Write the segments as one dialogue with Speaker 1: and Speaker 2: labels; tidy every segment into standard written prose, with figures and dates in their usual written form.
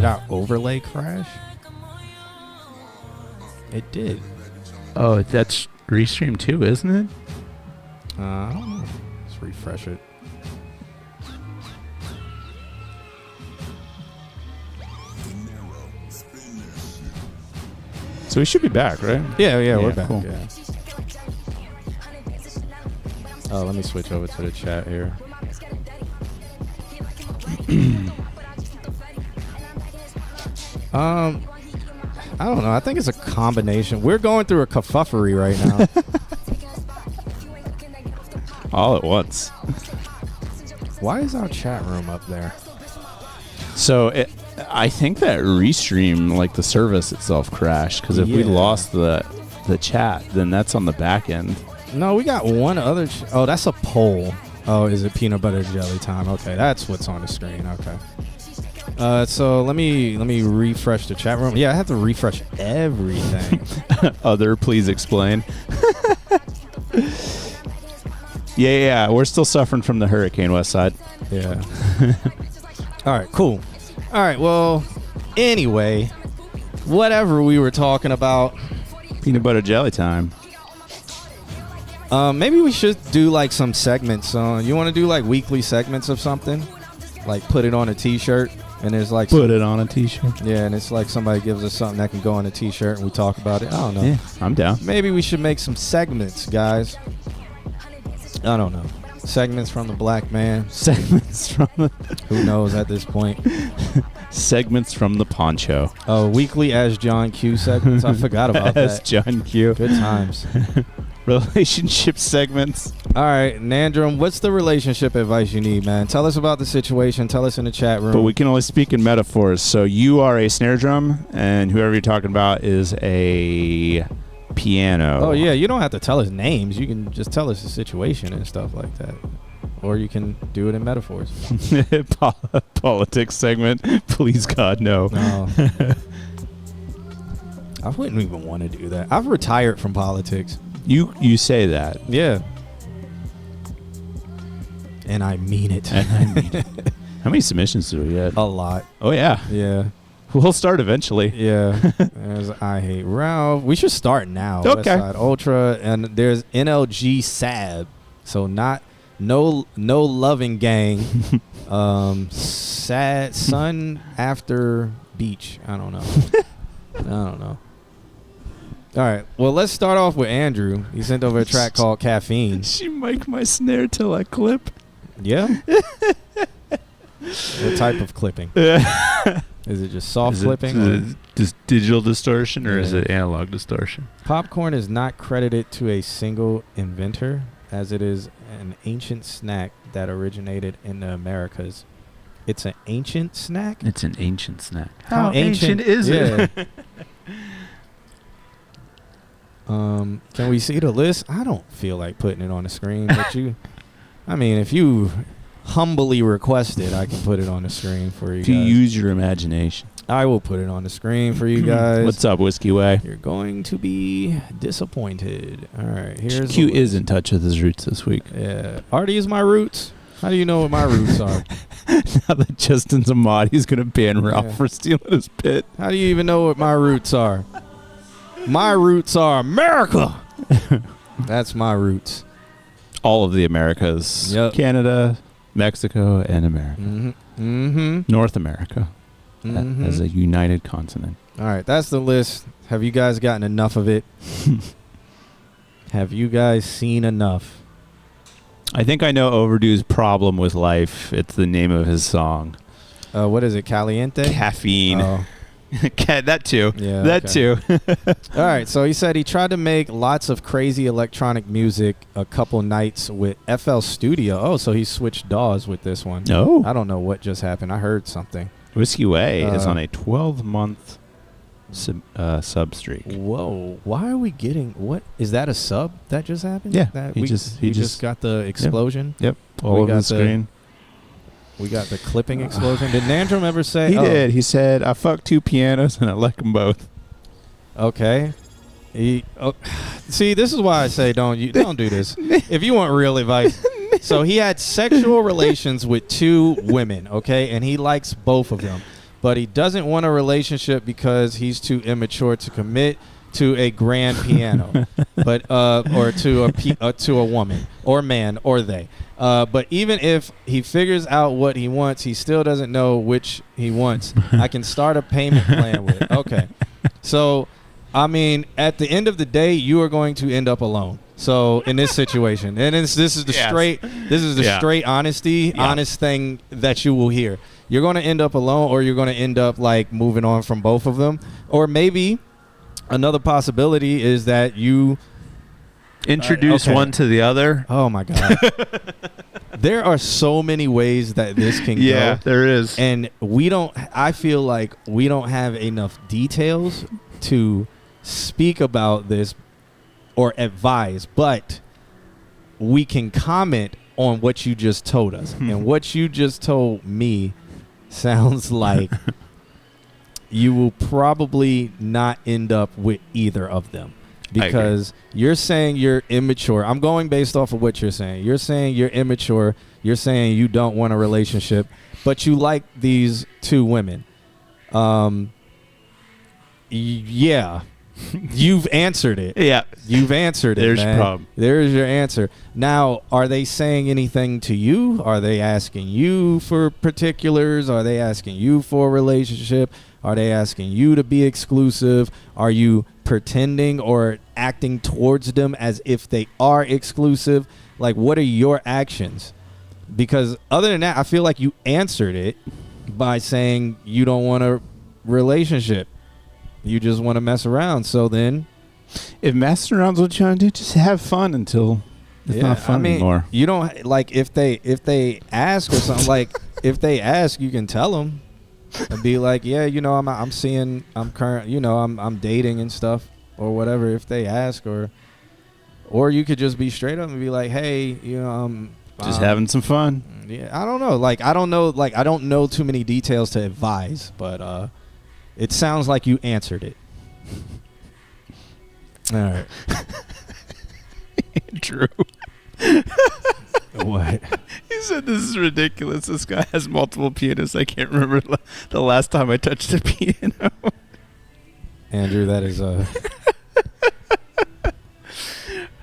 Speaker 1: our overlay crash? It did.
Speaker 2: Oh, that's Restream too, isn't it?
Speaker 1: I don't know. Let's refresh it.
Speaker 2: So we should be back, right?
Speaker 1: Yeah, we're back.
Speaker 2: Cool.
Speaker 1: Yeah. Oh, let me switch over to the chat here. I don't know. I think it's a combination. We're going through a kerfuffle right now.
Speaker 2: All at once.
Speaker 1: Why is our chat room up there?
Speaker 2: So I think that Restream, like the service itself, crashed because if we lost the chat, then that's on the back end.
Speaker 1: No, we got one other. Oh, that's a poll. Oh, is it peanut butter jelly time? Okay, that's what's on the screen. Okay. So let me refresh the chat room. Yeah, I have to refresh everything.
Speaker 2: Other, please explain. Yeah. We're still suffering from the hurricane, West Side.
Speaker 1: Yeah. All right, cool. All right, well, anyway, whatever we were talking about.
Speaker 2: Peanut butter jelly time.
Speaker 1: Maybe we should do like some segments. You want to do like weekly segments of something? Like put it on a t-shirt and there's like...
Speaker 2: Put it on a t-shirt.
Speaker 1: Yeah, and it's like somebody gives us something that can go on a t-shirt and we talk about it. I don't know.
Speaker 2: Yeah, I'm down.
Speaker 1: Maybe we should make some segments, guys. I don't know. Segments from the black man.
Speaker 2: Segments from the...
Speaker 1: Who knows at this point?
Speaker 2: Segments from the poncho.
Speaker 1: Oh, weekly As John Q segments. I forgot about that.
Speaker 2: As John Q.
Speaker 1: Good times.
Speaker 2: Relationship segments.
Speaker 1: All right, Nandrum, what's the relationship advice you need, man? Tell us about the situation. Tell us in the chat room.
Speaker 2: But we can only speak in metaphors. So you are a snare drum, and whoever you're talking about is a piano.
Speaker 1: Oh, yeah. You don't have to tell us names. You can just tell us the situation and stuff like that. Or you can do it in metaphors.
Speaker 2: Politics segment. Please, God, no.
Speaker 1: No. I wouldn't even want to do that. I've retired from politics.
Speaker 2: You say that.
Speaker 1: Yeah. And I mean it.
Speaker 2: How many submissions do we get?
Speaker 1: A lot.
Speaker 2: Oh, yeah.
Speaker 1: Yeah.
Speaker 2: We'll start eventually.
Speaker 1: Yeah. There's I Hate Ralph. We should start now.
Speaker 2: Okay.
Speaker 1: Westside Ultra. And there's NLG Sab. So no loving gang. Sad Sun After Beach. I don't know. All right. Well, let's start off with Andrew. He sent over a track called Caffeine.
Speaker 2: She mic my snare till I clip.
Speaker 1: Yeah? What type of clipping? Is it just soft clipping?
Speaker 2: Is it just digital distortion or is it analog distortion?
Speaker 1: Popcorn is not credited to a single inventor, as it is an ancient snack that originated in the Americas. It's an ancient snack?
Speaker 2: It's an ancient snack.
Speaker 1: How ancient
Speaker 2: is it?
Speaker 1: Can we see the list? I don't feel like putting it on the screen, but if you humbly request it, I can put it on the screen for you
Speaker 2: if you
Speaker 1: guys.
Speaker 2: use your imagination.
Speaker 1: I will put it on the screen for you guys.
Speaker 2: What's up, Whiskey Way?
Speaker 1: You're going to be disappointed. All right, here's
Speaker 2: Q is in touch with his roots this week.
Speaker 1: Yeah. Are these my roots? How do you know what my roots are?
Speaker 2: Now that Justin's a mod, he's going to ban Ralph for stealing his pit.
Speaker 1: How do you even know what my roots are? My roots are America. That's my roots.
Speaker 2: All of the Americas.
Speaker 1: Yep.
Speaker 2: Canada, Mexico, and America.
Speaker 1: Mm-hmm.
Speaker 2: North America as a united continent.
Speaker 1: All right, that's the list. Have you guys gotten enough of it? Have you guys seen enough?
Speaker 2: I think I know Overdue's problem with life. It's the name of his song.
Speaker 1: What is it? Caliente?
Speaker 2: Caffeine.
Speaker 1: Oh.
Speaker 2: That too.
Speaker 1: Yeah,
Speaker 2: that too.
Speaker 1: All right. So he said he tried to make lots of crazy electronic music a couple nights with FL Studio. Oh, so he switched DAWs with this one.
Speaker 2: No.
Speaker 1: I don't know what just happened. I heard something.
Speaker 2: Whiskey Way is on a 12-month sub streak.
Speaker 1: Whoa. Why are we getting... What? Is that a sub that just happened?
Speaker 2: Yeah.
Speaker 1: That
Speaker 2: He
Speaker 1: we
Speaker 2: just
Speaker 1: got the explosion?
Speaker 2: Yep. All over the screen.
Speaker 1: We got the clipping explosion. Did Nandrum ever say...
Speaker 2: He did. He said, I fucked two pianos and I like them both.
Speaker 1: Okay. See, this is why I say don't do this. If you want real advice. So he had sexual relations with two women, okay? And he likes both of them. but he doesn't want a relationship because he's too immature to commit to a grand piano, but or to a woman or man or they. But even if he figures out what he wants, he still doesn't know which he wants. I can start a payment plan with. Okay, so I mean, at the end of the day, you are going to end up alone. So in this situation, and this is the straight honesty, honest thing that you will hear. You're going to end up alone, or you're going to end up like moving on from both of them, or maybe another possibility is that you
Speaker 3: introduce one to the other.
Speaker 1: Oh my God. There are so many ways that this can go.
Speaker 3: Yeah, there is.
Speaker 1: And I feel like we don't have enough details to speak about this or advise, but we can comment on what you just told us. And what you just told me sounds like you will probably not end up with either of them, because you're saying you're immature. I'm going based off of what you're saying. You're saying you're immature. You're saying you don't want a relationship, but you like these two women. Yeah. You've answered it.
Speaker 3: Yeah.
Speaker 1: You've answered it,
Speaker 3: There's
Speaker 1: man.
Speaker 3: your problem.
Speaker 1: There's your answer. Now, are they saying anything to you? Are they asking you for particulars? Are they asking you for a relationship? Are they asking you to be exclusive? Are you pretending or acting towards them as if they are exclusive? Like, what are your actions? Because other than that, I feel like you answered it by saying you don't want a relationship. You just want to mess around. So then,
Speaker 2: if messing around's what you want to do, just have fun until it's not fun anymore.
Speaker 1: You don't like if they ask or something. Like if they ask, you can tell them and be like, yeah, I'm dating and stuff or whatever. If they ask, or you could just be straight up and be like, hey,
Speaker 2: just having some fun.
Speaker 1: Yeah, I don't know. Like I don't know too many details to advise, but it sounds like you answered it. All right.
Speaker 3: Andrew.
Speaker 1: What?
Speaker 3: He said this is ridiculous. This guy has multiple pianos. I can't remember the last time I touched a piano.
Speaker 1: Andrew, that is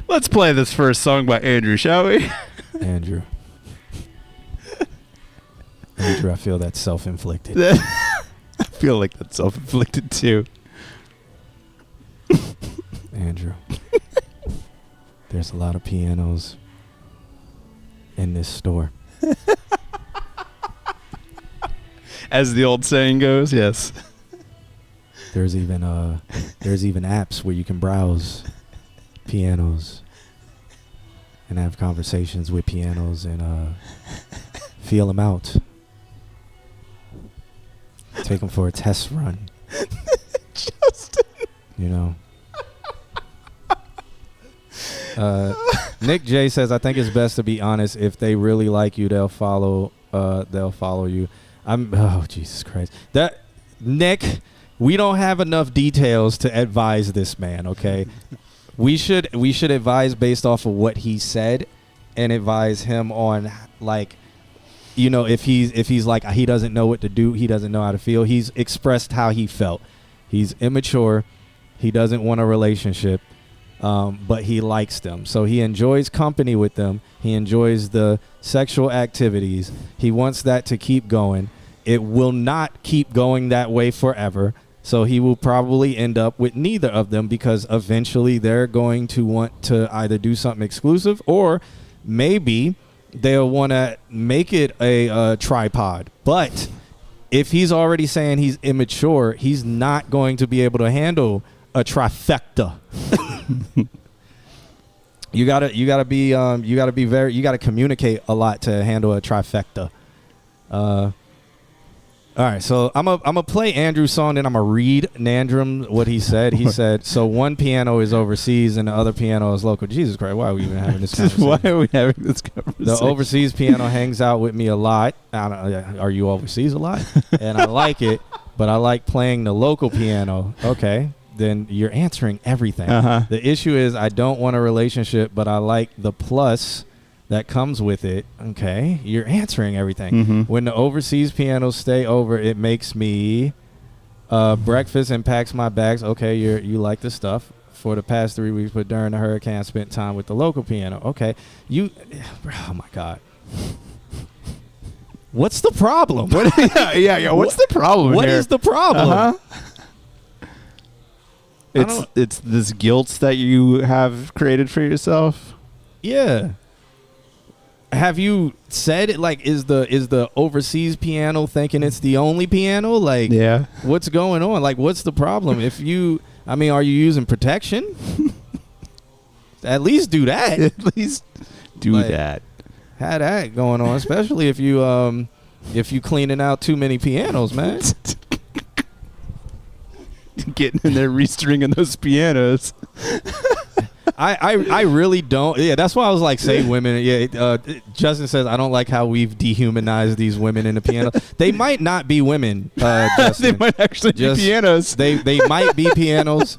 Speaker 3: Let's play this first song by Andrew, shall we?
Speaker 1: Andrew, I feel that's self-inflicted.
Speaker 3: I feel like that's self-inflicted too.
Speaker 1: Andrew, there's a lot of pianos in this store.
Speaker 3: As the old saying goes, yes.
Speaker 1: There's even apps where you can browse pianos and have conversations with pianos and feel them out. Take them for a test run.
Speaker 3: Justin.
Speaker 1: Nick J says, I think it's best to be honest. If they really like you, they'll follow you. Oh, Jesus Christ. Nick, we don't have enough details to advise this man, okay? We should advise based off of what he said and advise him on, like, if he's like, he doesn't know what to do, he doesn't know how to feel. He's expressed how he felt. He's immature. He doesn't want a relationship, but he likes them. So he enjoys company with them. He enjoys the sexual activities. He wants that to keep going. It will not keep going that way forever. So he will probably end up with neither of them, because eventually they're going to want to either do something exclusive, or maybe they'll want to make it a tripod. But if he's already saying he's immature, he's not going to be able to handle a trifecta. You gotta communicate a lot to handle a trifecta. All right, so I'm a play Andrew's song, then I'm gonna read Nandrum what he said. He said, so one piano is overseas and the other piano is local. Jesus Christ, why are we even having this conversation?
Speaker 3: Why are we having this conversation?
Speaker 1: The overseas piano hangs out with me a lot. Are you overseas a lot? And I like it, but I like playing the local piano. Okay, then you're answering everything.
Speaker 3: Uh-huh.
Speaker 1: The issue is I don't want a relationship, but I like the plus that comes with it. Okay, you're answering everything. When the overseas pianos stay over, it makes me breakfast and packs my bags. Okay, you like the stuff. For the past 3 weeks, but during the hurricane, I spent time with the local piano. Okay, oh my God. What's the problem?
Speaker 3: yeah. What's the problem
Speaker 1: What
Speaker 3: here?
Speaker 1: is the problem?
Speaker 3: It's this guilt that you have created for yourself.
Speaker 1: Yeah. Have you said it? Like, is the overseas piano thinking it's the only piano? Like,
Speaker 3: Yeah.
Speaker 1: what's going on? Like, what's the problem? Are you using protection? At least do that.
Speaker 3: At least do
Speaker 1: Like,
Speaker 3: that.
Speaker 1: Had that going on, especially if you cleaning out too many pianos, man.
Speaker 3: Getting in there restringing those pianos.
Speaker 1: I really don't. Yeah, that's why I was like, say women. Yeah, Justin says I don't like how we've dehumanized these women in the piano. They might not be women. Justin.
Speaker 3: They might actually be pianos.
Speaker 1: They might be pianos.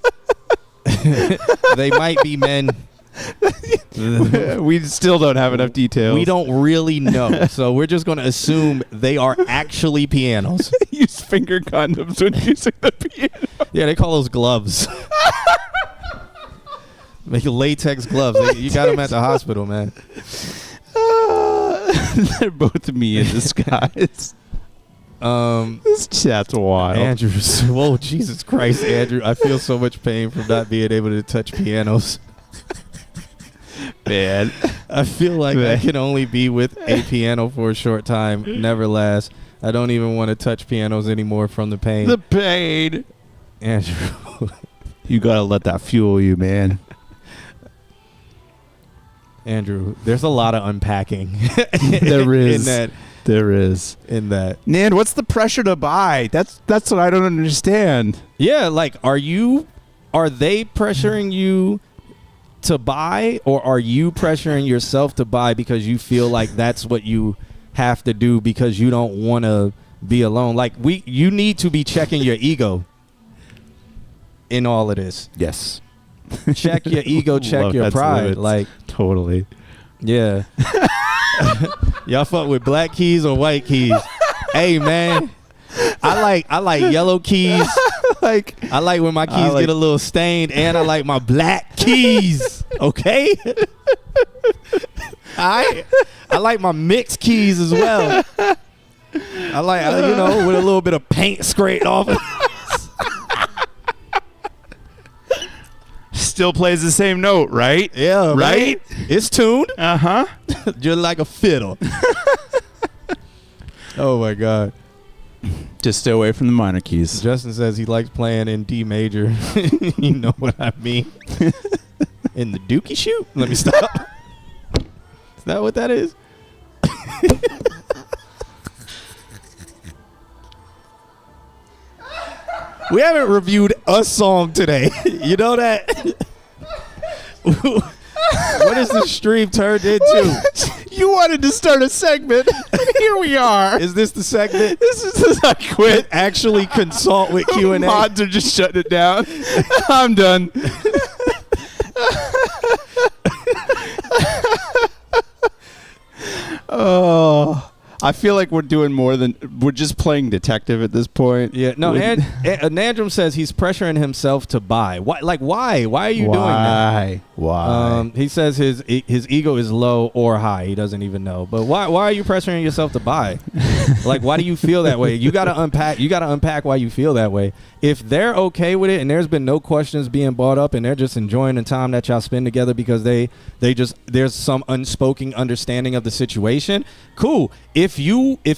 Speaker 1: They might be men.
Speaker 3: We still don't have enough details.
Speaker 1: We don't really know, so we're just going to assume they are actually pianos.
Speaker 3: Use finger condoms when using the piano.
Speaker 1: Yeah, they call those gloves. Make latex gloves. You got them at the hospital, man.
Speaker 3: They're both me in disguise. This chat's wild.
Speaker 1: Andrew, whoa, Jesus Christ, Andrew! I feel so much pain from not being able to touch pianos.
Speaker 3: Man,
Speaker 1: I feel like I can only be with a piano for a short time, never last. I don't even want to touch pianos anymore from the pain.
Speaker 3: The pain.
Speaker 1: Andrew.
Speaker 3: You gotta let that fuel you, man.
Speaker 1: Andrew, there's a lot of unpacking.
Speaker 3: There is.
Speaker 1: There is. In that.
Speaker 3: Nan, what's the pressure to buy? That's what I don't understand.
Speaker 1: Yeah, like, are they pressuring you to buy, or are you pressuring yourself to buy because you feel like that's what you have to do because you don't want to be alone? Like, you need to be checking your ego in all of this.
Speaker 3: Yes.
Speaker 1: Check your ego, check your pride.
Speaker 3: Limits.
Speaker 1: Like,
Speaker 3: totally.
Speaker 1: Yeah. Y'all fuck with black keys or white keys? Hey, man, I like yellow keys. I like when my keys get a little stained, and I like my black keys. Okay. I like my mixed keys as well. I like with a little bit of paint scraped off.
Speaker 3: Still plays the same note, right?
Speaker 1: Yeah, right. It's tuned. Just like a fiddle. Oh my God.
Speaker 3: Just stay away from the minor keys.
Speaker 1: Justin says he likes playing in D major. You know what I mean? In the dookie shoot? Let me stop. Is that what that is? We haven't reviewed a song today. You know that? What is the stream turned into?
Speaker 3: You wanted to start a segment. Here we are.
Speaker 1: Is this the segment?
Speaker 3: This is I quit.
Speaker 1: Actually consult with Q&A.
Speaker 3: Mods are just shutting it down. I'm done. Oh, I feel like we're doing more than we're just playing detective at this point.
Speaker 1: Yeah, no. And Nandrum says he's pressuring himself to buy. Why? Like, why? Why are you doing that?
Speaker 3: Why?
Speaker 1: He says his ego is low or high. He doesn't even know. But why are you pressuring yourself to buy? Like, why do you feel that way? You gotta unpack. You gotta unpack why you feel that way. If they're okay with it and there's been no questions being brought up and they're just enjoying the time that y'all spend together because there's some unspoken understanding of the situation, cool. If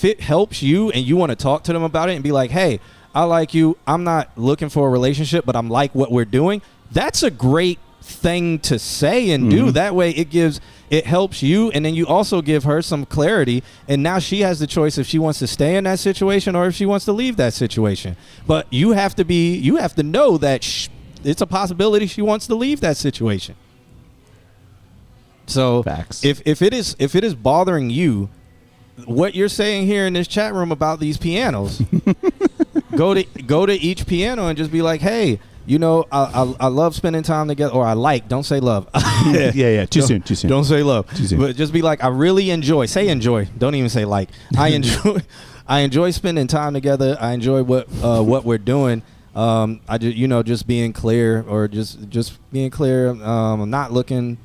Speaker 1: it helps you and you want to talk to them about it and be like, hey, I like you, I'm not looking for a relationship, but I'm like what we're doing, that's a great thing to say and do. That way it helps you, and then you also give her some clarity, and now she has the choice if she wants to stay in that situation or if she wants to leave that situation. But you have to know that it's a possibility she wants to leave that situation. So
Speaker 3: Facts.
Speaker 1: if it is bothering you, what you're saying here in this chat room about these pianos, go to each piano and just be like, hey, I love spending time together, or I like. Don't say love.
Speaker 2: yeah. Too soon.
Speaker 1: Don't say love.
Speaker 2: Too soon.
Speaker 1: But just be like, I really enjoy. Say enjoy. Don't even say like. I enjoy. I enjoy spending time together. I enjoy what we're doing. I just just being clear, or just being clear. I'm not looking,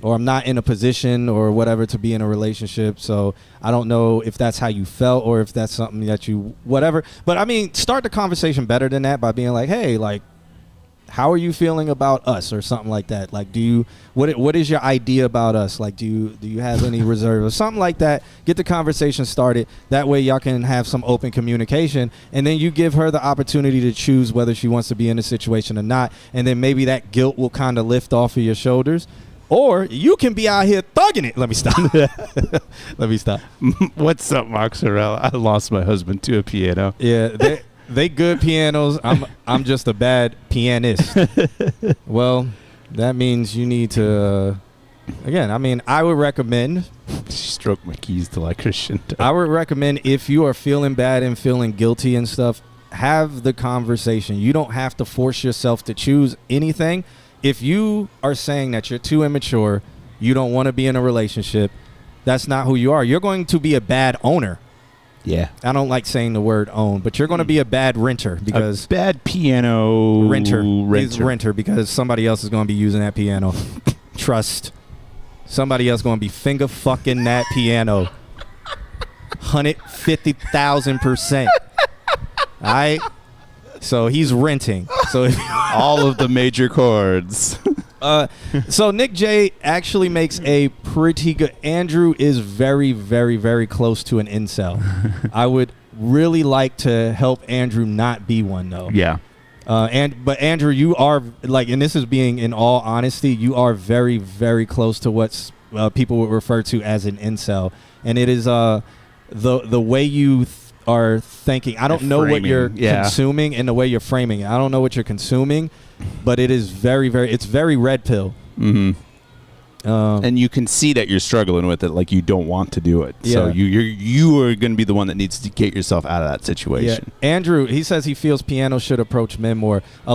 Speaker 1: or I'm not in a position or whatever to be in a relationship. So I don't know if that's how you felt, or if that's something that you whatever. But I mean, start the conversation better than that by being like, hey, like, how are you feeling about us, or something like that? Like, what is your idea about us? Like, do you have any reserve or something like that? Get the conversation started. That way y'all can have some open communication, and then you give her the opportunity to choose whether she wants to be in a situation or not. And then maybe that guilt will kind of lift off of your shoulders. Or you can be out here thugging it. Let me stop. Let me stop.
Speaker 2: What's up, Mozzarella? I lost my husband to a piano.
Speaker 1: Yeah, they good pianos. I'm just a bad pianist. Well, that means you need to. Again, I mean, I would recommend.
Speaker 2: Stroke my keys till I crescendo.
Speaker 1: I would recommend, if you are feeling bad and feeling guilty and stuff, have the conversation. You don't have to force yourself to choose anything. If you are saying that you're too immature, you don't want to be in a relationship, that's not who you are. You're going to be a bad owner.
Speaker 2: Yeah.
Speaker 1: I don't like saying the word own, but you're going to be a bad renter, because
Speaker 2: a bad piano
Speaker 1: renter. He's renter, because somebody else is going to be using that piano. Trust. Somebody else going to be finger fucking that piano. 150,000%. All right. So he's renting. So
Speaker 2: all of the major chords.
Speaker 1: So Nick J actually makes a pretty good. Andrew is very, very, very close to an incel. I would really like to help Andrew not be one, though.
Speaker 2: Yeah.
Speaker 1: But Andrew, you are like, and this is being in all honesty, you are very, very close to what people would refer to as an incel, and it is the way you are thinking. I don't know what you're consuming, and the way you're framing it. I don't know what you're consuming, but it is very, very. It's very red pill.
Speaker 2: Mm-hmm. And you can see that you're struggling with it, like you don't want to do it.
Speaker 1: Yeah.
Speaker 2: So you are going to be the one that needs to get yourself out of that situation.
Speaker 1: Yeah. Andrew, he says he feels pianos should approach men more. I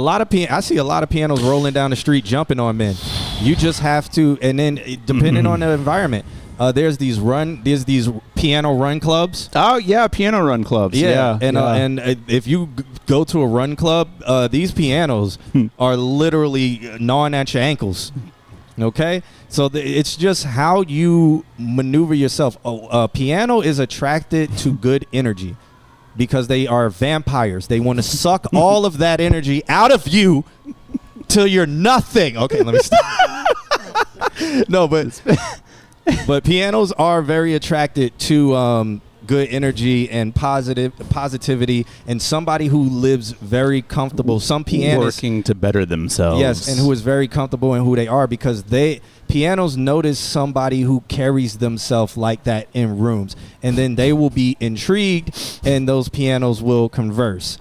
Speaker 1: see a lot of pianos rolling down the street, jumping on men. You just have to, and then depending on the environment, there's these piano run clubs.
Speaker 2: Oh yeah, piano run clubs. Yeah,
Speaker 1: and if you go to a run club, these pianos are literally gnawing at your ankles. Okay, so it's just how you maneuver yourself. A piano is attracted to good energy because they are vampires. They want to suck all of that energy out of you till you're nothing. Okay, let me stop. No, but pianos are very attracted to good energy and positivity, and somebody who lives very comfortable. Some pianists
Speaker 2: working to better themselves.
Speaker 1: Yes, and who is very comfortable in who they are, because pianos notice somebody who carries themselves like that in rooms, and then they will be intrigued, and those pianos will converse.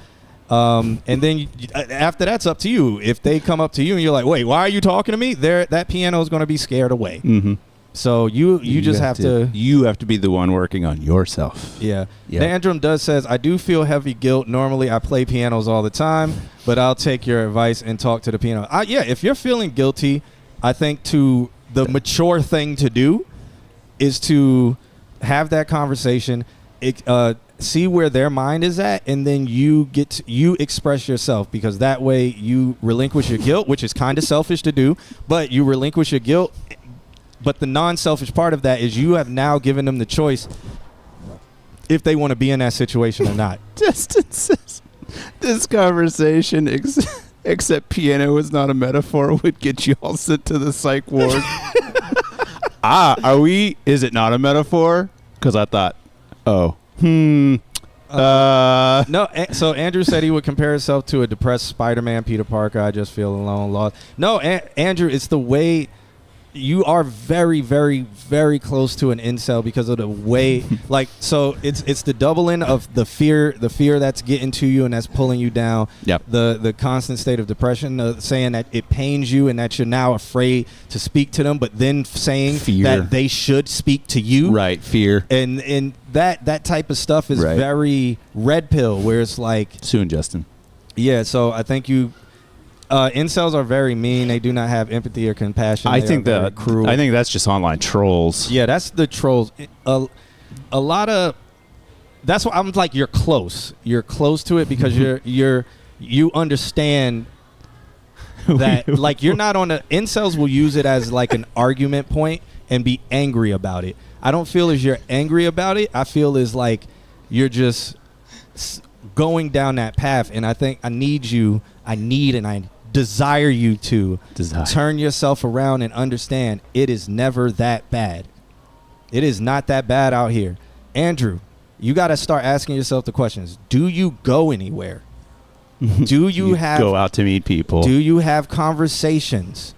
Speaker 1: And then after that's up to you. If they come up to you and you're like, wait, why are you talking to me? That piano is going to be scared away.
Speaker 2: Mm-hmm.
Speaker 1: So you just have to.
Speaker 2: You have to be the one working on yourself.
Speaker 1: Yeah.
Speaker 2: Yep.
Speaker 1: Dandrum says, I do feel heavy guilt. Normally I play pianos all the time, but I'll take your advice and talk to the piano. Yeah, if you're feeling guilty, I think the mature thing to do is to have that conversation, see where their mind is at, and then you express yourself, because that way you relinquish your guilt, which is kind of selfish to do, but you relinquish your guilt. But the non-selfish part of that is you have now given them the choice if they want to be in that situation or not.
Speaker 2: Justin says, this conversation, except piano is not a metaphor, would get you all sent to the psych ward. Is it not a metaphor? Because I thought,
Speaker 1: No, so Andrew said he would compare himself to a depressed Spider-Man, Peter Parker. I just feel alone, lost. No, Andrew, it's the way. You are very, very, very close to an incel because of the way, so it's the doubling of the fear that's getting to you and that's pulling you down.
Speaker 2: Yep.
Speaker 1: The constant state of depression, saying that it pains you and that you're now afraid to speak to them, but then saying
Speaker 2: fear.
Speaker 1: That they should speak to you.
Speaker 2: Right, fear.
Speaker 1: And that type of stuff is very red pill, where it's like.
Speaker 2: Soon, Justin.
Speaker 1: Yeah, so I think you. incels are very mean. They do not have empathy or compassion.
Speaker 2: I
Speaker 1: They
Speaker 2: think
Speaker 1: are very
Speaker 2: that
Speaker 1: cruel.
Speaker 2: I think that's just online trolls.
Speaker 1: Yeah, that's the trolls. A lot of that's why I'm like you're close. You're close to it because you understand that like you're not on the incels will use it as like an argument point and be angry about it. I don't feel as you're angry about it. I feel as like you're just going down that path, and I think I desire you to turn yourself around and understand it is never that bad. It is not that bad out here. Andrew, you got to start asking yourself the questions. Do you go anywhere? Do you have
Speaker 2: go out to meet people?
Speaker 1: Do you have conversations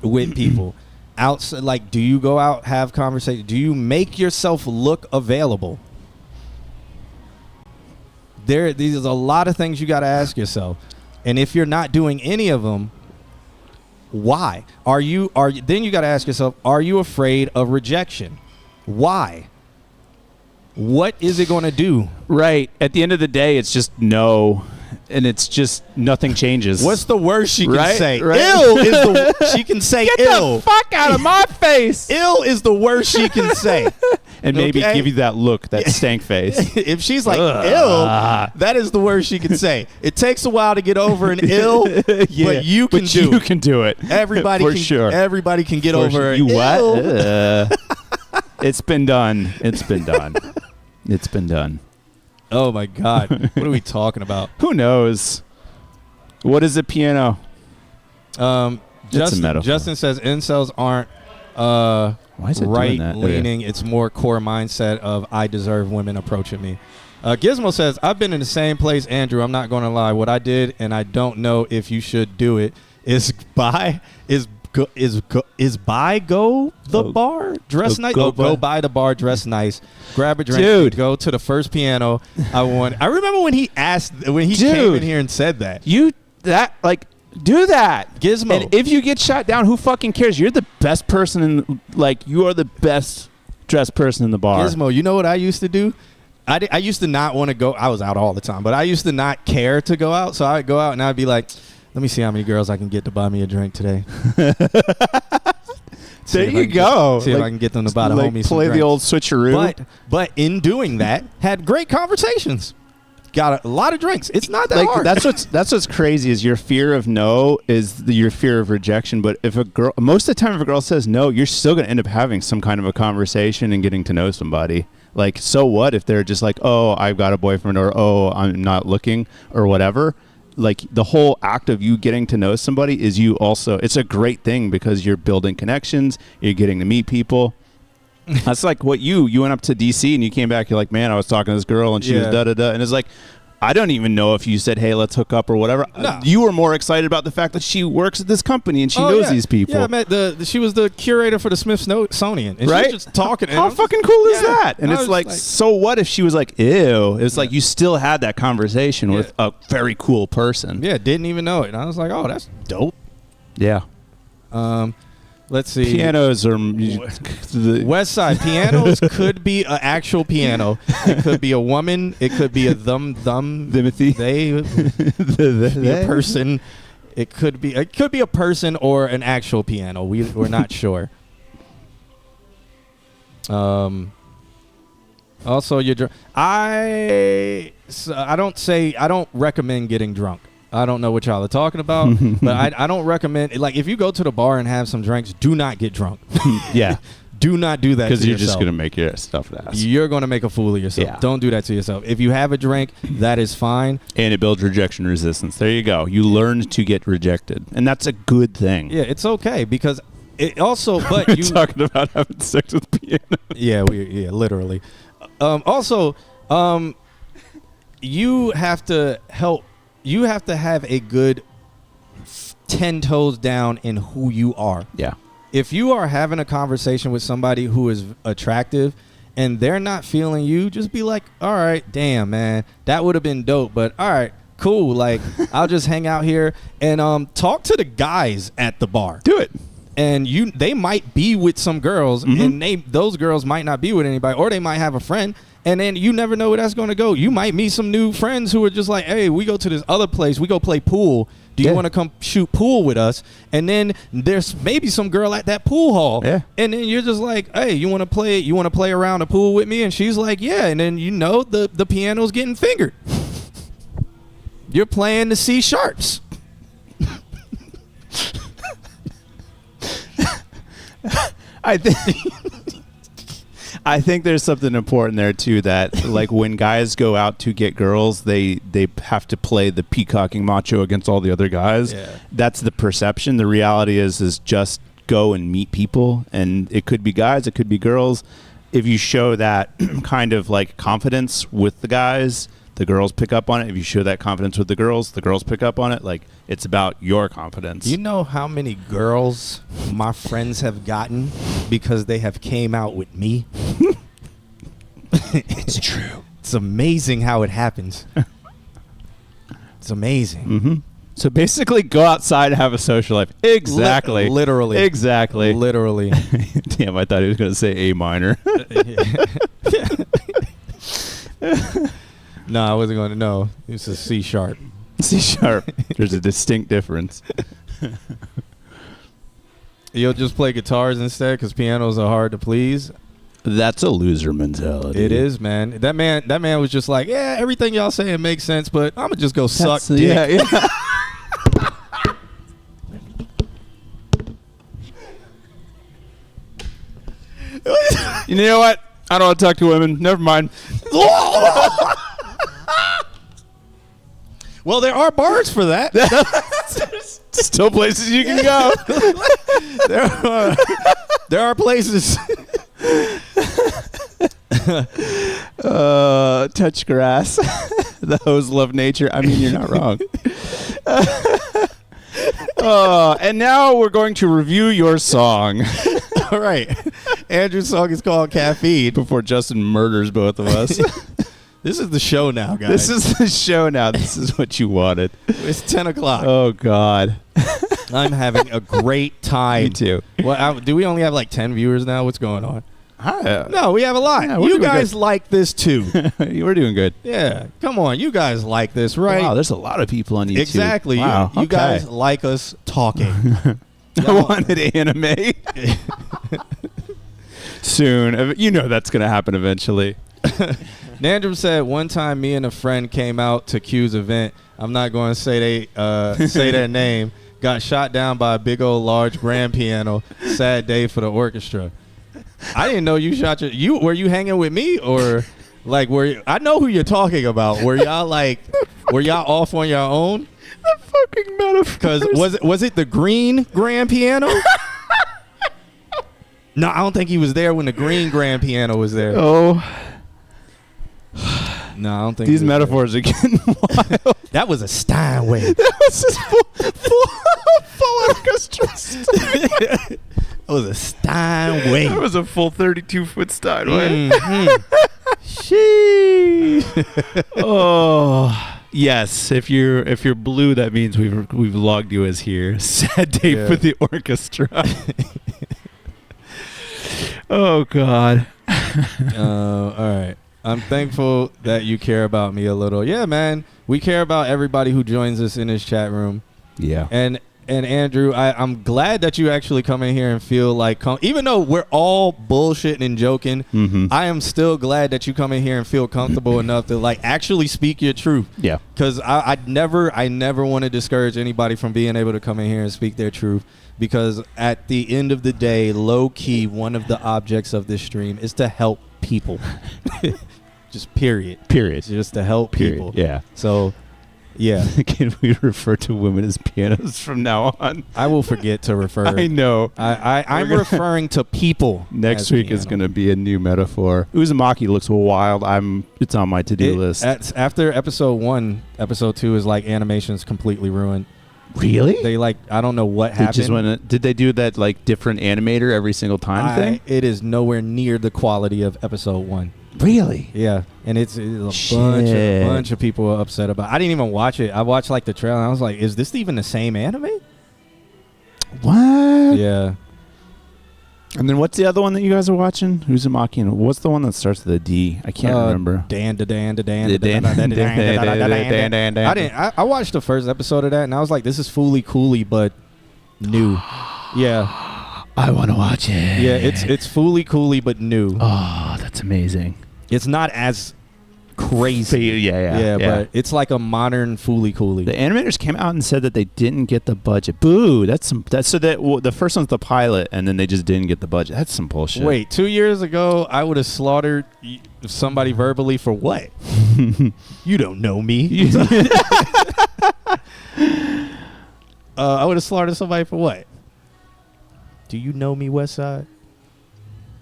Speaker 1: with people? Outside, like, do you go out, have conversations? Do you make yourself look available? These are a lot of things you got to ask yourself. And if you're not doing any of them, why? Then you got to ask yourself, are you afraid of rejection? Why? What is it going to do?
Speaker 2: Right. At the end of the day, it's just no. And it's just nothing changes.
Speaker 1: What's the worst she can say?
Speaker 2: Right.
Speaker 1: Ill is the she can say
Speaker 2: Get
Speaker 1: ill.
Speaker 2: the fuck out of my face.
Speaker 1: Ill is the worst she can say.
Speaker 2: And maybe
Speaker 1: Okay?
Speaker 2: give you that look, that stank face.
Speaker 1: If she's like ill, that is the worst she can say. It takes a while to get over an ill, but you can do
Speaker 2: You
Speaker 1: it.
Speaker 2: can do it.
Speaker 1: Everybody
Speaker 2: For
Speaker 1: can,
Speaker 2: sure.
Speaker 1: Everybody can get
Speaker 2: For
Speaker 1: over
Speaker 2: sure.
Speaker 1: it.
Speaker 2: You what?
Speaker 1: Ill.
Speaker 2: It's been done. It's been done. It's been done.
Speaker 1: Oh my God. What are we talking about?
Speaker 2: Who knows? What is a piano?
Speaker 1: Justin says incels aren't
Speaker 2: Why is it doing that?
Speaker 1: right-leaning. It's more core mindset of I deserve women approaching me. Gizmo says, I've been in the same place, Andrew. I'm not going to lie. What I did, and I don't know if you should do it, is buy go the bar, dress nice. Go by the bar, dress nice, grab a drink,
Speaker 2: Dude.
Speaker 1: go to the first piano. I remember when he came in here and said that.
Speaker 2: Do that.
Speaker 1: Gizmo.
Speaker 2: And if you get shot down, who fucking cares? You're the best person you are the best dressed person in the bar.
Speaker 1: Gizmo, you know what I used to do? I used to not want to go. I was out all the time, but I used to not care to go out. So I'd go out and I'd be like, let me see how many girls I can get to buy me a drink today.
Speaker 2: There you go.
Speaker 1: See if I can get them to buy the homies some
Speaker 2: play the
Speaker 1: drinks.
Speaker 2: old switcheroo.
Speaker 1: But in doing that, had great conversations. Got a lot of drinks. It's not that hard.
Speaker 2: That's what's crazy is your fear of no is your fear of rejection. But if a girl, most of the time, if a girl says no, you're still going to end up having some kind of a conversation and getting to know somebody. Like, so what if they're just like, oh, I've got a boyfriend, or oh, I'm not looking, or whatever. Like, the whole act of you getting to know somebody is you also. It's a great thing because you're building connections. You're getting to meet people. That's like what you went up to DC and you came back. You're like, man, I was talking to this girl and she was da da da, and it's like, I don't even know if you said, hey, let's hook up or whatever.
Speaker 1: No.
Speaker 2: You were more excited about the fact that she works at this company and she knows these people.
Speaker 1: Yeah, I met she was the curator for the Smithsonian, and
Speaker 2: right?
Speaker 1: she was just talking.
Speaker 2: How fucking cool is that? And it's like,
Speaker 1: like,
Speaker 2: so what if she was like, ew? It's like you still had that conversation with a very cool person.
Speaker 1: Yeah, didn't even know it, and I was like, oh, that's dope.
Speaker 2: Yeah.
Speaker 1: Let's see.
Speaker 2: Pianos are
Speaker 1: West Side pianos could be an actual piano. It could be a woman. It could be a
Speaker 2: Timothy.
Speaker 1: They be a person. It could be a person or an actual piano. We're not sure. Also, I don't recommend getting drunk. I don't know what y'all are talking about, but I don't recommend. Like, if you go to the bar and have some drinks, do not get drunk.
Speaker 2: Yeah.
Speaker 1: Do not do that to yourself.
Speaker 2: Because you're just going to make your stuff ass.
Speaker 1: You're going to make a fool of yourself.
Speaker 2: Yeah.
Speaker 1: Don't do that to yourself. If you have a drink, that is fine.
Speaker 2: And it builds rejection resistance. There you go. You learn to get rejected. And that's a good thing.
Speaker 1: Yeah, it's okay because it also, but
Speaker 2: We're talking about having sex with piano.
Speaker 1: Yeah, literally. You have to help. You have to have a good 10 toes down in who you are.
Speaker 2: Yeah.
Speaker 1: If you are having a conversation with somebody who is attractive and they're not feeling you, just be like, all right, damn, man, that would have been dope. But all right, cool. Like, I'll just hang out here and talk to the guys at the bar.
Speaker 2: Do it.
Speaker 1: And they might be with some girls, and those girls might not be with anybody, or they might have a friend. And then you never know where that's going to go. You might meet some new friends who are just like, hey, we go to this other place. We go play pool Do you
Speaker 2: Yeah.
Speaker 1: want to come shoot pool with us? And then there's maybe some girl at that pool hall.
Speaker 2: Yeah.
Speaker 1: And then you're just like, hey, you want to play around the pool with me? And she's like, yeah. And then the piano's getting fingered. You're playing the C sharps.
Speaker 2: I think there's something important there too, that like when guys go out to get girls, they have to play the peacocking macho against all the other guys.
Speaker 1: Yeah.
Speaker 2: That's the perception. The reality is just go and meet people, and it could be guys, it could be girls. If you show that kind of like confidence with the guys, the girls pick up on it. If you show that confidence with the girls pick up on it. Like, it's about your confidence.
Speaker 1: You know how many girls my friends have gotten because they have came out with me? It's true. It's amazing how it happens. It's amazing.
Speaker 2: Mm-hmm. So basically, go outside and have a social life. Exactly.
Speaker 1: Literally.
Speaker 2: Exactly.
Speaker 1: Literally.
Speaker 2: Damn, I thought he was going to say A minor.
Speaker 1: No, I wasn't going to know. It's a C sharp.
Speaker 2: C sharp. There's a distinct difference.
Speaker 1: You'll just play guitars instead because pianos are hard to please.
Speaker 2: That's a loser mentality.
Speaker 1: It is, man. That man was just like, yeah, everything y'all saying makes sense, but I'm gonna just go suck dick.
Speaker 2: Yeah. You know what? I don't want to talk to women. Never mind.
Speaker 1: Well, there are bars for that.
Speaker 2: Still places you can go.
Speaker 1: There are places.
Speaker 2: Touch grass. The hoes love nature. I mean, you're not wrong. And now we're going to review your song.
Speaker 1: All right. Andrew's song is called Caffeine.
Speaker 2: Before Justin murders both of us.
Speaker 1: This is the show now, guys.
Speaker 2: This is the show now. This is what you wanted.
Speaker 1: It's 10 o'clock.
Speaker 2: Oh, God.
Speaker 1: I'm having a great time.
Speaker 2: Me too.
Speaker 1: Well, do we only have like 10 viewers now? What's going on?
Speaker 2: Hi.
Speaker 1: No, we have a lot.
Speaker 2: Yeah, we're
Speaker 1: you
Speaker 2: doing
Speaker 1: guys
Speaker 2: good.
Speaker 1: like this too.
Speaker 2: We're doing good.
Speaker 1: Yeah. Come on. You guys like this, right?
Speaker 2: Wow, there's a lot of people on YouTube.
Speaker 1: Exactly.
Speaker 2: Wow,
Speaker 1: You
Speaker 2: okay.
Speaker 1: guys like us talking.
Speaker 2: I wanted anime. Soon. You know that's going to happen eventually.
Speaker 1: Nandram said one time me and a friend came out to Q's event. I'm not going to say say their name. Got shot down by a big old large grand piano. Sad day for the orchestra. I didn't know you shot were you hanging with me or like I know who you're talking about. Were y'all off on your own?
Speaker 2: The fucking metaphor.
Speaker 1: Because was it the green grand piano? No, I don't think he was there when the green grand piano was there.
Speaker 2: Oh.
Speaker 1: No, I don't think
Speaker 2: These
Speaker 1: he was
Speaker 2: metaphors are getting wild.
Speaker 1: there. That was a Steinway.
Speaker 2: That was just full orchestra.
Speaker 1: That was a Steinway.
Speaker 3: That was a full 32-foot Steinway.
Speaker 1: Sheesh.
Speaker 2: Oh. Yes, if you're blue, that means we've logged you as here. Sad day
Speaker 1: Yeah.
Speaker 2: for the orchestra. Oh, God.
Speaker 1: All right. I'm thankful that you care about me a little. Yeah, man. We care about everybody who joins us in this chat room.
Speaker 2: Yeah.
Speaker 1: And Andrew, I'm glad that you actually come in here and feel like, even though we're all bullshitting and joking,
Speaker 2: Mm-hmm.
Speaker 1: I am still glad that you come in here and feel comfortable enough to like actually speak your truth.
Speaker 2: Yeah.
Speaker 1: Because I never want to discourage anybody from being able to come in here and speak their truth. Because at the end of the day, low key, one of the objects of this stream is to help people. Just period. Just to help people.
Speaker 2: Yeah.
Speaker 1: So, yeah.
Speaker 2: Can we refer to women as pianos from now on?
Speaker 1: I will forget to refer.
Speaker 2: I know.
Speaker 1: I'm referring to people.
Speaker 2: Next
Speaker 1: as
Speaker 2: week is
Speaker 1: piano.
Speaker 2: going to be a new metaphor. Uzumaki looks wild. It's on my to-do list.
Speaker 1: After episode 1, episode 2 is like animation's completely ruined.
Speaker 2: Really?
Speaker 1: They I don't know what happened.
Speaker 2: Did they do that like different animator every single time thing?
Speaker 1: It is nowhere near the quality of episode 1.
Speaker 2: Really?
Speaker 1: Yeah, and it's a
Speaker 2: Shit.
Speaker 1: bunch of people are upset about it. I didn't even watch it. I watched like the trailer and I was like, is this even the same anime?
Speaker 2: What?
Speaker 1: Yeah.
Speaker 2: And then what's the other one that you guys are watching? Uzumaki, and what's the one that starts with a D? I can't remember.
Speaker 1: Dan. I watched the first episode of that, and I was like, this is Fooly Cooly, but new. Yeah.
Speaker 2: I want to watch it.
Speaker 1: Yeah, it's Fooly Cooly, but new.
Speaker 2: Oh, that's amazing.
Speaker 1: It's not as crazy.
Speaker 2: Yeah.
Speaker 1: But it's like a modern Fooly Cooly.
Speaker 2: The animators came out and said that they didn't get the budget. Boo! The first one's the pilot, and then they just didn't get the budget. That's some bullshit.
Speaker 1: Wait, 2 years ago, I would have slaughtered somebody verbally for what? You don't know me. I would have slaughtered somebody for what? Do you know me, Westside?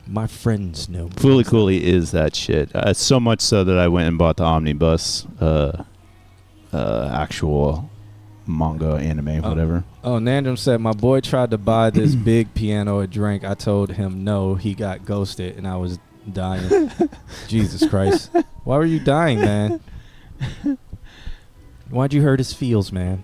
Speaker 1: My friends know me.
Speaker 2: Fooly Cooly is that shit. So much so that I went and bought the Omnibus actual manga, anime, whatever.
Speaker 1: Oh, Nandram said, my boy tried to buy this big piano a drink. I told him no. He got ghosted, and I was dying. Jesus Christ. Why were you dying, man? Why'd you hurt his feels, man?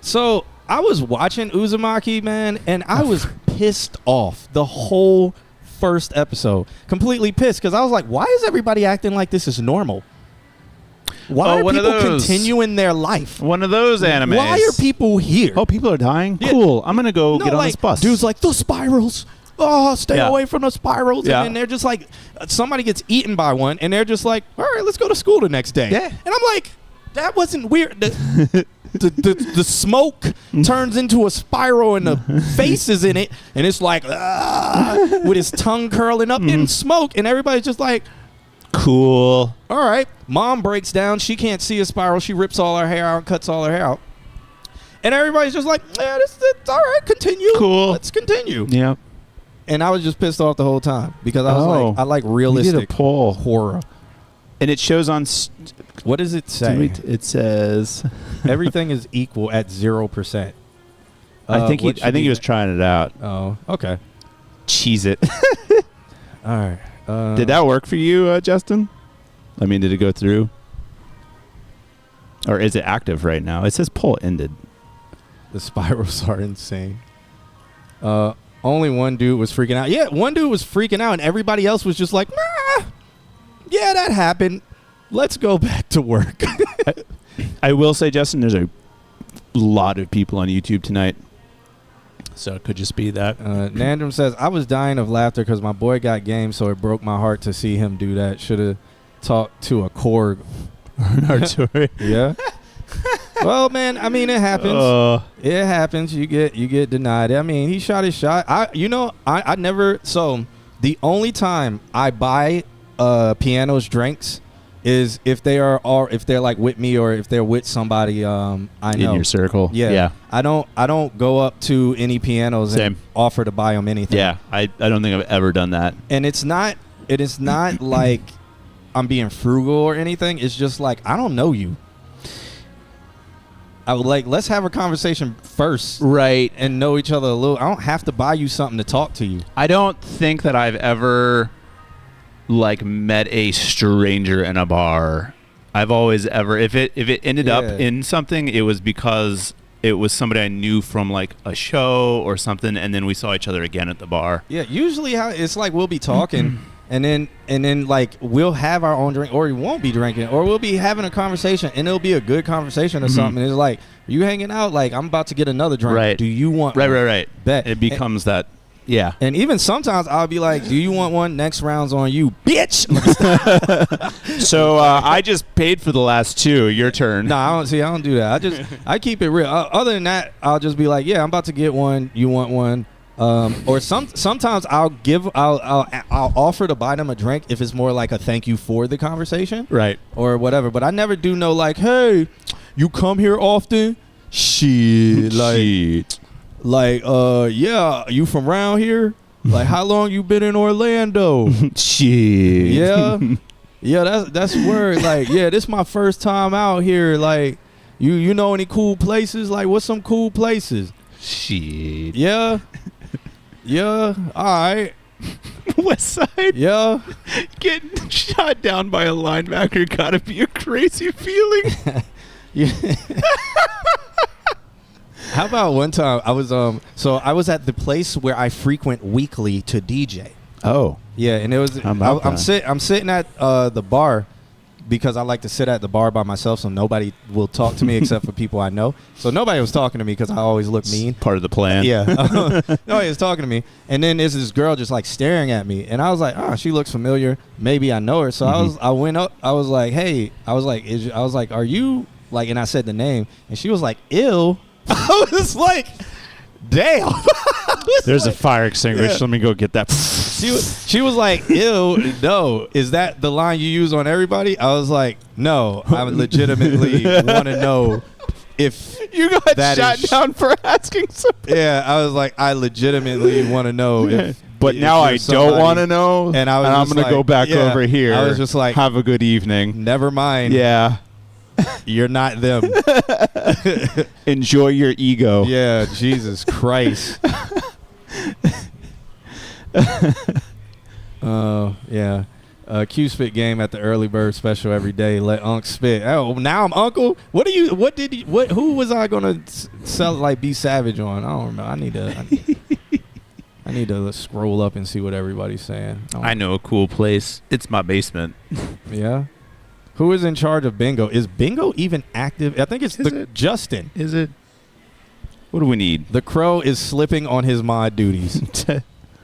Speaker 1: So I was watching Uzumaki, man, and I was pissed off the whole first episode. Completely pissed, because I was like, why is everybody acting like this is normal? Why are people continuing their life?
Speaker 2: One of those animes.
Speaker 1: Why are people here?
Speaker 2: Oh, people are dying?
Speaker 1: Yeah.
Speaker 2: Cool. I'm going to go get on this bus.
Speaker 1: Dude's like, the spirals. Oh, stay away from the spirals.
Speaker 2: Yeah.
Speaker 1: And then they're just like, somebody gets eaten by one, and they're just like, all right, let's go to school the next day.
Speaker 2: Yeah.
Speaker 1: And I'm like, that wasn't weird. The smoke turns into a spiral and the face is in it, and it's like with his tongue curling up in smoke, and everybody's just like,
Speaker 2: cool.
Speaker 1: all right. Mom breaks down. She can't see a spiral. She rips all her hair out, cuts all her hair out, and everybody's just like, yeah, it's all right. Continue.
Speaker 2: Cool.
Speaker 1: Let's continue.
Speaker 2: Yeah.
Speaker 1: And I was just pissed off the whole time because I was like, I like realistic horror.
Speaker 2: And it shows on.
Speaker 1: What does it say?
Speaker 2: It says
Speaker 1: everything is equal at 0%.
Speaker 2: I think he was trying it out.
Speaker 1: Oh, okay.
Speaker 2: Cheese it.
Speaker 1: All right.
Speaker 2: Did that work for you, Justin? I mean, did it go through? Or is it active right now? It says poll ended.
Speaker 1: The spirals are insane. Only one dude was freaking out. Yeah, one dude was freaking out, and everybody else was just like, yeah, that happened. Let's go back to work.
Speaker 2: I will say, Justin, there's a lot of people on YouTube tonight. So it could just be that.
Speaker 1: Nandram says, I was dying of laughter because my boy got game, so it broke my heart to see him do that. Should have talked to a Korg. Yeah. Well, man, I mean, it happens. It happens. You get denied. I mean, he shot his shot. I never. So the only time I buy pianos drinks is if they're like with me or if they're with somebody I know
Speaker 2: in your circle.
Speaker 1: Yeah. I don't go up to any pianos and offer to buy them anything.
Speaker 2: Yeah, I don't think I've ever done that.
Speaker 1: And it is not like I'm being frugal or anything. It's just like, I don't know you. I would like, let's have a conversation first.
Speaker 2: Right.
Speaker 1: And know each other a little. I don't have to buy you something to talk to you.
Speaker 2: I don't think that I've ever met a stranger in a bar. I've always ever, if it ended up in something, it was because it was somebody I knew from like a show or something, and then we saw each other again at the bar.
Speaker 1: Yeah, usually how it's like, we'll be talking and then like we'll have our own drink, or we won't be drinking, or we'll be having a conversation, and it'll be a good conversation or something. And it's like, are you hanging out? Like, I'm about to get another drink.
Speaker 2: Right.
Speaker 1: Do you want
Speaker 2: Right.
Speaker 1: Bet.
Speaker 2: It becomes that. Yeah.
Speaker 1: And even sometimes I'll be like, do you want one? Next round's on you, bitch.
Speaker 2: So I just paid for the last two. Your turn.
Speaker 1: No, I don't do that. I keep it real. Other than that, I'll just be like, yeah, I'm about to get one. You want one? Or sometimes I'll offer to buy them a drink if it's more like a thank you for the conversation.
Speaker 2: Right.
Speaker 1: Or whatever. But I never do no like, hey, you come here often? Shit. Like, yeah, you from around here? Like, how long you been in Orlando?
Speaker 2: Shit.
Speaker 1: Yeah. Yeah, that's word. Like, yeah, this my first time out here. Like, you know any cool places? Like, what's some cool places?
Speaker 2: Shit.
Speaker 1: Yeah. Yeah. All right.
Speaker 2: West Side.
Speaker 1: Yeah.
Speaker 2: Getting shot down by a linebacker gotta be a crazy feeling.
Speaker 1: Yeah. How about one time I was so I was at the place where I frequent weekly to DJ.
Speaker 2: Oh.
Speaker 1: Yeah, and it was
Speaker 2: How about
Speaker 1: I'm
Speaker 2: that?
Speaker 1: sitting at the bar because I like to sit at the bar by myself, so nobody will talk to me except for people I know. So nobody was talking to me because I always look mean.
Speaker 2: Part of the plan.
Speaker 1: Yeah, nobody was talking to me. And then there's this girl just like staring at me, and I was like, oh, she looks familiar. Maybe I know her. So I went up. I was like, hey, I was like, are you like? And I said the name, and she was like, ew. I was like, damn.
Speaker 2: There's a fire extinguisher.
Speaker 1: Yeah.
Speaker 2: Let me go get that.
Speaker 1: She was like, ew, no. Is that the line you use on everybody? I was like, no. I legitimately want to know if
Speaker 2: You got
Speaker 1: that
Speaker 2: shot
Speaker 1: is-
Speaker 2: down for asking something.
Speaker 1: Yeah, I was like, I legitimately want to know if.
Speaker 2: But
Speaker 1: if
Speaker 2: now
Speaker 1: you're
Speaker 2: I don't
Speaker 1: somebody-
Speaker 2: want to know.
Speaker 1: And I was
Speaker 2: I'm
Speaker 1: just
Speaker 2: going to go
Speaker 1: like,
Speaker 2: back
Speaker 1: yeah.
Speaker 2: over here.
Speaker 1: I was just like,
Speaker 2: have a good evening.
Speaker 1: never mind.
Speaker 2: Yeah.
Speaker 1: You're not them.
Speaker 2: Enjoy your ego.
Speaker 1: Yeah, Jesus Christ. Yeah. Q spit game at the early bird special every day. Let Unc spit. Oh, now I'm Uncle. Who was I gonna sell like be savage on? I don't remember. I need to scroll up and see what everybody's saying.
Speaker 3: I know a cool place. It's my basement.
Speaker 1: Yeah. Who is in charge of Bingo? Is Bingo even active? I think it's Justin.
Speaker 3: Is it?
Speaker 2: What do we need?
Speaker 1: The Crow is slipping on his mod duties.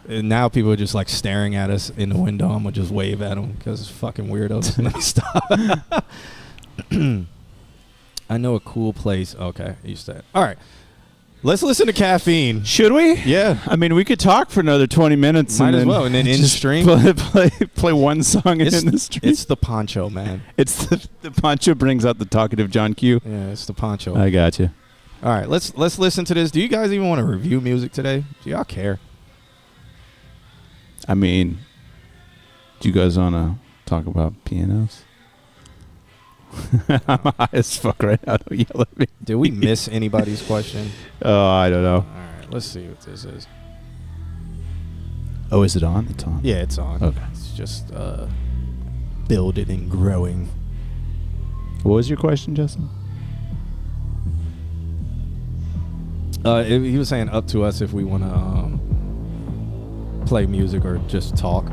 Speaker 1: And now people are just like staring at us in the window. I'm gonna just wave at them because it's fucking weirdos. Let me stop. I know a cool place. Okay, you said. All right, let's listen to Caffeine.
Speaker 2: Should we?
Speaker 1: Yeah,
Speaker 2: I mean, we could talk for another 20 minutes.
Speaker 1: might
Speaker 2: and
Speaker 1: as
Speaker 2: then
Speaker 1: well. And then in
Speaker 2: just
Speaker 1: stream,
Speaker 2: play one song in the stream.
Speaker 1: it's the poncho, man.
Speaker 2: It's the poncho brings out the talkative John Q.
Speaker 1: Yeah, it's the poncho.
Speaker 2: I got you.
Speaker 1: All right, let's listen to this. Do you guys even want to review music today? Do y'all care?
Speaker 2: I mean, do you guys want to talk about pianos? I'm high as fuck right now. Don't yell at me.
Speaker 1: Did we miss anybody's question?
Speaker 2: Oh, I don't know.
Speaker 1: All right, let's see what this is.
Speaker 2: Oh, is it on? It's on.
Speaker 1: Yeah, it's on.
Speaker 2: Okay.
Speaker 1: It's just building and growing.
Speaker 2: What was your question, Justin?
Speaker 1: He was saying up to us if we want to play music or just talk.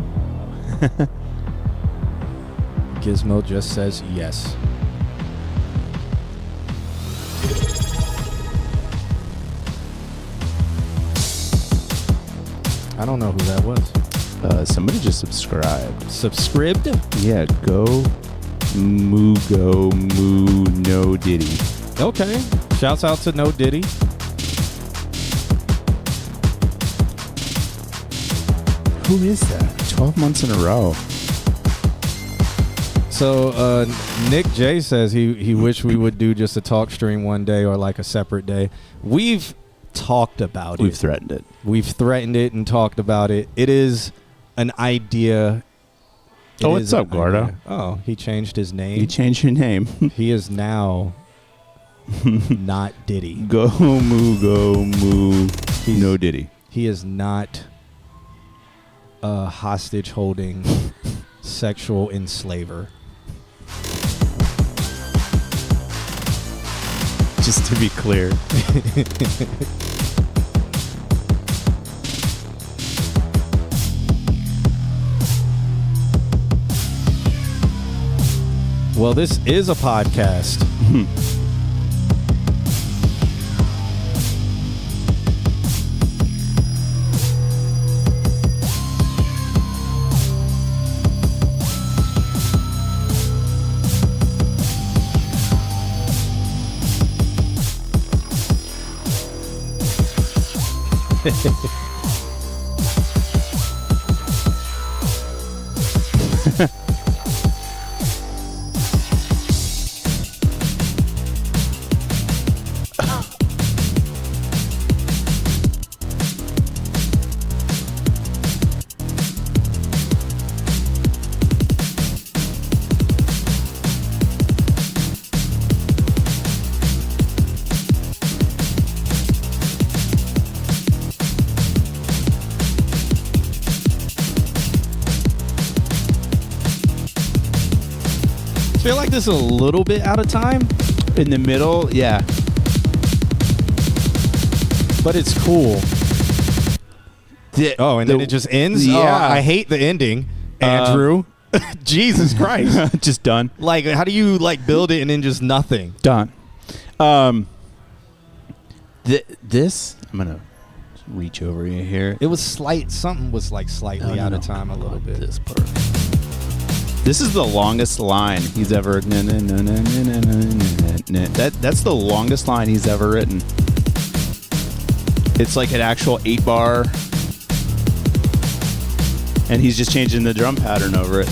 Speaker 1: Gizmo just says yes. I don't know who that was.
Speaker 2: Somebody just subscribed.
Speaker 1: Subscribed?
Speaker 2: Yeah, go moo no diddy.
Speaker 1: Okay. Shouts out to No Diddy.
Speaker 2: Who is that? 12 months in a row.
Speaker 1: So Nick J says he wished we would do just a talk stream one day or like a separate day. We've talked about
Speaker 2: We've
Speaker 1: it.
Speaker 2: threatened it.
Speaker 1: We've threatened it and talked about it. It is an idea.
Speaker 2: Oh, what's up, Gordo?
Speaker 1: Oh, he changed his name.
Speaker 2: You changed your name.
Speaker 1: He is now not Diddy.
Speaker 2: Go moo, no diddy.
Speaker 1: He is not a hostage holding sexual enslaver.
Speaker 2: Just to be clear.
Speaker 1: Well, this is a podcast. I feel like this is a little bit out of time.
Speaker 2: In the middle, yeah.
Speaker 1: but it's cool. Oh, and then it just ends?
Speaker 2: Yeah.
Speaker 1: Oh, I hate the ending, Andrew. Jesus Christ.
Speaker 2: Just done.
Speaker 1: Like, how do you, like, build it and then just nothing?
Speaker 2: Done. This, I'm going to reach over you here.
Speaker 1: It was something was, like, slightly out of time a little bit.
Speaker 2: This part. This is the longest line he's ever... That's the longest line he's ever written. It's like an actual 8-bar... And he's just changing the drum pattern over it.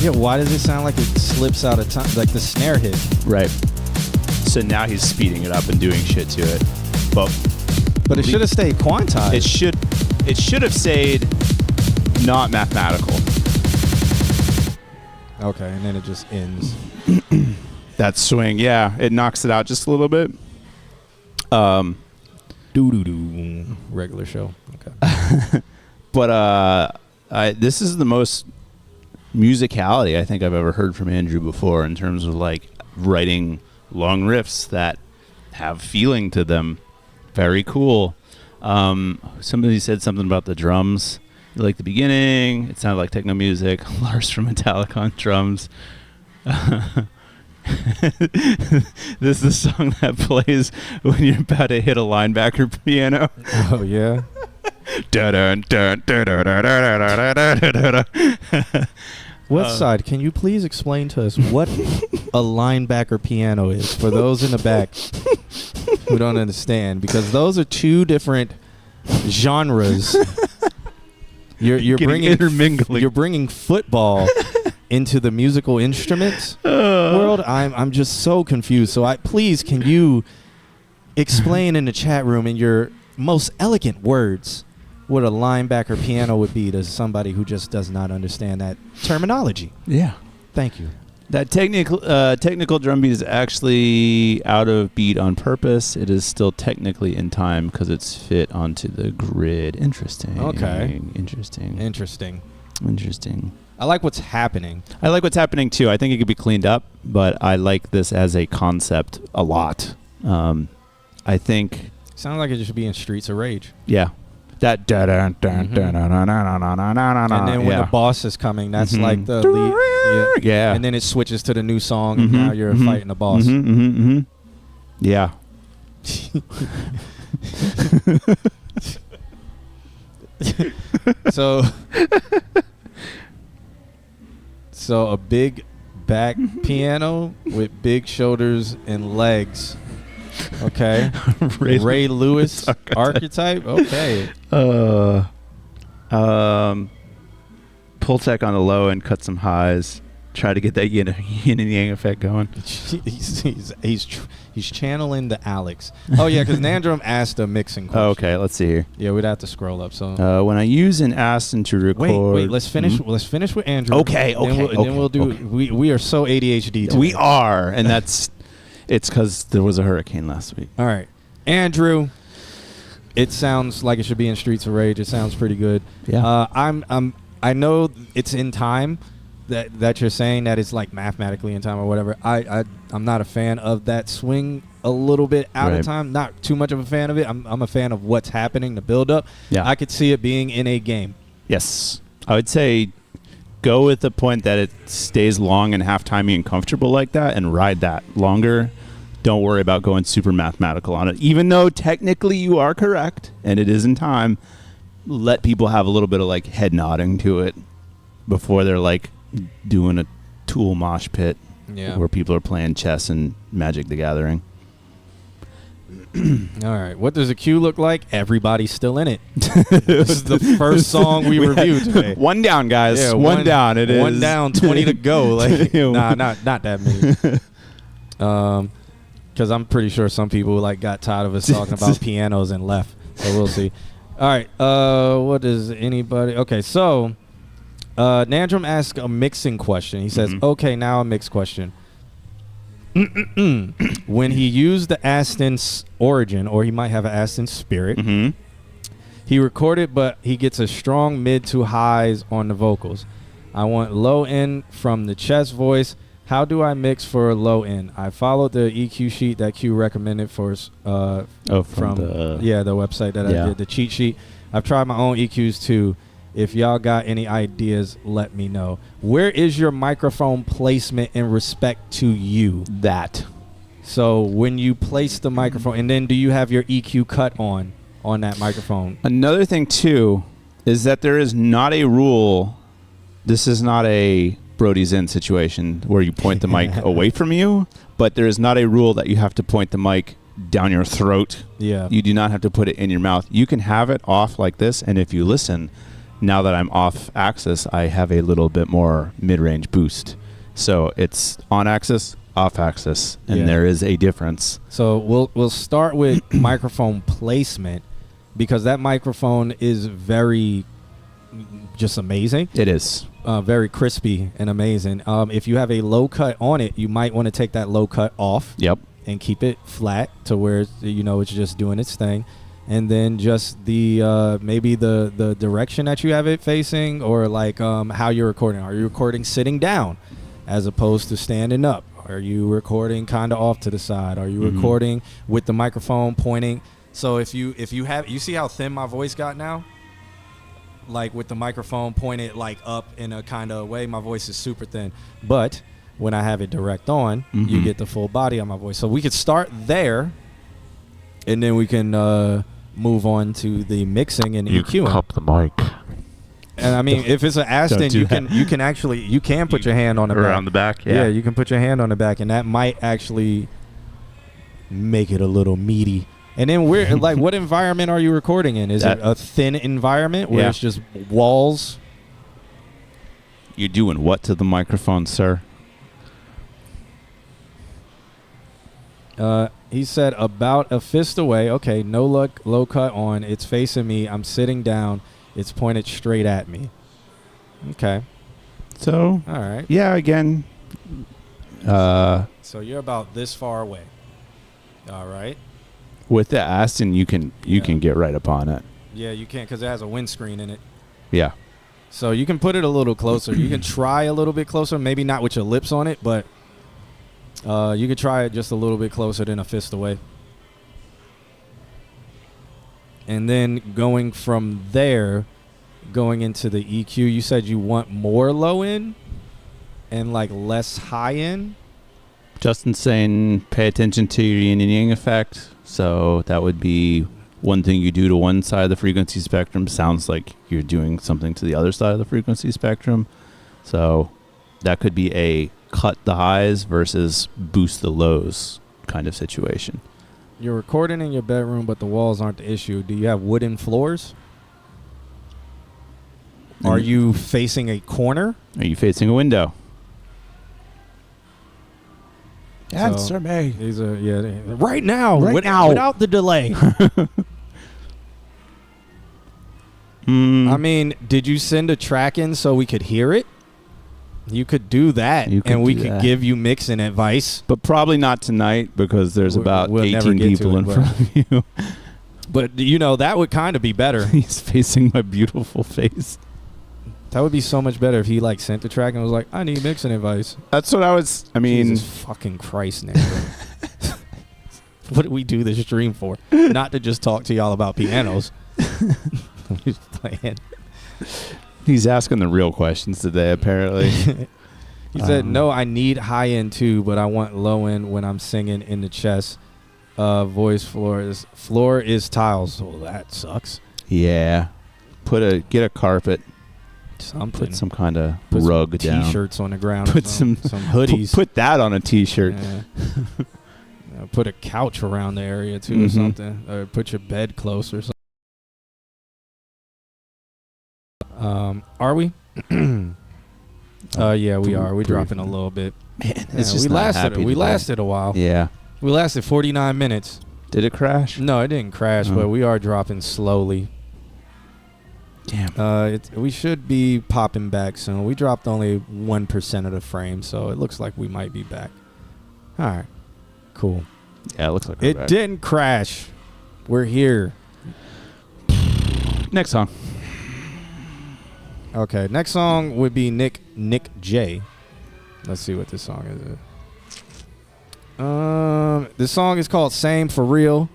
Speaker 1: Yeah, why does it sound like it slips out of time? Like the snare hit.
Speaker 2: Right. So now he's speeding it up and doing shit to it.
Speaker 1: But it should have stayed quantized.
Speaker 2: It should have stayed not mathematical.
Speaker 1: Okay, and then it just ends.
Speaker 2: That swing, yeah. It knocks it out just a little bit.
Speaker 1: Doo-doo-doo. Regular show. Okay.
Speaker 2: But this is the most musicality I think I've ever heard from Andrew before in terms of like writing long riffs that have feeling to them. Very cool. Somebody said something about the drums. Like the beginning, it sounded like techno music. Lars from Metallica on drums. This is the song that plays when you're about to hit a linebacker piano.
Speaker 1: Oh, yeah? Westside, can you please explain to us what a linebacker piano is for those in the back who don't understand? Because those are two different genres. You're bringing football into the musical instruments world. I'm just so confused. So please, can you explain in the chat room in your most elegant words what a linebacker piano would be to somebody who just does not understand that terminology?
Speaker 2: Yeah.
Speaker 1: Thank you.
Speaker 2: That technical drum beat is actually out of beat on purpose. It is still technically in time because it's fit onto the grid. Interesting.
Speaker 1: Okay.
Speaker 2: Interesting.
Speaker 1: I like what's happening.
Speaker 2: I like what's happening too. I think it could be cleaned up, but I like this as a concept a lot. I think...
Speaker 1: Sounds like it should be in Streets of Rage.
Speaker 2: Yeah. That and
Speaker 1: then when the boss is coming, that's like the lead,
Speaker 2: yeah.
Speaker 1: And then it switches to the new song, and now you're fighting the boss.
Speaker 2: Yeah.
Speaker 1: So a big back piano with big shoulders and legs. Okay. Ray Lewis archetype. Okay.
Speaker 2: Pull tech on the low and cut some highs. Try to get that yin and yang effect going.
Speaker 1: He's channeling the Alex. Oh yeah, because Nandrum asked a mixing question.
Speaker 2: Okay, let's see here.
Speaker 1: Yeah, we'd have to scroll up. So
Speaker 2: when I use an Aston to record.
Speaker 1: Wait. Let's finish. Let's finish with Andrew.
Speaker 2: Okay.
Speaker 1: Then we'll do. Okay. We are so ADHD. Today.
Speaker 2: We are, and that's. It's because there was a hurricane last week.
Speaker 1: All right, Andrew. It sounds like it should be in Streets of Rage. It sounds pretty good.
Speaker 2: Yeah.
Speaker 1: I know it's in time. That you're saying that it's like mathematically in time or whatever. I'm not a fan of that swing a little bit out of time. Not too much of a fan of it. I'm a fan of what's happening, the build up.
Speaker 2: Yeah.
Speaker 1: I could see it being in a game.
Speaker 2: Yes. I would say go with the point that it stays long and half-timey and comfortable like that and ride that longer. Don't worry about going super mathematical on it. Even though technically you are correct and it is in time, let people have a little bit of like head nodding to it before they're like doing a Tool mosh pit where people are playing chess and Magic the Gathering.
Speaker 1: All right. What does a cue look like? Everybody's still in it. This is the first song we reviewed today.
Speaker 2: One down, guys.
Speaker 1: Yeah,
Speaker 2: one down. It is.
Speaker 1: One down, 20 to go. Like, nah, not that many. Because I'm pretty sure some people like got tired of us talking about pianos and left. So we'll see. All right. What does anybody? Okay. So Nandrum asked a mixing question. He says, "Okay, now a mix question." When he used the Aston's origin, or he might have an Aston spirit, he recorded, but he gets a strong mid to highs on the vocals. I want low end from the chest voice, How do I mix for low end? I followed the EQ sheet that Q recommended for us
Speaker 2: from the
Speaker 1: the website that I did, the cheat sheet. I've tried my own EQs too. If y'all got any ideas, let me know. Where is your microphone placement in respect to you?
Speaker 2: that.
Speaker 1: So when you place the microphone, and then do you have your EQ cut on that microphone?
Speaker 2: Another thing too is that there is not a rule. This is not a Brody's Inn situation where you point the mic away from you, but there is not a rule that you have to point the mic down your throat.
Speaker 1: Yeah.
Speaker 2: You do not have to put it in your mouth. You can have it off like this, and if you listen, now that I'm off axis, I have a little bit more mid-range boost. So it's on axis, off axis, and there is a difference.
Speaker 1: So we'll start with microphone placement, because that microphone is very just amazing.
Speaker 2: It is.
Speaker 1: Very crispy and amazing. If you have a low cut on it, you might want to take that low cut off.
Speaker 2: Yep.
Speaker 1: And keep it flat to where it's just doing its thing, and then just the maybe the direction that you have it facing, or like how you're recording. Are you recording sitting down as opposed to standing up? Are you recording kind of off to the side? Are you recording with the microphone pointing? So if you see how thin my voice got now? Like with the microphone pointed like up in a kind of way, my voice is super thin. But when I have it direct on, you get the full body on my voice. So we could start there, and then we can move on to the mixing and
Speaker 4: You
Speaker 1: EQing.
Speaker 4: can cup the mic.
Speaker 1: And I mean, if it's an Aston, you can put your hand on the
Speaker 4: Around
Speaker 1: back.
Speaker 4: the back, yeah.
Speaker 1: You can put your hand on the back, and that might actually make it a little meaty. And then we're like, what environment are you recording in? Is it a thin environment where it's just walls?
Speaker 2: You're doing what to the microphone, sir?
Speaker 1: He said about a fist away. Okay, no low cut on. It's facing me. I'm sitting down. It's pointed straight at me. Okay.
Speaker 2: So,
Speaker 1: all right.
Speaker 2: Yeah, again.
Speaker 1: So you're about this far away. All right.
Speaker 2: With the Aston, you can get right up on it.
Speaker 1: Yeah, you can, because it has a windscreen in it.
Speaker 2: Yeah.
Speaker 1: So you can put it a little closer. You can try a little bit closer. Maybe not with your lips on it, but you could try it just a little bit closer than a fist away. And then going from there, going into the EQ, you said you want more low end and like less high end.
Speaker 2: Justin's saying pay attention to your yin and yang effect. So that would be one thing you do to one side of the frequency spectrum. Sounds like you're doing something to the other side of the frequency spectrum. So that could be a cut the highs versus boost the lows kind of situation.
Speaker 1: You're recording in your bedroom, but the walls aren't the issue. Do you have wooden floors? Are you facing a corner?
Speaker 2: Are you facing a window?
Speaker 1: Answer
Speaker 2: me.
Speaker 1: These are right now,
Speaker 2: now.
Speaker 1: without the delay. I mean, did you send a track in so we could hear it? You could do that, and we could give you mixing advice.
Speaker 2: But probably not tonight because there's about
Speaker 1: we'll
Speaker 2: 18 people in front of you.
Speaker 1: But, that would kind of be better.
Speaker 2: He's facing my beautiful face.
Speaker 1: That would be so much better if he, sent the track and was like, I need mixing advice.
Speaker 2: That's what I mean.
Speaker 1: Jesus fucking Christ, Nick. What did we do this stream for? Not to just talk to y'all about pianos. He's playing.
Speaker 2: He's asking the real questions today, apparently.
Speaker 1: He said, no, I need high end too, but I want low end when I'm singing in the chest. Voice floor is tiles. Well, that sucks.
Speaker 2: Yeah. Get a carpet.
Speaker 1: Something.
Speaker 2: Put some kind of rug down.
Speaker 1: T-shirts on the ground.
Speaker 2: Put
Speaker 1: some hoodies.
Speaker 2: Put that on a T-shirt.
Speaker 1: Yeah. Put a couch around the area too, or something. Or put your bed close or something. Are we? Yeah, we are. We're dropping a little bit.
Speaker 2: Man, it's just
Speaker 1: we lasted a while.
Speaker 2: Yeah.
Speaker 1: We lasted 49 minutes.
Speaker 2: Did it crash?
Speaker 1: No, it didn't crash, but we are dropping slowly.
Speaker 2: Damn.
Speaker 1: We should be popping back soon. We dropped only 1% of the frame, so it looks like we might be back. All right. Cool.
Speaker 2: Yeah, it looks like
Speaker 1: it didn't crash. We're here.
Speaker 2: Next song.
Speaker 1: Okay, next song would be Nick J. Let's see what this song is. This song is called "Same for Real,"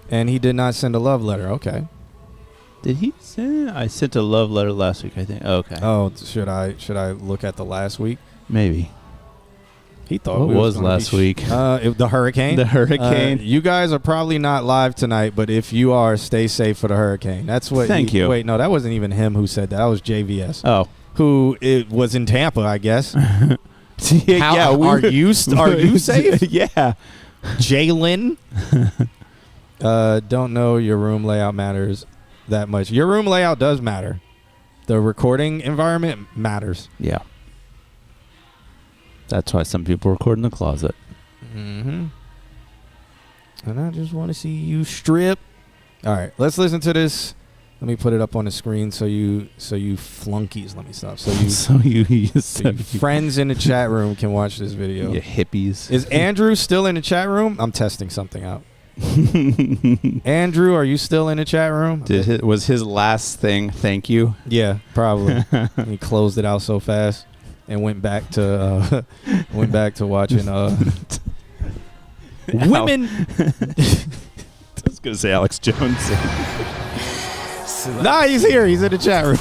Speaker 1: and he did not send a love letter. Okay.
Speaker 2: Did he send? I sent a love letter last week, I think. Oh, okay.
Speaker 1: Oh, should I look at the last week?
Speaker 2: Maybe.
Speaker 1: He thought
Speaker 2: What
Speaker 1: we
Speaker 2: was last week?
Speaker 1: The hurricane.
Speaker 2: The hurricane.
Speaker 1: You guys are probably not live tonight, but if you are, stay safe for the hurricane. That's what.
Speaker 2: Thank you.
Speaker 1: Wait, no, that wasn't even him who said that. That was JVS.
Speaker 2: Oh.
Speaker 1: Who it was in Tampa, I guess.
Speaker 2: Yeah.
Speaker 1: Are you safe?
Speaker 2: Yeah.
Speaker 1: Jalen. Don't know your room layout matters that much. Your room layout does matter. The recording environment matters.
Speaker 2: Yeah. That's why some people record in the closet.
Speaker 1: Mm-hmm. And I just want to see you strip. All right, let's listen to this. Let me put it up on the screen so you flunkies. Let me stop. So you friends in the chat room can watch this video.
Speaker 2: You hippies.
Speaker 1: Is Andrew still in the chat room? I'm testing something out. Andrew, are you still in the chat room?
Speaker 2: Was his last thing thank you?
Speaker 1: Yeah, probably. He closed it out so fast and went back to watching women.
Speaker 2: I was gonna say Alex Jones.
Speaker 1: Nah, he's here. He's in the chat room.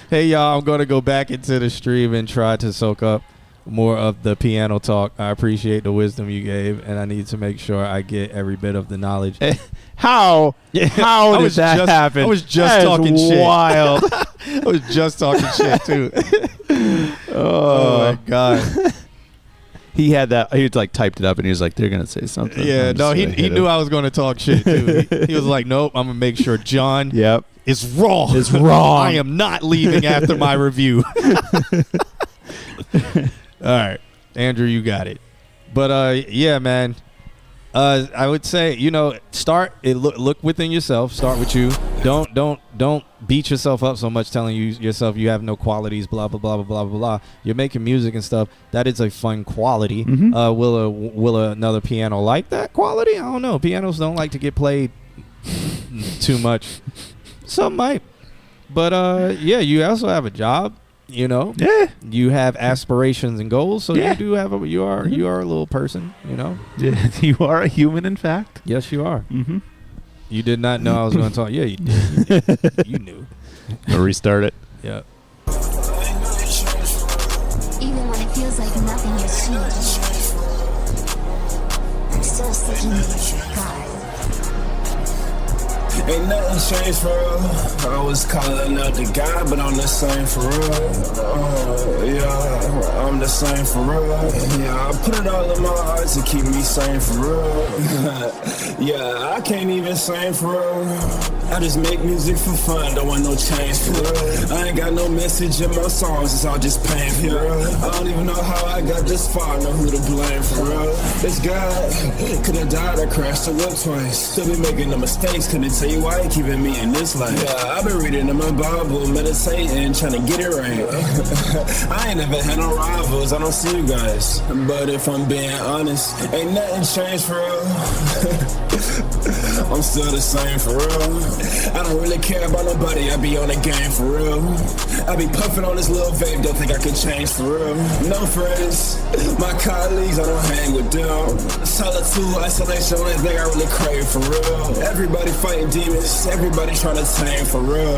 Speaker 1: Hey, y'all, I'm going to go back into the stream and try to soak up more of the piano talk. I appreciate the wisdom you gave, and I need to make sure I get every bit of the knowledge.
Speaker 2: How? How did that happen?
Speaker 1: I was just talking shit.
Speaker 2: Wild.
Speaker 1: I was just talking shit, too. Oh, my God.
Speaker 2: He had that. He like typed it up, and he was like, "They're gonna say something."
Speaker 1: Yeah, no, he knew I was going to talk shit too. He was like, "Nope, I'm gonna make sure John is wrong.
Speaker 2: Is wrong.
Speaker 1: I am not leaving after my review." All right, Andrew, you got it. But yeah, man. I would say, start it. Look within yourself. Start with you. Don't beat yourself up so much, telling yourself you have no qualities. Blah blah blah blah blah blah blah. You're making music and stuff. That is a fun quality.
Speaker 2: Mm-hmm.
Speaker 1: Will another piano like that quality? I don't know. Pianos don't like to get played too much. Some might, but yeah. You also have a job.
Speaker 2: Yeah.
Speaker 1: You have aspirations and goals, so
Speaker 2: Yeah.
Speaker 1: you do have you are a little person,
Speaker 2: Yeah, you are a human, in fact.
Speaker 1: Yes, you are.
Speaker 2: Mm-hmm.
Speaker 1: You did not know I was going to talk. Yeah, you did. You knew.
Speaker 2: I'll restart it.
Speaker 1: Yeah.
Speaker 4: Even when it feels like nothing has changed, I'm still seeking God.
Speaker 5: Ain't nothing changed for real. I was calling out the guy, but I'm the same for real. Yeah, I'm the same for real. Yeah, I put it all in my heart to keep me sane for real. Yeah, I can't even sing for real. I just make music for fun, don't want no change for real. I ain't got no message in my songs, it's all just pain for real. I don't even know how I got this far, know who to blame for real. It's God, could've died, I crashed the whip twice. Still be making the mistakes, couldn't tell you why you keeping me in this life. Yeah, I've been reading in my Bible, meditating, trying to get it right. I ain't never had no rivals, I don't see you guys. But if I'm being honest, ain't nothing changed for real. I'm still the same for real. I don't really care about nobody, I be on the game for real. I be puffing on this little vape, don't think I can change for real. No friends, my colleagues, I don't hang with them. Solitude, isolation, only thing I really crave for real. Everybody fighting demons, everybody trying to tame for real.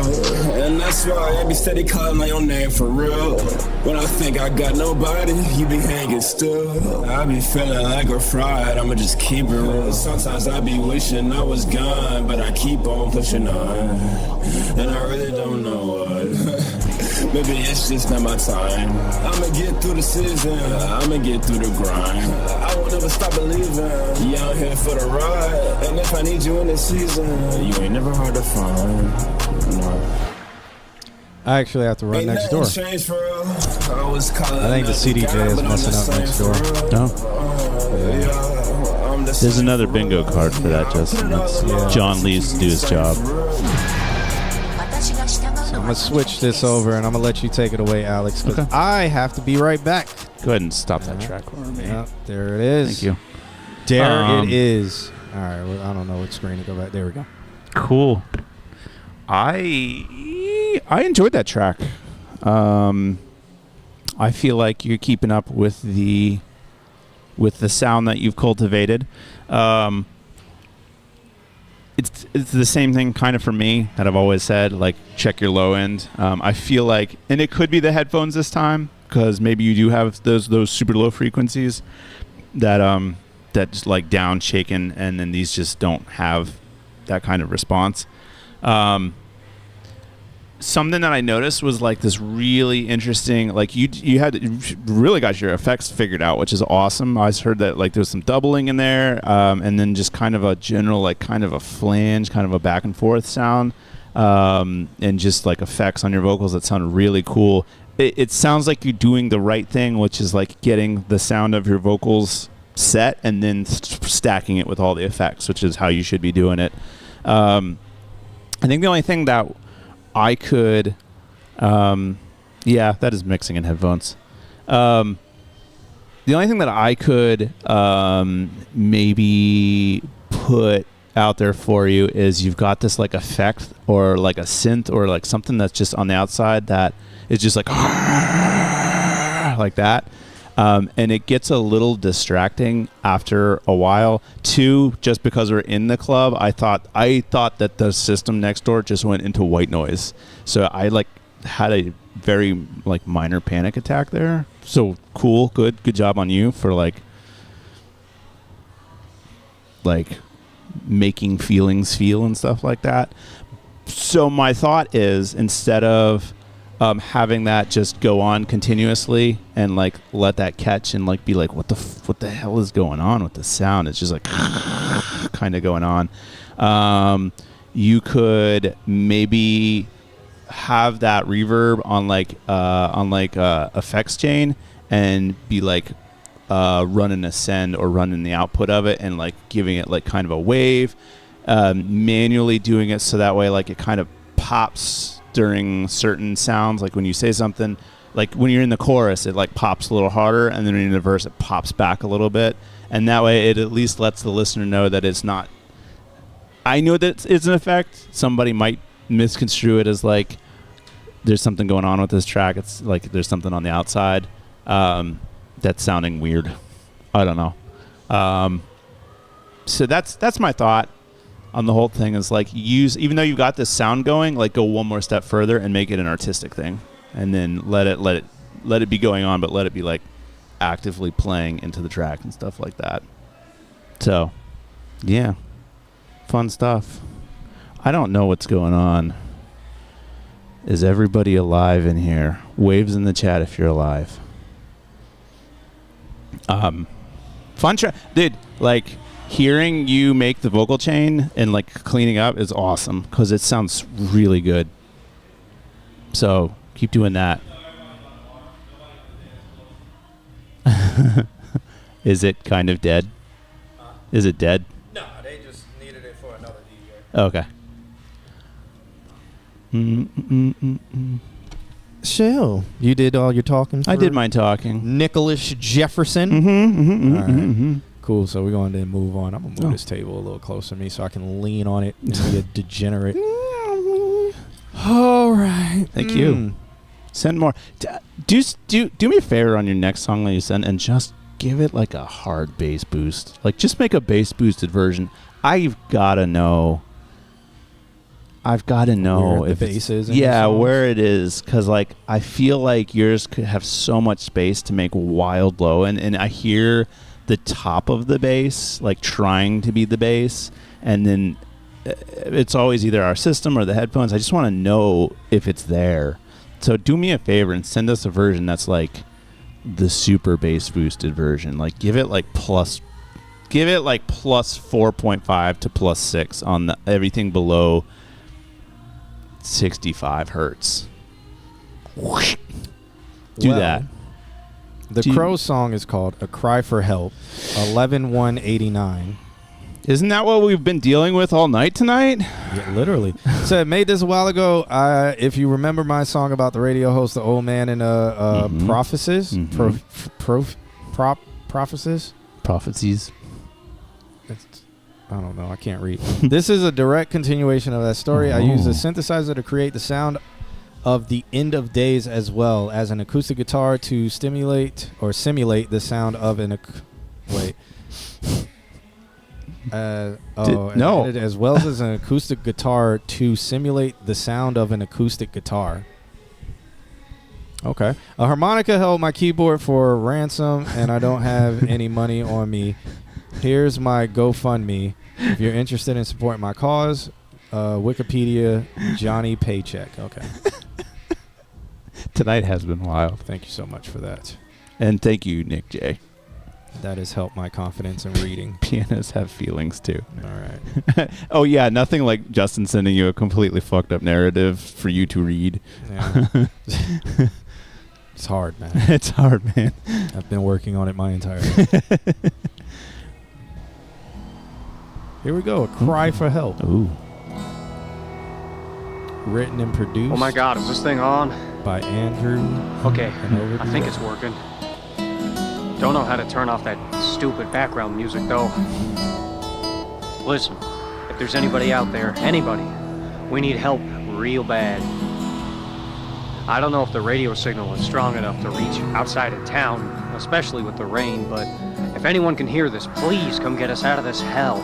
Speaker 5: And that's why I be steady calling my own name for real. When I think I got nobody, you be hanging still. I be feeling like a fraud, I'ma just keep it real. Sometimes I be wishing I was gone, but I keep on pushing on. And I really don't know what. Maybe it's just not my time. I'ma get through the season, I'ma get through the grind. I won't ever stop believing. Yeah, I'm here for the ride. And if I need you in this season, you ain't never hard to find. No.
Speaker 1: I actually have to run next door. I
Speaker 5: think
Speaker 1: the CDJ is messing up next door.
Speaker 2: No. There's another bingo card for that, Justin. That's John Lee's to do his job.
Speaker 1: So I'm going to switch this over, and I'm going to let you take it away, Alex, because I have to be right back.
Speaker 2: Go ahead and stop that track for me.
Speaker 1: Yep, there it is.
Speaker 2: Thank you.
Speaker 1: There it is. All right, well, I don't know what screen to go back. There we go.
Speaker 2: Cool. I enjoyed that track. I feel like you're keeping up with the sound that you've cultivated. It's the same thing kind of for me that I've always said, like, check your low end. I feel like, and it could be the headphones this time, because maybe you do have those super low frequencies that just like down shaken, and then these just don't have that kind of response. Something that I noticed was like this really interesting, like you really got your effects figured out, which is awesome. I heard that like there was some doubling in there, and then just kind of a general, like kind of a flange, kind of a back and forth sound, and just like effects on your vocals that sound really cool. It sounds like you're doing the right thing, which is like getting the sound of your vocals set and then stacking it with all the effects, which is how you should be doing it. I think the only thing that I could, that is mixing in headphones. The only thing that I could maybe put out there for you is you've got this like effect or like a synth or like something that's just on the outside that is just like that. And it gets a little distracting after a while. Two, just because we're in the club, I thought that the system next door just went into white noise. So I like had a very like minor panic attack there. So cool, good job on you for like making feelings feel and stuff like that. So my thought is, instead of having that just go on continuously and like let that catch and like be like, what the hell is going on with the sound? It's just like kind of going on. You could maybe have that reverb on effects chain and be like running a send or running the output of it and like giving it like kind of a wave, manually doing it so that way like it kind of pops during certain sounds, like when you say something, like when you're in the chorus, it like pops a little harder, and then when you're in the verse, it pops back a little bit, and that way it at least lets the listener know that it's not. I know that it's an effect. Somebody might misconstrue it as like there's something going on with this track. It's like there's something on the outside that's sounding weird. I don't know. So that's my thought on the whole thing, is like even though you've got this sound going, like go one more step further and make it an artistic thing, and then let it be going on, but let it be like actively playing into the track and stuff like that. So yeah, fun stuff. I don't know what's going on. Is everybody alive in here? Waves in the chat if you're alive. Fun track, dude. Like, hearing you make the vocal chain and like cleaning up is awesome because it sounds really good. So keep doing that. Is it kind of dead? Is it dead?
Speaker 1: No, they just needed it for another DJ.
Speaker 2: Okay.
Speaker 1: Chill. You did all your talking?
Speaker 2: I did my talking.
Speaker 1: Nicholas Jefferson? All right. Cool. So we're going to move on. I'm going to move this table a little closer to me so I can lean on it and be a degenerate. All right.
Speaker 2: Thank you. Send more. Do me a favor on your next song that you send and just give it like a hard bass boost. Like, just make a bass boosted version. I've got to know
Speaker 1: where
Speaker 2: if
Speaker 1: the bass is.
Speaker 2: Where it is, because like I feel like yours could have so much space to make wild low, and I hear the top of the bass like trying to be the bass, and then it's always either our system or the headphones. I just want to know if it's there. So do me a favor and send us a version that's like the super bass boosted version. Like give it like plus 4.5 to plus 6 on everything below 65 hertz. Do that.
Speaker 1: The Crow song is called A Cry for Help, 11/1/89.
Speaker 2: Isn't that what we've been dealing with all night tonight?
Speaker 1: Yeah, literally. So I made this a while ago. If you remember my song about the radio host, the old man in Prophecies. Prophecies?
Speaker 2: Prophecies.
Speaker 1: I don't know. I can't read. This is a direct continuation of that story. I used a synthesizer to create the sound of the end of days as well as an acoustic guitar to stimulate or simulate the sound of an wait.
Speaker 2: No.
Speaker 1: As well as an acoustic guitar to simulate the sound of an acoustic guitar. Okay. A harmonica held my keyboard for ransom, and I don't have any money on me. Here's my GoFundMe. If you're interested in supporting my cause, Wikipedia, Johnny Paycheck. Okay.
Speaker 2: Tonight has been wild.
Speaker 1: Thank you so much for that.
Speaker 2: And thank you, Nick J.
Speaker 1: That has helped my confidence in reading.
Speaker 2: Pianists have feelings too.
Speaker 1: All right.
Speaker 2: Oh yeah, nothing like Justin sending you a completely fucked up narrative for you to read.
Speaker 1: Yeah. It's hard, man.
Speaker 2: It's hard, man.
Speaker 1: I've been working on it my entire life. Here we go. A Cry for Help.
Speaker 2: Ooh.
Speaker 1: Written and produced.
Speaker 6: Oh my God, is this thing on?
Speaker 1: By Andrew.
Speaker 6: Okay,
Speaker 1: And
Speaker 6: I think it's working. Don't know how to turn off that stupid background music though. Listen, if there's anybody out there, anybody, we need help real bad. I don't know if the radio signal is strong enough to reach outside of town, especially with the rain, but if anyone can hear this, please come get us out of this hell.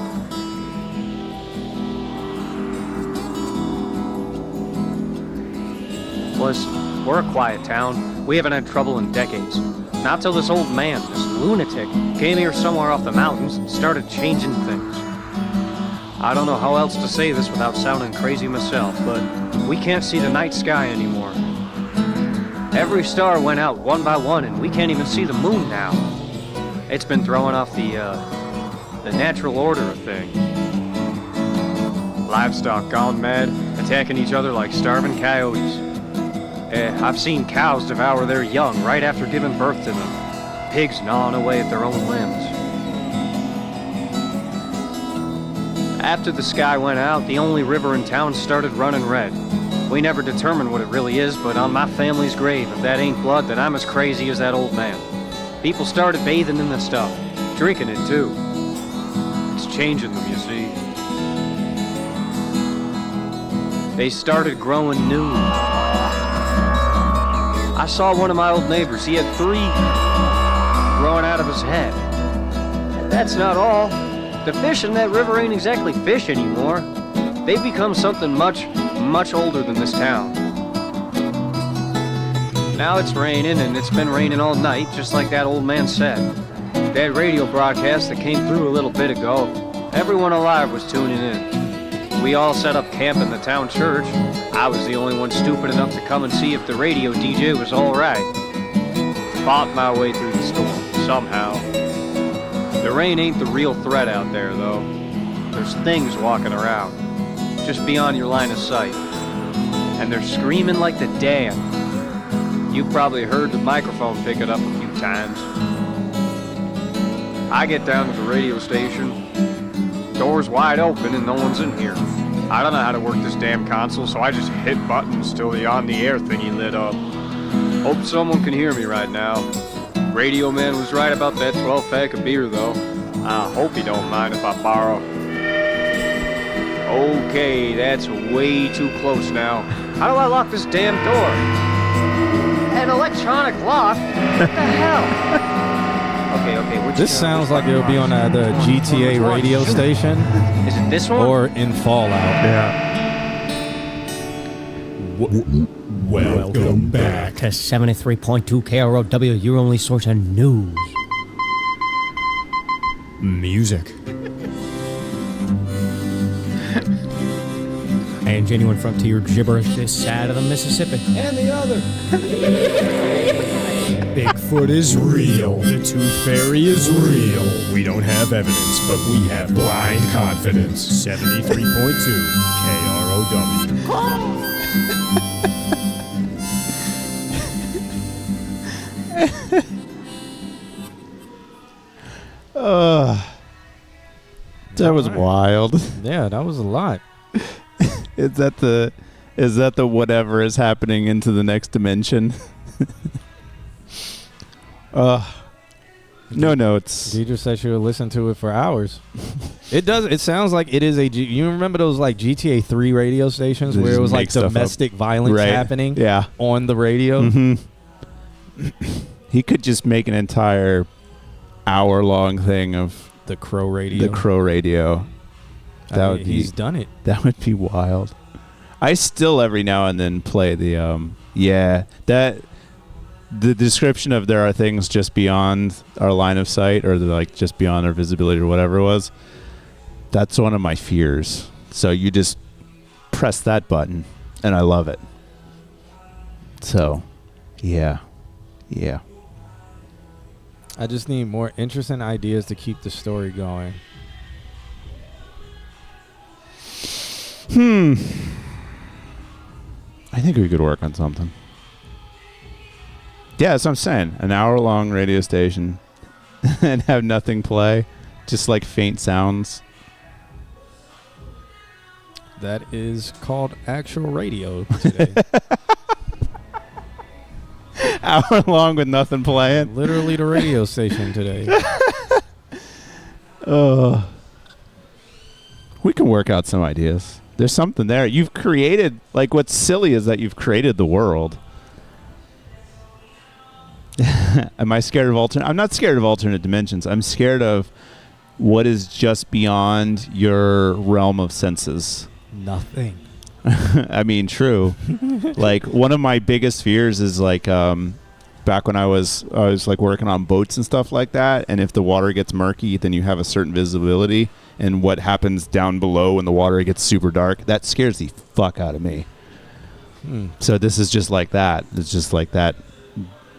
Speaker 6: Listen, we're a quiet town. We haven't had trouble in decades. Not till this old man, this lunatic, came here somewhere off the mountains and started changing things. I don't know how else to say this without sounding crazy myself, but we can't see the night sky anymore. Every star went out one by one, and we can't even see the moon now. It's been throwing off the natural order of things. Livestock gone mad, attacking each other like starving coyotes. I've seen cows devour their young right after giving birth to them. Pigs gnawing away at their own limbs. After the sky went out, the only river in town started running red. We never determined what it really is, but on my family's grave, if that ain't blood, then I'm as crazy as that old man. People started bathing in the stuff, drinking it too. It's changing them, you see. They started growing new. I saw one of my old neighbors. He had 3 growing out of his head. And that's not all. The fish in that river ain't exactly fish anymore. They've become something much older than this town. Now it's raining, and it's been raining all night, just like that old man said. That radio broadcast that came through a little bit ago, everyone alive was tuning in. We all set up camp in the town church. I was the only one stupid enough to come and see if the radio DJ was all right. Fought my way through the storm, somehow. The rain ain't the real threat out there, though. There's things walking around, just beyond your line of sight. And they're screaming like the damned. You've probably heard the microphone pick it up a few times. I get down to the radio station. Door's wide open and no one's in here. I don't know how to work this damn console, so I just hit buttons till the on-the-air thingy lit up. Hope someone can hear me right now. Radio man was right about that 12-pack of beer, though. I hope he don't mind if I borrow. Okay, that's way too close now. How do I lock this damn door? An electronic lock? What the hell? Okay, which
Speaker 1: This sounds like it'll be on the GTA radio station.
Speaker 6: Is it this one?
Speaker 1: Or in Fallout.
Speaker 2: Yeah.
Speaker 7: Welcome back to 73.2 KROW, your only source of news. Music. And genuine frontier gibberish this side of the Mississippi. And the other. Bigfoot is real. The Tooth Fairy is real. We don't have evidence, but we have blind confidence. 73.2 KROW.
Speaker 2: That was wild.
Speaker 1: Yeah, that was a lot.
Speaker 2: Is that the whatever is happening into the next dimension? No notes.
Speaker 1: Deidre said she would listen to it for hours. It does. It sounds like it is you remember those like GTA 3 radio stations
Speaker 2: They
Speaker 1: where it
Speaker 2: just
Speaker 1: was like
Speaker 2: make stuff up.
Speaker 1: domestic violence
Speaker 2: Right.
Speaker 1: happening
Speaker 2: Yeah.
Speaker 1: on the radio?
Speaker 2: Mm-hmm. He could just make an entire hour-long thing of
Speaker 1: The Crow radio.
Speaker 2: the Crow radio. That would be.
Speaker 1: He's done it.
Speaker 2: That would be wild. I still every now and then play the the description of there are things just beyond our line of sight or like just beyond our visibility or whatever it was. That's one of my fears. So you just press that button and I love it. So, yeah.
Speaker 1: I just need more interesting ideas to keep the story going.
Speaker 2: I think we could work on something. Yeah, that's what I'm saying. An hour-long radio station and have nothing play. Just like faint sounds.
Speaker 1: That is called actual radio today.
Speaker 2: Hour-long with nothing playing.
Speaker 1: Literally the radio station today.
Speaker 2: We can work out some ideas. There's something there. You've created, like, what's silly is that you've created the world. Am I scared of I'm not scared of alternate dimensions. I'm scared of what is just beyond your realm of senses.
Speaker 1: Nothing.
Speaker 2: I mean, true. Like, one of my biggest fears is, like, back when I was like working on boats and stuff like that, and if the water gets murky, then you have a certain visibility, and what happens down below when the water gets super dark, that scares the fuck out of me. So this is just like that. It's just like that.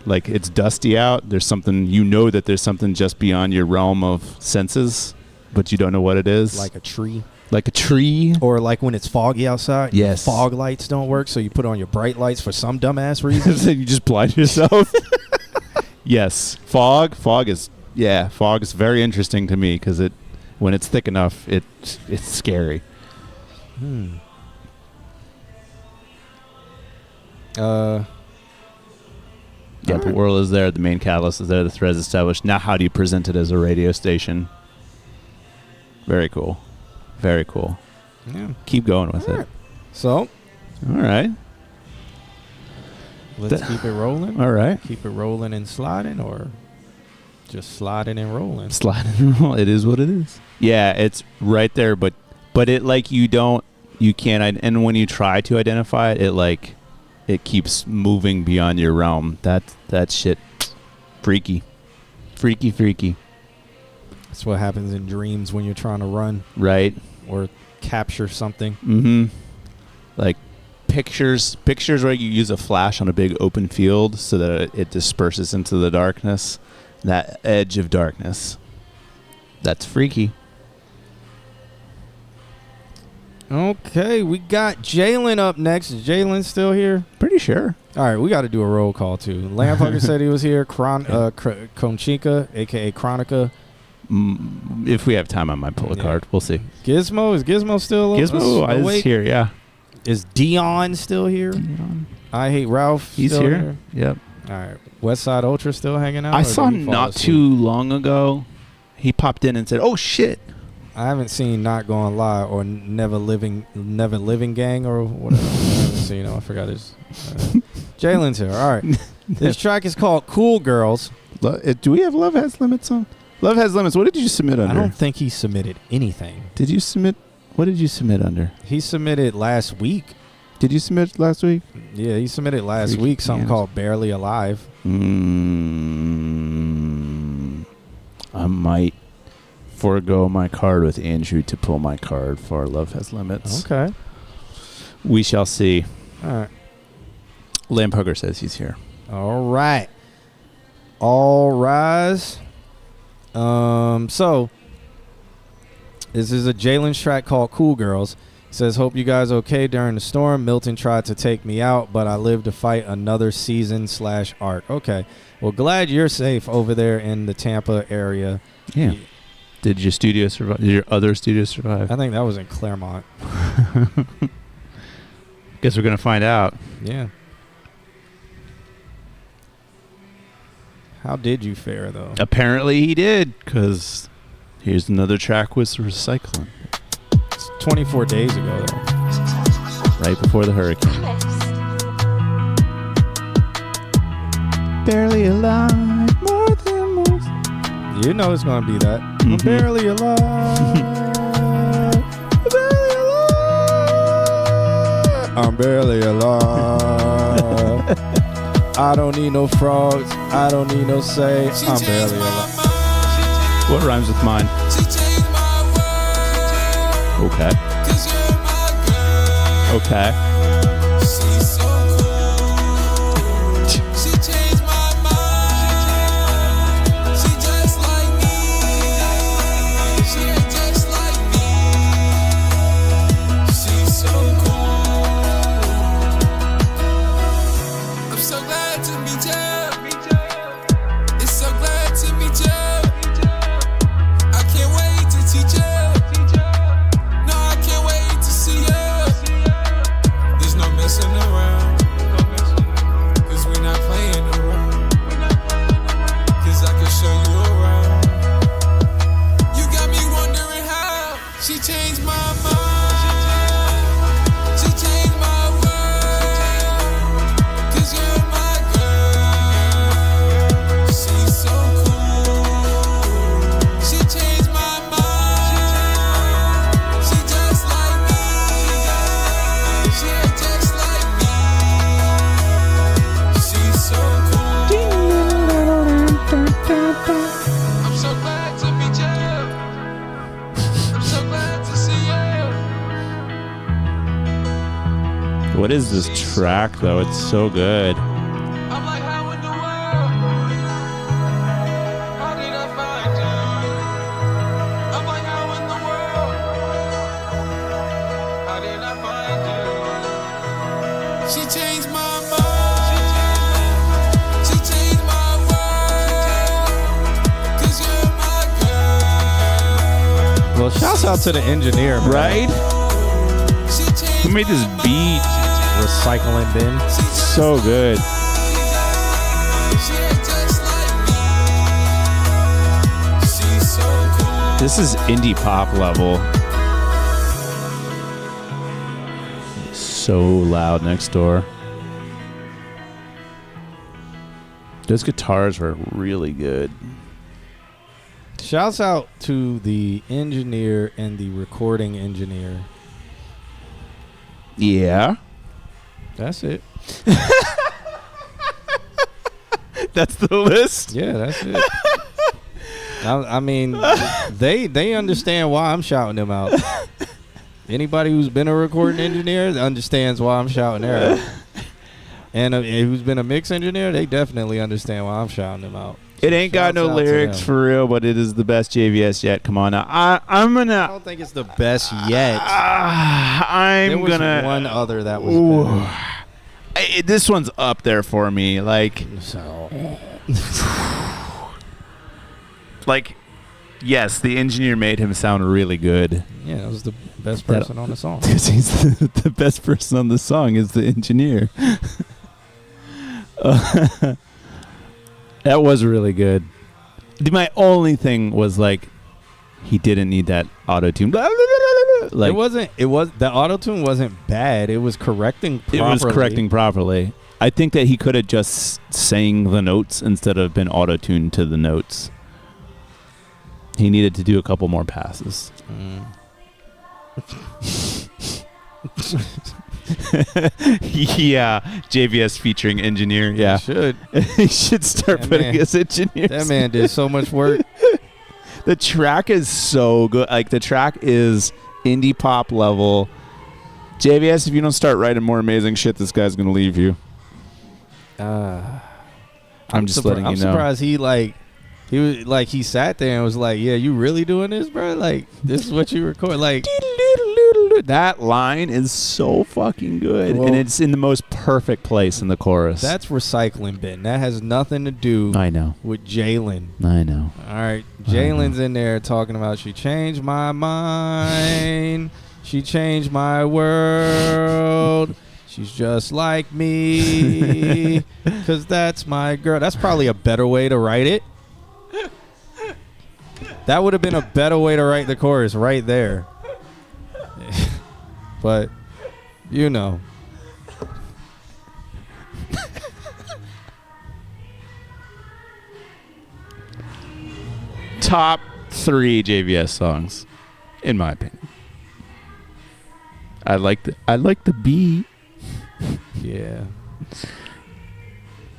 Speaker 2: Like, it's dusty out. There's something, that there's something just beyond your realm of senses, but you don't know what it is.
Speaker 1: Like a tree.
Speaker 2: Like a tree.
Speaker 1: Or like when it's foggy outside.
Speaker 2: Yes.
Speaker 1: Fog lights don't work, so you put on your bright lights for some dumbass reason.
Speaker 2: You just blind yourself. Yes. Fog is very interesting to me because when it's thick enough, it's scary. Yeah, the world is there. The main catalyst is there. The thread is established. Now, how do you present it as a radio station? Very cool. Very cool.
Speaker 1: Yeah.
Speaker 2: Keep going with it.
Speaker 1: So,
Speaker 2: All right.
Speaker 1: let's keep it rolling.
Speaker 2: All right.
Speaker 1: Keep it rolling and sliding, or just sliding and rolling.
Speaker 2: Sliding and roll. It is what it is. Yeah, it's right there, but it, like, you can't, and when you try to identify it, it keeps moving beyond your realm. That shit, freaky.
Speaker 1: That's what happens in dreams when you're trying to run.
Speaker 2: Right.
Speaker 1: Or capture something.
Speaker 2: Mm-hmm. Like pictures where you use a flash on a big open field so that it disperses into the darkness. That edge of darkness. That's freaky.
Speaker 1: Okay, we got Jalen up next. Is Jalen still here?
Speaker 2: Pretty sure.
Speaker 1: All right, we got to do a roll call too. Lamphugger said he was here. Conchica, a.k.a. Chronica.
Speaker 2: If we have time, I might pull a card. We'll see.
Speaker 1: Gizmo, is Gizmo still
Speaker 2: Gizmo is here, yeah.
Speaker 1: Is Dion still here? I Hate Ralph.
Speaker 2: He's
Speaker 1: still
Speaker 2: here. Yep.
Speaker 1: All right. West Side Ultra still hanging out?
Speaker 2: I
Speaker 1: or
Speaker 2: saw
Speaker 1: did he fall
Speaker 2: not
Speaker 1: asleep?
Speaker 2: too long ago. He popped in and said, "Oh shit."
Speaker 1: I haven't seen Not Gonna Lie or Never Living Gang or whatever. I haven't seen. I forgot his. Jalen's here. All right. This track is called Cool Girls.
Speaker 2: Do we have Love Has Limits on? Love Has Limits. What did you submit under?
Speaker 1: I don't think he submitted anything.
Speaker 2: Did you submit? What did you submit under?
Speaker 1: He submitted last week.
Speaker 2: Did you submit last week?
Speaker 1: Yeah, he submitted last
Speaker 2: Freaky
Speaker 1: week something
Speaker 2: hands.
Speaker 1: called Barely Alive.
Speaker 2: I might forego my card with Andrew to pull my card for Love Has Limits.
Speaker 1: Okay.
Speaker 2: We shall see.
Speaker 1: All right.
Speaker 2: Lamphugger says he's here.
Speaker 1: All right. All rise. So this is a Jalen's track called Cool Girls. It says, hope you guys okay during the storm. Milton tried to take me out, but I live to fight another season/arc. Okay. Well, glad you're safe over there in the Tampa area.
Speaker 2: Yeah. Did your studio survive? Did your other studio survive?
Speaker 1: I think that was in Claremont.
Speaker 2: Guess we're going to find out.
Speaker 1: Yeah. How did you fare, though?
Speaker 2: Apparently he did, because Here's another track with recycling.
Speaker 1: It's 24 days ago, though.
Speaker 2: Right before the hurricane. Barely alive, more than most.
Speaker 1: You know it's gonna be that.
Speaker 2: Mm-hmm.
Speaker 1: I'm barely alive. I'm barely alive. I don't need no frogs. I don't need no say. I'm barely alive.
Speaker 2: What rhymes with mine? Okay. Okay. What is this track, though? It's so good.
Speaker 1: Well, shouts out to the engineer, man.
Speaker 2: Right? Who made this beat?
Speaker 1: Recycling bin.
Speaker 2: So good. This is indie pop level. So loud next door. Those guitars were really good.
Speaker 1: Shouts out to the engineer and the recording engineer.
Speaker 2: Yeah.
Speaker 1: That's it.
Speaker 2: That's the list?
Speaker 1: Yeah, that's it. I mean, they understand why I'm shouting them out. Anybody who's been a recording engineer understands why I'm shouting their out. And who's been a mix engineer, they definitely understand why I'm shouting them out.
Speaker 2: It ain't got no lyrics for real, but it is the best JVS yet. Come on now. I'm gonna.
Speaker 1: I don't think it's the best yet.
Speaker 2: I'm
Speaker 1: there was
Speaker 2: gonna.
Speaker 1: one other that was better.
Speaker 2: This one's up there for me. Like,
Speaker 1: So,
Speaker 2: like, yes, the engineer made him sound really good.
Speaker 1: yeah, that was the best person on the song.
Speaker 2: Because he's the best person on the song is the engineer. That was really good. My only thing was like, he didn't need that auto tune. Like,
Speaker 1: the auto tune wasn't bad. It was correcting properly.
Speaker 2: It was correcting properly. I think that he could have just sang the notes instead of been auto tuned to the notes. He needed to do a couple more passes. Yeah, JVS featuring engineer. Yeah, he should start putting his engineers.
Speaker 1: That man did so much work.
Speaker 2: The track is so good. Like, the track is indie pop level. JVS, if you don't start writing more amazing shit, this guy's gonna leave you. I'm just letting you know.
Speaker 1: I'm surprised he sat there and was like, "Yeah, you really doing this, bro? Like, this is what you record?" Like,
Speaker 2: that line is so fucking good, and it's in the most perfect place in the chorus.
Speaker 1: That's recycling bin. That has nothing to do.
Speaker 2: I know.
Speaker 1: With Jalen.
Speaker 2: I know.
Speaker 1: All right, Jalen's in there talking about she changed my mind. She changed my world. She's just like me, 'cause that's my girl. That's probably a better way to write it. That would have been a better way to write the chorus right there. But, you know.
Speaker 2: Top 3 JVS songs, in my opinion. I like the beat.
Speaker 1: Yeah.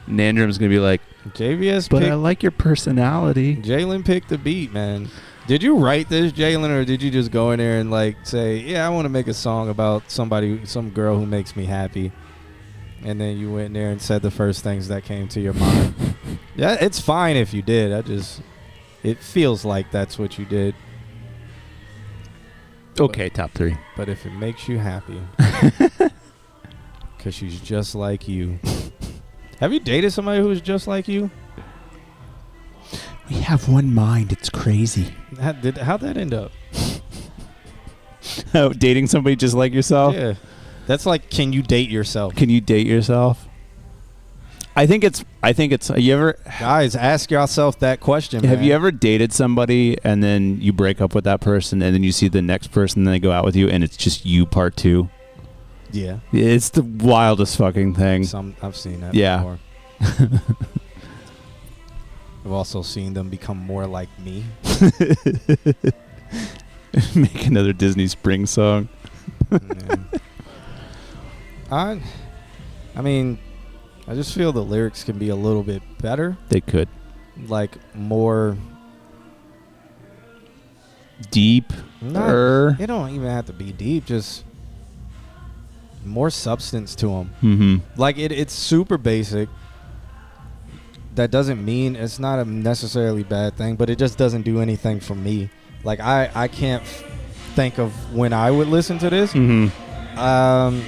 Speaker 2: Nandrum's gonna be like,
Speaker 1: JVS
Speaker 2: but
Speaker 1: picked,
Speaker 2: I like your personality.
Speaker 1: Jalen picked the beat, man. Did you write this, Jalen, or did you just go in there and like say, yeah, I want to make a song about somebody, some girl who makes me happy? And then you went in there and said the first things that came to your mind. Yeah, it's fine if you did. It feels like that's what you did.
Speaker 2: Okay, top 3.
Speaker 1: But if it makes you happy, because she's just like you. Have you dated somebody who's just like you?
Speaker 2: We have one mind. It's crazy.
Speaker 1: How'd that end up?
Speaker 2: Oh, dating somebody just like yourself?
Speaker 1: Yeah. That's like, can you date yourself?
Speaker 2: Can you date yourself? I think it's you ever
Speaker 1: Guys, ask yourself that question,
Speaker 2: have
Speaker 1: man.
Speaker 2: you ever dated somebody and then you break up with that person and then you see the next person and they go out with you and it's just you part 2?
Speaker 1: Yeah.
Speaker 2: It's the wildest fucking thing.
Speaker 1: I've seen that
Speaker 2: Yeah.
Speaker 1: before. I've also seen them become more like me.
Speaker 2: Make another Disney Spring song.
Speaker 1: Yeah. I mean, I just feel the lyrics can be a little bit better.
Speaker 2: They could.
Speaker 1: Like more
Speaker 2: Deep.
Speaker 1: It don't even have to be deep. Just more substance to them.
Speaker 2: Mm-hmm.
Speaker 1: Like it's super basic. That doesn't mean it's not a necessarily bad thing, but it just doesn't do anything for me. Like I can't think of when I would listen to this.
Speaker 2: Mm-hmm.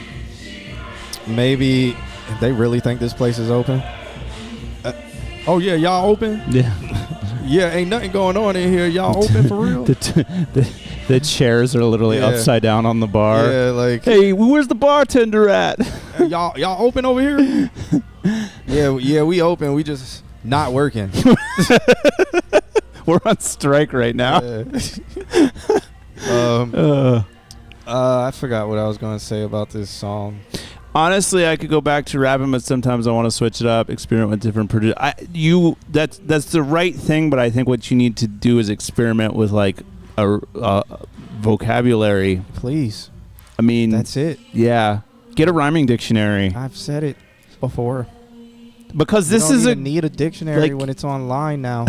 Speaker 1: Maybe they really think this place is open. Oh yeah, y'all open?
Speaker 2: Yeah.
Speaker 1: Yeah, ain't nothing going on in here. Y'all open for real?
Speaker 2: The chairs are literally upside down on the bar.
Speaker 1: Yeah, like,
Speaker 2: hey, where's the bartender at?
Speaker 1: y'all open over here? Yeah, we open. We just not working.
Speaker 2: We're on strike right now.
Speaker 1: I forgot what I was going to say about this song.
Speaker 2: Honestly, I could go back to rapping, but sometimes I want to switch it up, experiment with different producers. That's the right thing, but I think what you need to do is experiment with like a vocabulary.
Speaker 1: Please.
Speaker 2: I mean,
Speaker 1: that's it.
Speaker 2: Yeah, get a rhyming dictionary.
Speaker 1: I've said it before.
Speaker 2: Because
Speaker 1: you
Speaker 2: this
Speaker 1: don't
Speaker 2: is
Speaker 1: even need a dictionary
Speaker 2: like,
Speaker 1: when it's online now.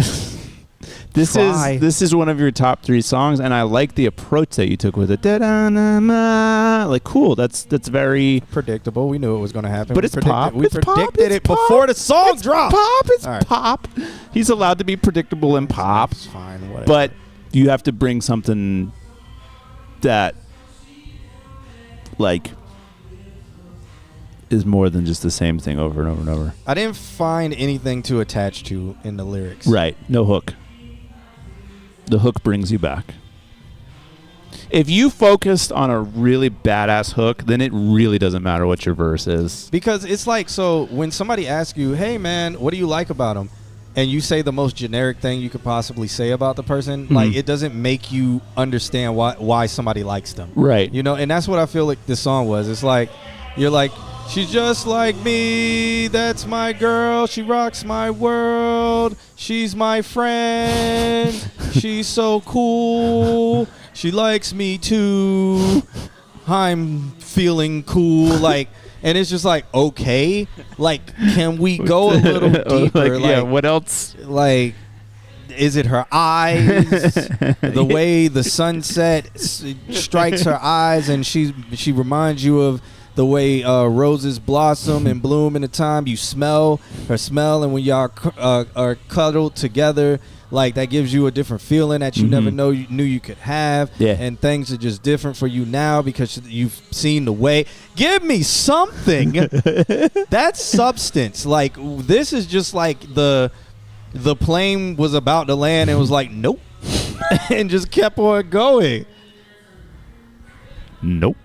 Speaker 2: This is one of your top 3 songs, and I like the approach that you took with it. Like, cool. That's very
Speaker 1: predictable. We knew it was going to happen.
Speaker 2: But it's pop.
Speaker 1: We predicted it before the song dropped.
Speaker 2: Pop. It's pop. He's allowed to be predictable in pop.
Speaker 1: It's fine. Whatever.
Speaker 2: But you have to bring something that, like, is more than just the same thing over and over and over.
Speaker 1: I didn't find anything to attach to in the lyrics.
Speaker 2: Right. No hook. The hook brings you back. If you focused on a really badass hook, then it really doesn't matter what your verse is.
Speaker 1: Because it's like, so when somebody asks you, hey man, what do you like about them? And you say the most generic thing you could possibly say about the person, like it doesn't make you understand why somebody likes them.
Speaker 2: Right.
Speaker 1: You know, and that's what I feel like this song was. It's like, you're like, she's just like me, that's my girl, she rocks my world, she's my friend, she's so cool, she likes me too, I'm feeling cool, like, and it's just like, okay, like, can we go a little deeper?
Speaker 2: Like, yeah, what else?
Speaker 1: Like, is it her eyes? The way the sunset strikes her eyes and she reminds you of the way roses blossom and bloom in the time you smell her smell, and when y'all are cuddled together, like that gives you a different feeling that you never knew you could have.
Speaker 2: Yeah.
Speaker 1: And things are just different for you now because you've seen the way. Give me something. That's substance. Like, this is just like the plane was about to land and was like, nope. And just kept on going.
Speaker 2: Nope.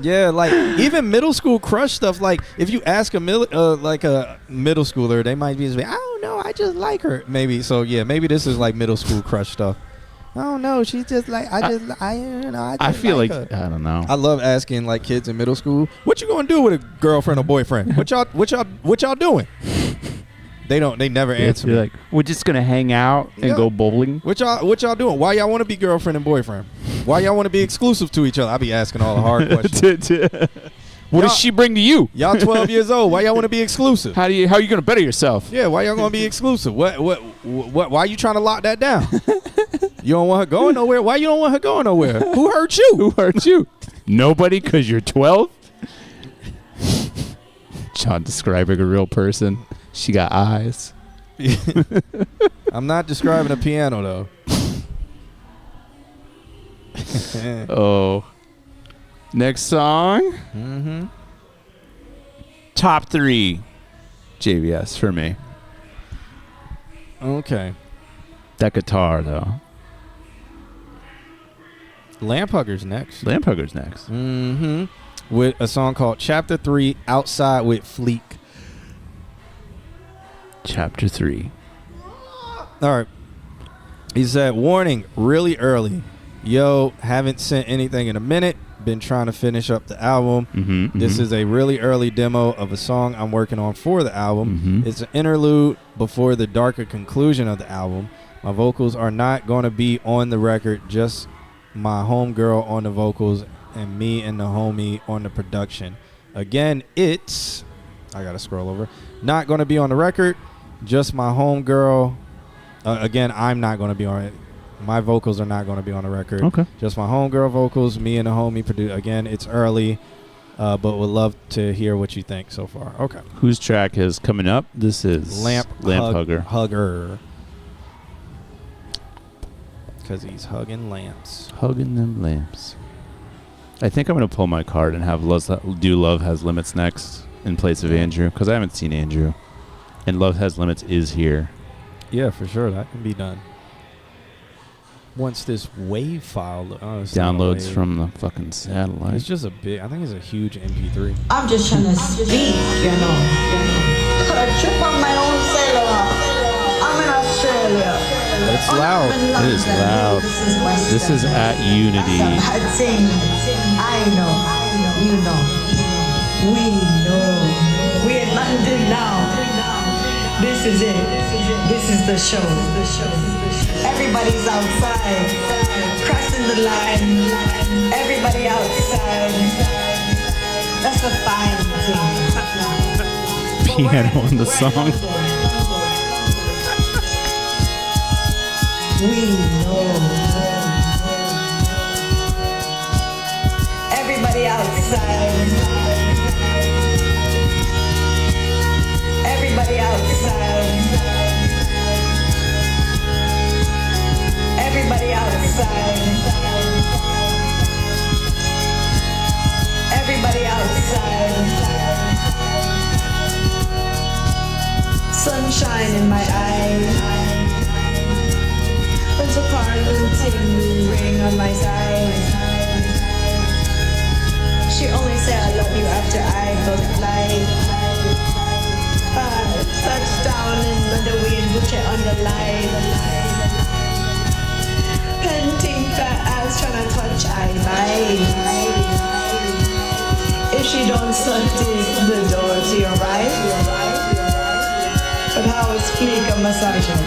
Speaker 1: Yeah, like even middle school crush stuff. Like if you ask a middle schooler, they might be just like, I don't know, I just like her. Maybe so. Yeah, maybe this is like middle school crush stuff. I don't know. She's just like
Speaker 2: I feel like
Speaker 1: her.
Speaker 2: I don't know.
Speaker 1: I love asking like kids in middle school, "What you gonna do with a girlfriend or boyfriend? What y'all doing?" They never answer.
Speaker 2: You're
Speaker 1: me.
Speaker 2: like, we're just gonna hang out and
Speaker 1: Yeah.
Speaker 2: go bowling.
Speaker 1: What y'all doing? Why y'all want to be girlfriend and boyfriend? Why y'all want to be exclusive to each other? I be asking all the hard questions.
Speaker 2: What does
Speaker 1: Y'all-
Speaker 2: she bring to you?
Speaker 1: Y'all 12 years old. Why y'all want to be exclusive?
Speaker 2: How are you gonna better yourself?
Speaker 1: Yeah, why y'all gonna be exclusive? What? Why you trying to lock that down? You don't want her going nowhere. Why you don't want her going nowhere? Who hurt you?
Speaker 2: Who hurt you? Nobody, because you're 12. John describing a real person. She got eyes.
Speaker 1: I'm not describing a piano though.
Speaker 2: Oh. Next song.
Speaker 1: Mm-hmm.
Speaker 2: Top 3 JBS for me.
Speaker 1: Okay.
Speaker 2: That guitar, though.
Speaker 1: Lamp Hugger's next.
Speaker 2: Lamp Hugger's next.
Speaker 1: Mm-hmm. With a song called Chapter 3, Outside with Fleek.
Speaker 2: Chapter 3.
Speaker 1: All right. He said, warning, really early. Yo, haven't sent anything in a minute. Been trying to finish up the album. This is a really early demo of a song I'm working on for the album. It's an interlude before the darker conclusion of the album. My vocals are not going to be on the record, just my homegirl on the vocals and me and the homie on the production. Again, it's, I got to scroll over, not going to be on the record, just my homegirl. Again, I'm not going to be on it. My vocals are not going to be on the record.
Speaker 2: Okay.
Speaker 1: Just my homegirl vocals, me and the homie produce. Again, it's early, but would love to hear what you think so far. Okay.
Speaker 2: Whose track is coming up? This is
Speaker 1: Lamp
Speaker 2: Hugger.
Speaker 1: Hugger. Because he's hugging lamps.
Speaker 2: Hugging them lamps. I think I'm going to pull my card and have do Love Has Limits next in place of Andrew, because I haven't seen Andrew. And Love Has Limits is here.
Speaker 1: Yeah, for sure. That can be done. Once this wave file it's not a
Speaker 2: Downloads
Speaker 1: wave.
Speaker 2: from the fucking satellite.
Speaker 1: It's just a big, I think it's a huge MP3.
Speaker 8: I'm just trying to speak, you know. A trip on my own cellular. I'm in Australia.
Speaker 1: It's loud.
Speaker 2: It is loud. This is at Unity.
Speaker 8: That's a bad thing. I know. You know. We know. We in London now. This is it. This is the show. Everybody's outside, crossing the line. Everybody outside. That's a fine thing.
Speaker 2: Piano in the song.
Speaker 8: We know. Everybody outside. Everybody outside. Everybody outside. Everybody outside. Sunshine in my eyes. There's a parting ring on my side. She only said I love you after I booked light. Touchdown in the wind, put it on the line. Panting fat ass tryna touch I bite. If she don't suck dick, the door to your right. But how is fleek a massages?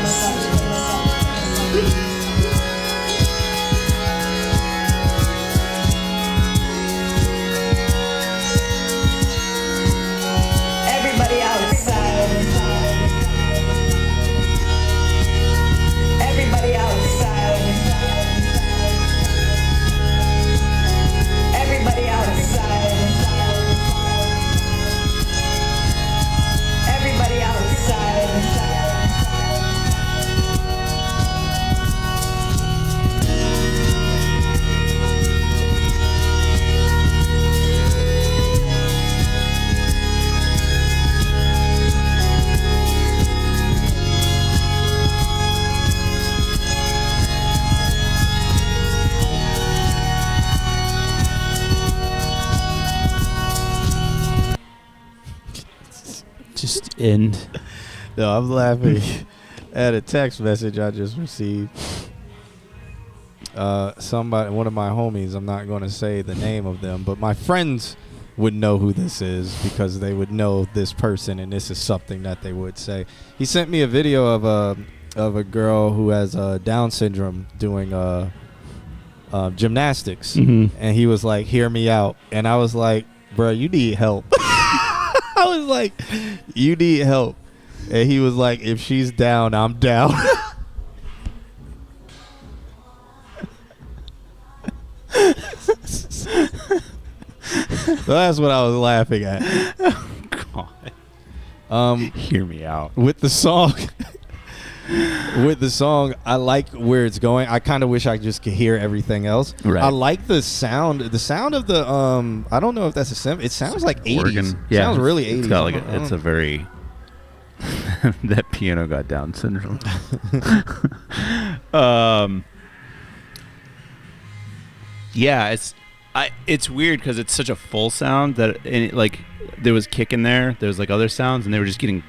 Speaker 8: Everybody outside. Everybody outside. Everybody outside. Everybody outside.
Speaker 2: Just end.
Speaker 1: No, I'm laughing at a text message I just received. one of my homies, I'm not going to say the name of them, but my friends would know who this is because they would know this person, and this is something that they would say. He sent me a video of a girl who has Down syndrome doing gymnastics, and he was like, "Hear me out," and I was like, "Bro, you need help." I was like, "You need help," and he was like, "If she's down, I'm down." So that's what I was laughing at.
Speaker 2: Oh, God. Hear me out.
Speaker 1: With the song, I like where it's going. I kind of wish I just could hear everything else.
Speaker 2: Right.
Speaker 1: I like the sound. The sound of the I don't know if that's a sim. It sounds like 80s.
Speaker 2: Organ.
Speaker 1: Yeah, sounds really 80s.
Speaker 2: It's got like it's a very that piano got Down syndrome. Yeah, it's weird because it's such a full sound that like there was kick in there. There was like other sounds, and they were just getting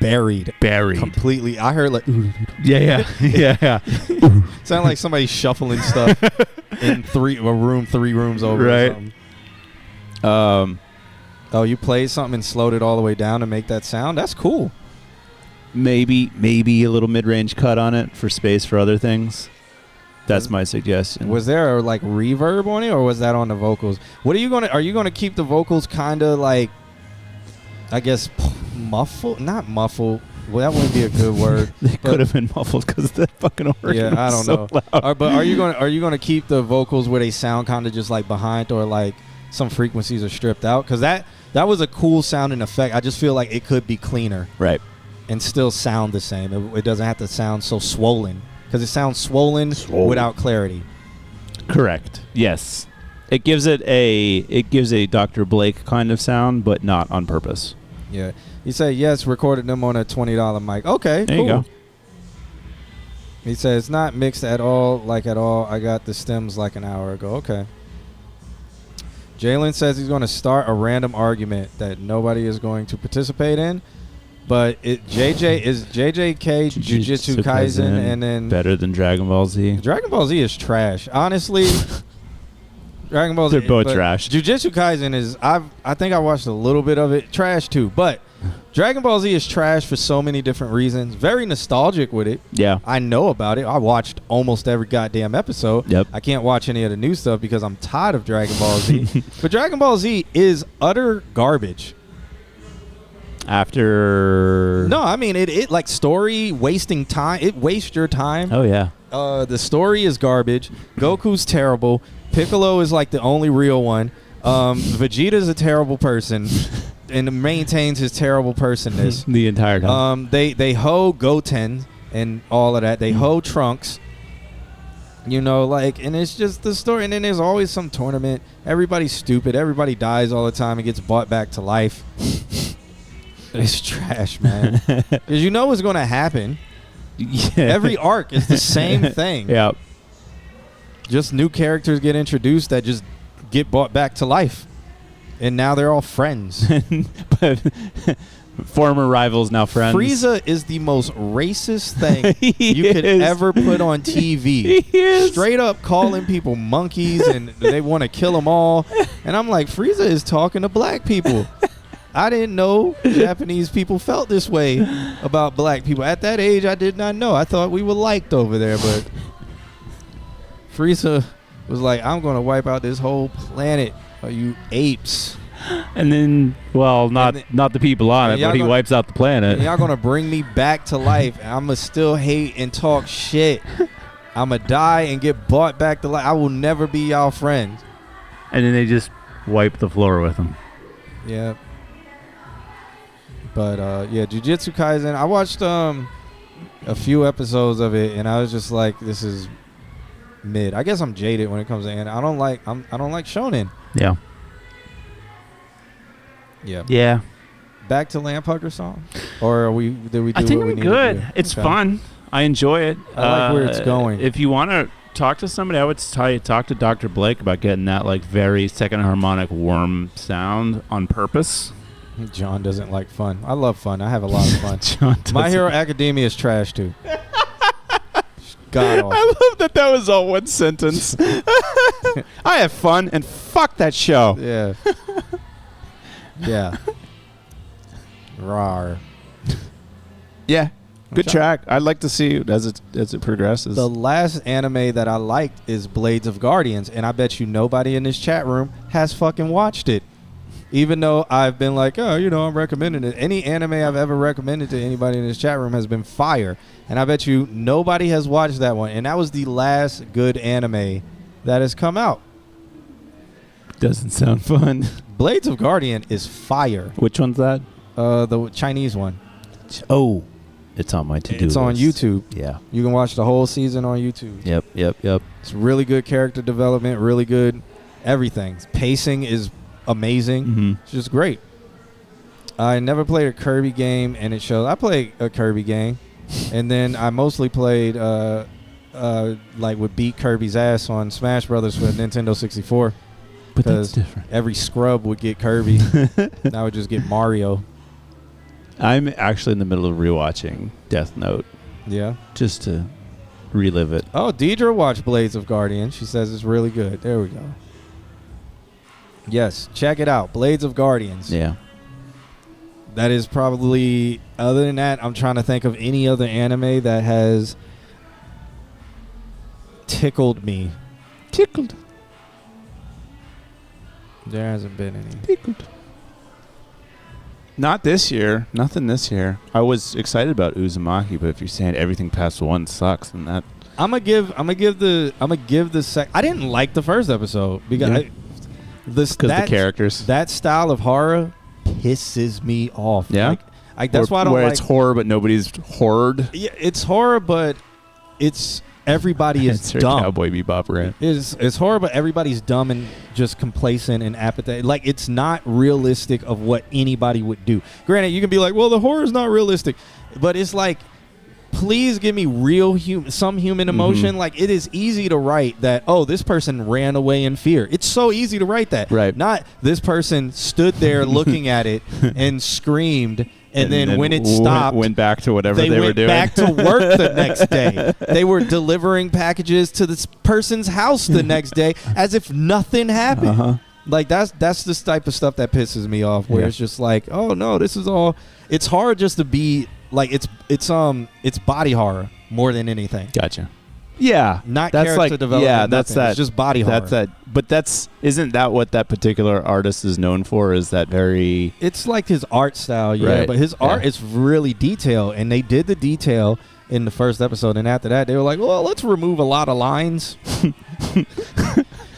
Speaker 1: buried completely. I heard like
Speaker 2: yeah.
Speaker 1: Sound like somebody shuffling stuff in three rooms over.
Speaker 2: Right.
Speaker 1: Or something. Oh, you played something and slowed it all the way down to make that sound? That's cool.
Speaker 2: Maybe a little mid-range cut on it for space for other things. That's my suggestion.
Speaker 1: Was there a like reverb on it, or was that on the vocals? Are you gonna keep the vocals kind of like, I guess, muffled? Not muffled. Well, that wouldn't be a good word.
Speaker 2: They could have been muffled because that fucking organ.
Speaker 1: Yeah, I don't
Speaker 2: so
Speaker 1: know.
Speaker 2: Loud.
Speaker 1: But are you gonna keep the vocals where they sound kind of just like behind, or like some frequencies are stripped out? Because that was a cool sounding effect. I just feel like it could be cleaner,
Speaker 2: right,
Speaker 1: and still sound the same. It doesn't have to sound so swollen. Because it sounds swollen without clarity.
Speaker 2: Correct. Yes. It gives a Dr. Blake kind of sound, but not on purpose.
Speaker 1: Yeah. He said, yes, recorded them on a $20 mic. Okay,
Speaker 2: there
Speaker 1: cool.
Speaker 2: You go.
Speaker 1: He said, it's not mixed at all. I got the stems like an hour ago. Okay. Jalen says he's going to start a random argument that nobody is going to participate in. But JJK Jujutsu Kaisen, and then
Speaker 2: better than Dragon Ball Z.
Speaker 1: Dragon Ball Z is trash. Honestly, Dragon Ball Z.
Speaker 2: They're both trash.
Speaker 1: Jujutsu Kaisen is I think I watched a little bit of it. Trash too. But Dragon Ball Z is trash for so many different reasons. Very nostalgic with it.
Speaker 2: Yeah.
Speaker 1: I know about it. I watched almost every goddamn episode.
Speaker 2: Yep.
Speaker 1: I can't watch any of the new stuff because I'm tired of Dragon Ball Z. But Dragon Ball Z is utter garbage.
Speaker 2: No,
Speaker 1: I mean it like story wasting time. It wastes your time.
Speaker 2: Oh yeah.
Speaker 1: The story is garbage. Goku's terrible. Piccolo is like the only real one. Vegeta's a terrible person and maintains his terrible personness
Speaker 2: the entire time.
Speaker 1: They hoe Goten and all of that. They hoe Trunks. You know, like, and it's just the story. And then there's always some tournament. Everybody's stupid. Everybody dies all the time and gets brought back to life. It's trash, man. Because you know what's going to happen.
Speaker 2: Yeah.
Speaker 1: Every arc is the same thing.
Speaker 2: Yeah.
Speaker 1: Just new characters get introduced that just get brought back to life. And now they're all friends.
Speaker 2: But former rivals, now friends.
Speaker 1: Frieza is the most racist thing
Speaker 2: He
Speaker 1: you could
Speaker 2: is.
Speaker 1: ever put on TV.
Speaker 2: He is.
Speaker 1: Straight up calling people monkeys and they want to kill them all. And I'm like, Frieza is talking to black people. I didn't know Japanese people felt this way about black people. At that age, I did not know. I thought we were liked over there, but Frieza was like, I'm going to wipe out this whole planet. Are you apes?
Speaker 2: And then, well, not the people on it, but he wipes out the planet.
Speaker 1: And y'all going to bring me back to life. And I'm going to still hate and talk shit. I'm going to die and get brought back to life. I will never be y'all friends.
Speaker 2: And then they just wipe the floor with him.
Speaker 1: Yeah. But yeah, Jujutsu Kaisen. I watched a few episodes of it, and I was just like, "This is mid." I guess I'm jaded when it comes to anime. I don't like shonen.
Speaker 2: Yeah.
Speaker 1: Yeah.
Speaker 2: Yeah.
Speaker 1: Back to Lamp Hugger song, or did we do?
Speaker 2: I think
Speaker 1: what we
Speaker 2: we're
Speaker 1: needed
Speaker 2: good.
Speaker 1: to do?
Speaker 2: It's
Speaker 1: Okay.
Speaker 2: fun. I enjoy it.
Speaker 1: I like where it's going.
Speaker 2: If you want to talk to somebody, I would tell you talk to Dr. Blake about getting that like very second harmonic worm sound on purpose.
Speaker 1: John doesn't like fun. I love fun. I have a lot of fun.
Speaker 2: John
Speaker 1: My Hero Academia is trash too. God awful.
Speaker 2: I love that that was all one sentence. I have fun and fuck that show.
Speaker 1: Yeah. Yeah. Rawr.
Speaker 2: Yeah. Good
Speaker 1: Okay.
Speaker 2: track. I'd like to see as it progresses.
Speaker 1: The last anime that I liked is Blades of Guardians, and I bet you nobody in this chat room has fucking watched it. Even though I've been like, oh, you know, I'm recommending it. Any anime I've ever recommended to anybody in this chat room has been fire. And I bet you nobody has watched that one. And that was the last good anime that has come out.
Speaker 2: Doesn't sound fun.
Speaker 1: Blades of Guardian is fire.
Speaker 2: Which one's that?
Speaker 1: The Chinese one.
Speaker 2: Oh, it's on my to-do
Speaker 1: It's on
Speaker 2: list.
Speaker 1: YouTube.
Speaker 2: Yeah.
Speaker 1: You can watch the whole season on YouTube.
Speaker 2: Yep.
Speaker 1: It's really good character development, really good everything. Pacing is amazing.
Speaker 2: Mm-hmm.
Speaker 1: It's just great. I never played a Kirby game, and it shows. I played a Kirby game, and then I mostly played would beat Kirby's ass on Smash Brothers for Nintendo 64.
Speaker 2: But that's
Speaker 1: Because
Speaker 2: different.
Speaker 1: every scrub would get Kirby. And I would just get Mario.
Speaker 2: I'm actually in the middle of rewatching Death Note
Speaker 1: Yeah.
Speaker 2: just to relive it.
Speaker 1: Oh, Deidre watched Blades of Guardian. She says it's really good. There we go. Yes, check it out. Blades of Guardians.
Speaker 2: Yeah.
Speaker 1: That is probably, other than that, I'm trying to think of any other anime that has tickled me.
Speaker 2: Tickled.
Speaker 1: There hasn't been any.
Speaker 2: Tickled. Not this year. Nothing this year. I was excited about Uzumaki, but if you're saying everything past one sucks, then that
Speaker 1: I'm gonna give the sec. I didn't like the first episode because
Speaker 2: Yeah. because the characters.
Speaker 1: that style of horror pisses me off.
Speaker 2: Yeah?
Speaker 1: That's why I don't
Speaker 2: where
Speaker 1: like.
Speaker 2: it's horror, but nobody's horrored.
Speaker 1: Yeah, it's horror, but it's everybody is
Speaker 2: It's her
Speaker 1: dumb.
Speaker 2: Cowboy Bebop rant.
Speaker 1: It's horror, but everybody's dumb and just complacent and apathetic. Like, it's not realistic of what anybody would do. Granted, you can be like, well, the horror is not realistic, but it's like, please give me real some human emotion. Like, it is easy to write that, oh, this person ran away in fear. It's so easy to write that.
Speaker 2: Right.
Speaker 1: Not this person stood there looking at it and screamed. And then when it stopped,
Speaker 2: went back to whatever they were
Speaker 1: went
Speaker 2: doing.
Speaker 1: back to work the next day. They were delivering packages to this person's house the next day as if nothing happened.
Speaker 2: Uh-huh.
Speaker 1: Like, that's this type of stuff that pisses me off. Where
Speaker 2: Yeah.
Speaker 1: it's just like, oh no, this is all. It's hard just to be like it's body horror more than anything.
Speaker 2: Gotcha. Yeah,
Speaker 1: Not
Speaker 2: that's
Speaker 1: character
Speaker 2: like
Speaker 1: development.
Speaker 2: yeah, that's
Speaker 1: nothing.
Speaker 2: that.
Speaker 1: It's just body horror.
Speaker 2: That's that. But isn't that what that particular artist is known for? Is that very?
Speaker 1: It's like his art style, yeah.
Speaker 2: Right.
Speaker 1: But his art
Speaker 2: Yeah.
Speaker 1: is really detailed, and they did the detail in the first episode. And after that, they were like, "Well, let's remove a lot of lines.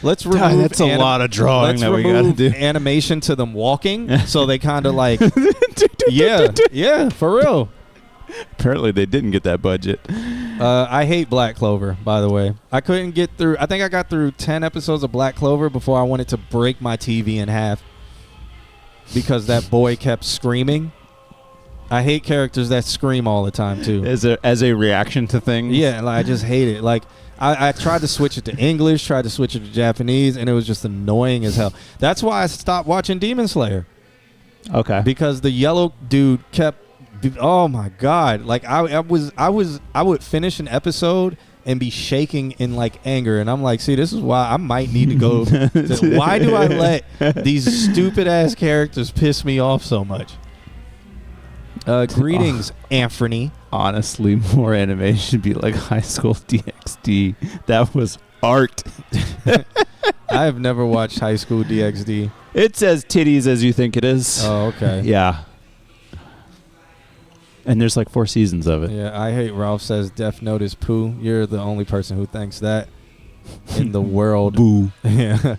Speaker 1: Let's remove.
Speaker 2: God, that's a lot of drawing
Speaker 1: let's
Speaker 2: that we
Speaker 1: remove
Speaker 2: got to do.
Speaker 1: animation to them walking, so they kind of like, yeah, for real."
Speaker 2: Apparently, they didn't get that budget.
Speaker 1: I hate Black Clover, by the way. I couldn't get through. I think I got through 10 episodes of Black Clover before I wanted to break my TV in half because that boy kept screaming. I hate characters that scream all the time, too.
Speaker 2: As a reaction to things.
Speaker 1: Yeah, like, I just hate it. Like, I tried to switch it to English, tried to switch it to Japanese, and it was just annoying as hell. That's why I stopped watching Demon Slayer.
Speaker 2: Okay.
Speaker 1: Because the yellow dude kept, oh my god, like I would finish an episode and be shaking in like anger, and I'm like, see, this is why I might need to go why do I let these stupid ass characters piss me off so much? Greetings, Anthony.
Speaker 2: Honestly, more anime should be like High School DxD. That was art.
Speaker 1: I have never watched High School DxD.
Speaker 2: It's as titties as you think it is.
Speaker 1: Oh, okay.
Speaker 2: Yeah. And there's like 4 seasons of it.
Speaker 1: Yeah, I hate Ralph says Death Note is poo. You're the only person who thinks that in the world.
Speaker 2: Boo.
Speaker 1: Yeah,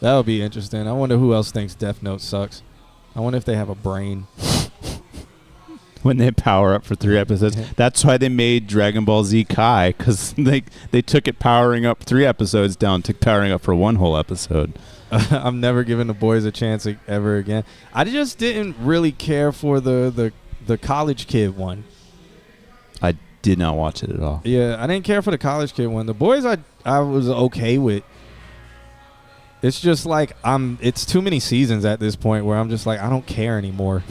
Speaker 1: that would be interesting. I wonder who else thinks Death Note sucks. I wonder if they have a brain.
Speaker 2: When they power up for 3 episodes. That's why they made Dragon Ball Z Kai, because they took it powering up 3 episodes down to powering up for 1 whole episode.
Speaker 1: I'm never giving the boys a chance ever again. I just didn't really care for the college kid one.
Speaker 2: I did not watch it at all.
Speaker 1: Yeah, I didn't care for the college kid one. The boys I was okay with. It's just like it's too many seasons at this point where I'm just like, I don't care anymore.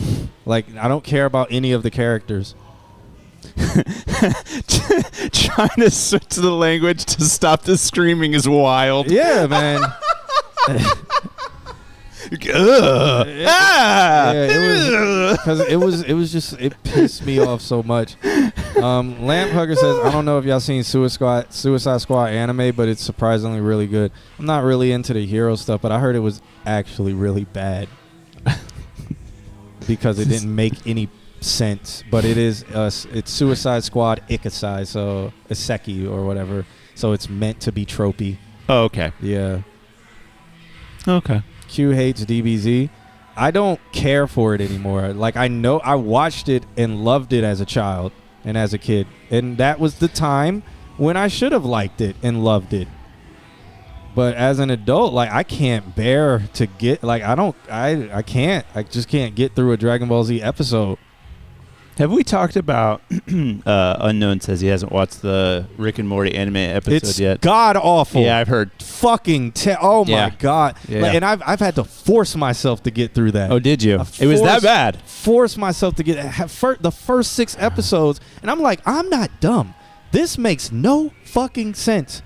Speaker 1: Like, I don't care about any of the characters.
Speaker 2: Trying to switch to the language to stop the screaming is wild.
Speaker 1: Yeah, man. Because it was just, it pissed me off so much. Lamp Hugger says, I don't know if y'all seen Suicide Squad anime, but it's surprisingly really good. I'm not really into the hero stuff, but I heard it was actually really bad because it didn't make any sense. But it is it's Suicide Squad Isekai, so Isekai or whatever. So it's meant to be tropey.
Speaker 2: Oh, okay.
Speaker 1: Yeah.
Speaker 2: Okay.
Speaker 1: Q hates DBZ. I don't care for it anymore. Like, I know I watched it and loved it as a child and as a kid, and that was the time when I should have liked it and loved it. But as an adult, like, I can't bear to get, like, I can't. I just can't get through a Dragon Ball Z episode.
Speaker 2: Have we talked about Unknown says he hasn't watched the Rick and Morty anime episode yet?
Speaker 1: It's god awful.
Speaker 2: Yeah, I've heard.
Speaker 1: Fucking oh
Speaker 2: Yeah.
Speaker 1: my god.
Speaker 2: Yeah.
Speaker 1: Like, and I've had to force myself to get through that.
Speaker 2: Oh, did you? It was that bad.
Speaker 1: Force myself to get the first 6 episodes, and I'm like, I'm not dumb. This makes no fucking sense.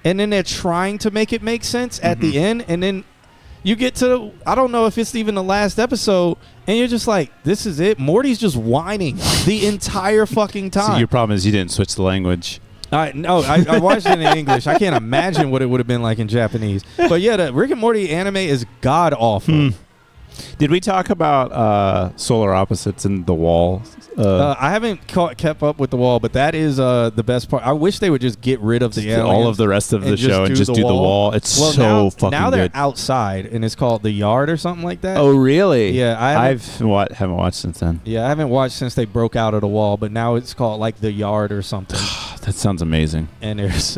Speaker 1: And then they're trying to make it make sense at the end, and then you get to, I don't know if it's even the last episode, and you're just like, this is it? Morty's just whining the entire fucking time.
Speaker 2: So your problem is you didn't switch the language.
Speaker 1: No, I watched it in English. I can't imagine what it would have been like in Japanese. But yeah, the Rick and Morty anime is god awful.
Speaker 2: Did we talk about Solar Opposites and The Wall?
Speaker 1: I haven't kept up with The Wall, but that is the best part. I wish they would just get rid of the aliens
Speaker 2: all of the rest of the show and just do The Wall. It's so fucking good.
Speaker 1: Now they're outside, and it's called The Yard or something like that.
Speaker 2: Oh, really?
Speaker 1: Yeah,
Speaker 2: I haven't watched since then.
Speaker 1: Yeah, I haven't watched since they broke out of The Wall, but now it's called like The Yard or something.
Speaker 2: That sounds amazing.
Speaker 1: And it's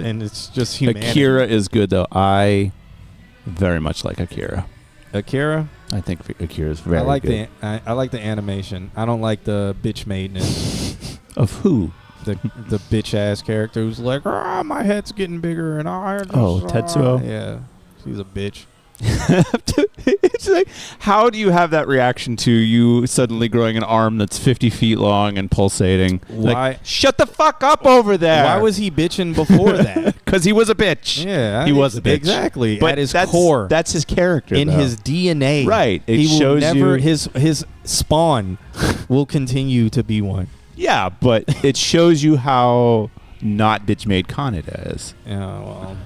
Speaker 1: just humanity.
Speaker 2: Akira is good though. I very much like Akira.
Speaker 1: Akira?
Speaker 2: I think Akira is very good.
Speaker 1: I like the animation. I don't like the bitch madeness.
Speaker 2: Of who?
Speaker 1: The bitch ass character who's like, my head's getting bigger and I just,
Speaker 2: Tetsuo?
Speaker 1: Yeah. She's a bitch.
Speaker 2: It's like, how do you have that reaction to you suddenly growing an arm that's 50 feet long and pulsating?
Speaker 1: Why?
Speaker 2: Like, shut the fuck up over there.
Speaker 1: Why was he bitching before that?
Speaker 2: Because he was a bitch.
Speaker 1: Yeah.
Speaker 2: He was a bitch.
Speaker 1: Exactly.
Speaker 2: But
Speaker 1: at his core.
Speaker 2: That's his character,
Speaker 1: in
Speaker 2: though.
Speaker 1: his DNA.
Speaker 2: Right. It
Speaker 1: he will
Speaker 2: shows
Speaker 1: never,
Speaker 2: you.
Speaker 1: his spawn will continue to be one.
Speaker 2: Yeah, but it shows you how not bitch made Kaneda is.
Speaker 1: Yeah, well.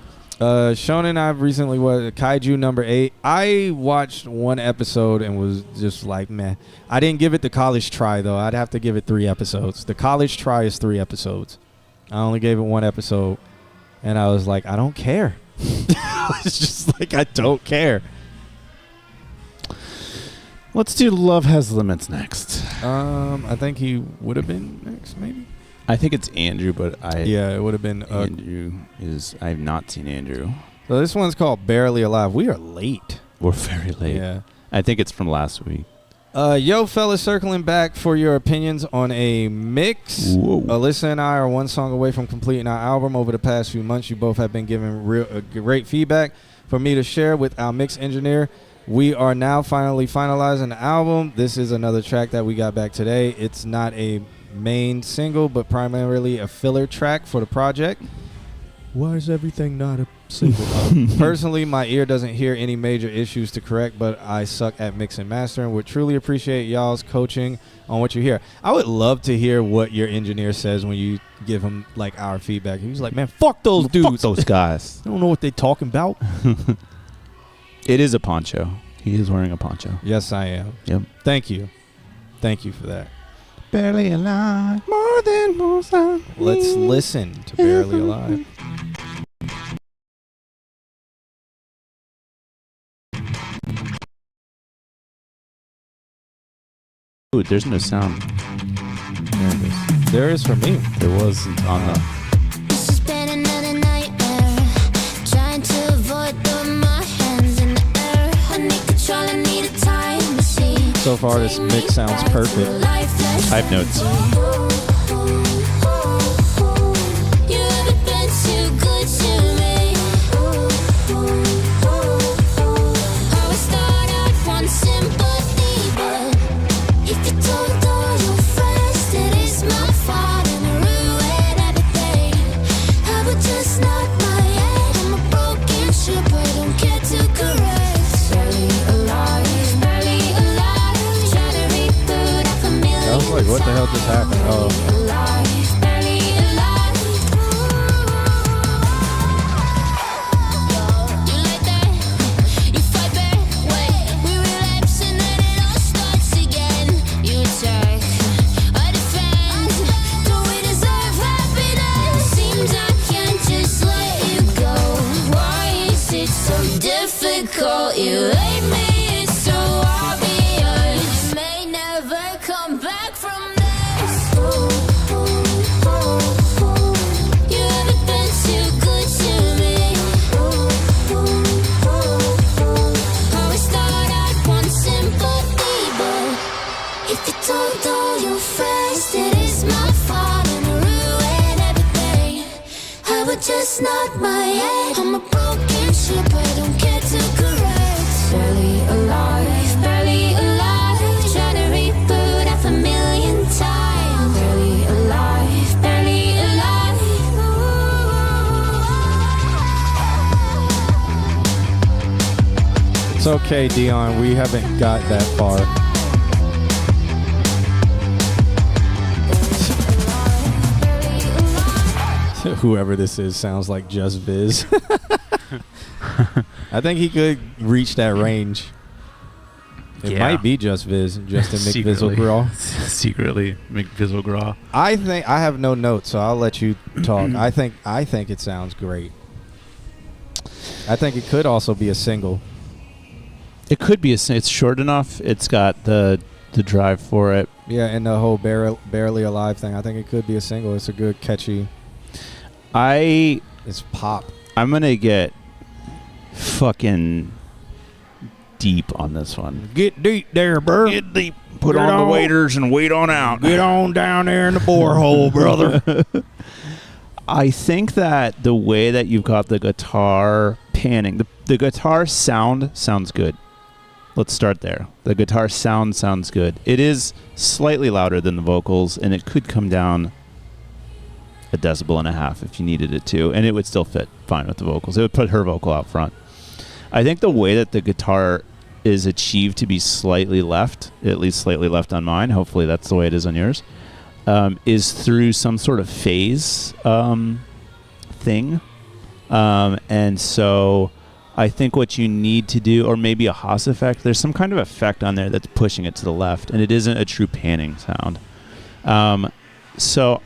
Speaker 1: Shonen, I've recently watched Kaiju number 8. I watched one episode and was just like, meh. I didn't give it the college try, though. I'd have to give it 3 episodes. The college try is 3 episodes. I only gave it 1 episode, and I was like, I don't care. It's just like, I don't care.
Speaker 2: Let's do Love Has Limits next.
Speaker 1: I think he would have been next, maybe.
Speaker 2: I think it's Andrew, but
Speaker 1: yeah, it would have been
Speaker 2: Andrew is. I have not seen Andrew.
Speaker 1: So this one's called Barely Alive. We are late.
Speaker 2: We're very late.
Speaker 1: Yeah.
Speaker 2: I think it's from last week.
Speaker 1: Yo, fellas, circling back for your opinions on a mix.
Speaker 2: Whoa.
Speaker 1: Alyssa and I are one song away from completing our album. Over the past few months, you both have been giving great feedback for me to share with our mix engineer. We are now finally finalizing the album. This is another track that we got back today. It's not a main single, but primarily a filler track for the project. Why is everything not a single? Personally, my ear doesn't hear any major issues to correct, but I suck at mix and mastering. Would truly appreciate y'all's coaching on what you hear. I would love to hear what your engineer says when you give him like our feedback. He's like, man, fuck those dudes.
Speaker 2: Fuck those guys.
Speaker 1: I don't know what they talking about.
Speaker 2: It is a poncho. He is wearing a poncho.
Speaker 1: Yes, I am.
Speaker 2: Yep.
Speaker 1: Thank you. Thank you for that.
Speaker 2: Barely alive, more than most.
Speaker 1: Let's listen to Barely Alive.
Speaker 2: Ooh, there's no sound. There it is.
Speaker 1: There is for me.
Speaker 2: There was on the.
Speaker 4: This has been another nightmare. Trying to avoid throwing my hands in the air. I need control, I need a time machine.
Speaker 1: So far, this mix sounds perfect.
Speaker 2: Type notes.
Speaker 4: You haven't been too good to me. I would start out wanting sympathy, but if you told all your friends that it's my fault
Speaker 1: the hell just happened? Oh.
Speaker 4: You hate me, it's so obvious. May never come back from this. You haven't been too good to me. Always thought I'd want sympathy, but if you told all your friends that it's my fault and I ruined everything, I would just nod my head. I'm a broken ship, I don't care to correct. Barely alive, trying to reboot half a million times. Barely alive.
Speaker 1: It's okay, Dion. We haven't got that far. Whoever this is sounds like Just Viz. I think he could reach that range. It might be Just Viz, Justin McVizzlegraw.
Speaker 3: Secretly McVizzlegraw.
Speaker 1: I think I have no notes, so I'll let you talk. I think it sounds great. I think it could also be a single.
Speaker 2: It could be it's short enough. It's got the drive for it.
Speaker 1: Yeah, and the whole barely alive thing. I think it could be a single. It's a good catchy. It's pop.
Speaker 2: I'm gonna get fucking deep on this one.
Speaker 1: Get deep there, bro.
Speaker 2: Get deep. Put on the waders and wait on out.
Speaker 1: Get on down there in the borehole, brother.
Speaker 2: I think that the way that you've got the guitar panning, the guitar sounds good. Let's start there. The guitar sounds good. It is slightly louder than the vocals, and it could come down 1.5 decibels if you needed it to, and it would still fit fine with the vocals. It would put her vocal out front. I think the way that the guitar is achieved to be slightly left, at least slightly left on mine, hopefully that's the way it is on yours, is through some sort of phase thing. And so I think what you need to do, or maybe a Haas effect, there's some kind of effect on there that's pushing it to the left, and it isn't a true panning sound. So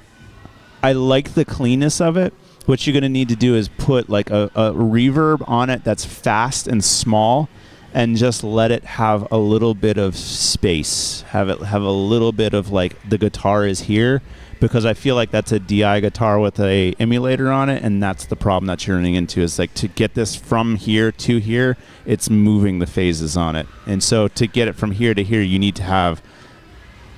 Speaker 2: I like the cleanness of it. What you're going to need to do is put like a reverb on it that's fast and small, and just let it have a little bit of space. Have a little bit of like the guitar is here, because I feel like that's a DI guitar with a emulator on it, and that's the problem that you're running into, is like to get this from here to here, it's moving the phases on it. And so to get it from here to here, you need to have,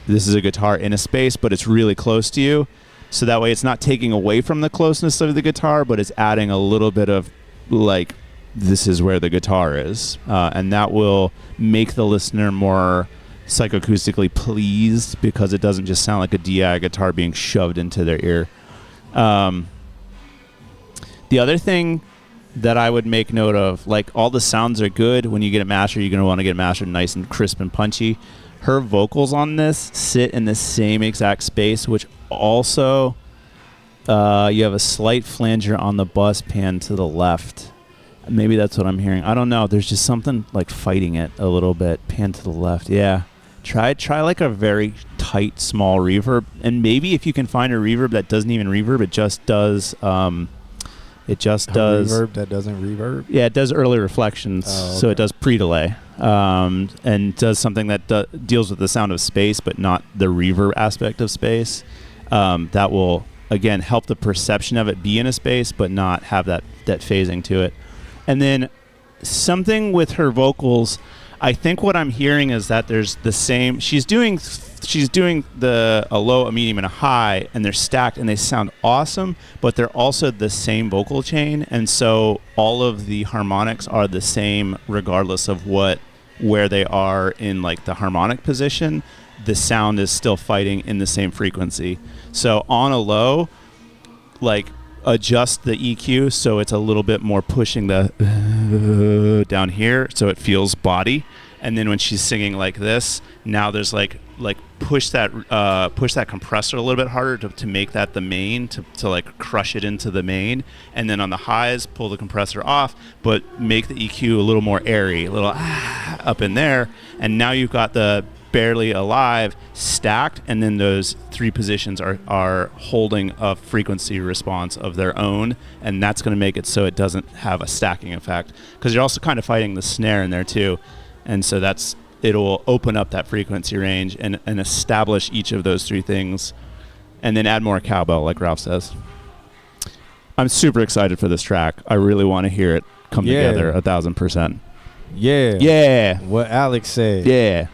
Speaker 2: this is a guitar in a space, but it's really close to you. So that way it's not taking away from the closeness of the guitar, but it's adding a little bit of like, this is where the guitar is. And that will make the listener more psychoacoustically pleased, because it doesn't just sound like a DI guitar being shoved into their ear. The other thing that I would make note of, like all the sounds are good. When you get it mastered, you're going to want to get it mastered nice and crisp and punchy. Her vocals on this sit in the same exact space, which also you have a slight flanger on the bus pan to the left. Maybe that's what I'm hearing. I don't know. There's just something like fighting it a little bit. Pan to the left. Yeah. Try like a very tight, small reverb. And maybe if you can find a reverb that doesn't even reverb, it just does... reverb
Speaker 1: that doesn't reverb?
Speaker 2: Yeah, it does early reflections, so it does pre-delay, and does something that deals with the sound of space, but not the reverb aspect of space. That will, again, help the perception of it be in a space, but not have that phasing to it. And then something with her vocals, I think what I'm hearing is that there's the same. She's doing a low, a medium, and a high, and they're stacked, and they sound awesome, but they're also the same vocal chain, and so all of the harmonics are the same regardless of where they are in like the harmonic position. The sound is still fighting in the same frequency. So on a low, like adjust the EQ so it's a little bit more pushing the down here, so it feels body. and then when she's singing like this, now there's like push that compressor a little bit harder to make that the main, to like crush it into the main, and then on the highs pull the compressor off, but make the EQ a little more airy, a little up in there, and now you've got the barely alive stacked, and then those three positions are holding a frequency response of their own, and that's going to make it so it doesn't have a stacking effect, because you're also kind of fighting the snare in there too, and so it'll open up that frequency range and establish each of those three things, and then add more cowbell like Ralph says. I'm super excited for this track. I really want to hear it come together 1000%.
Speaker 1: Yeah. What Alex said.
Speaker 2: Yeah.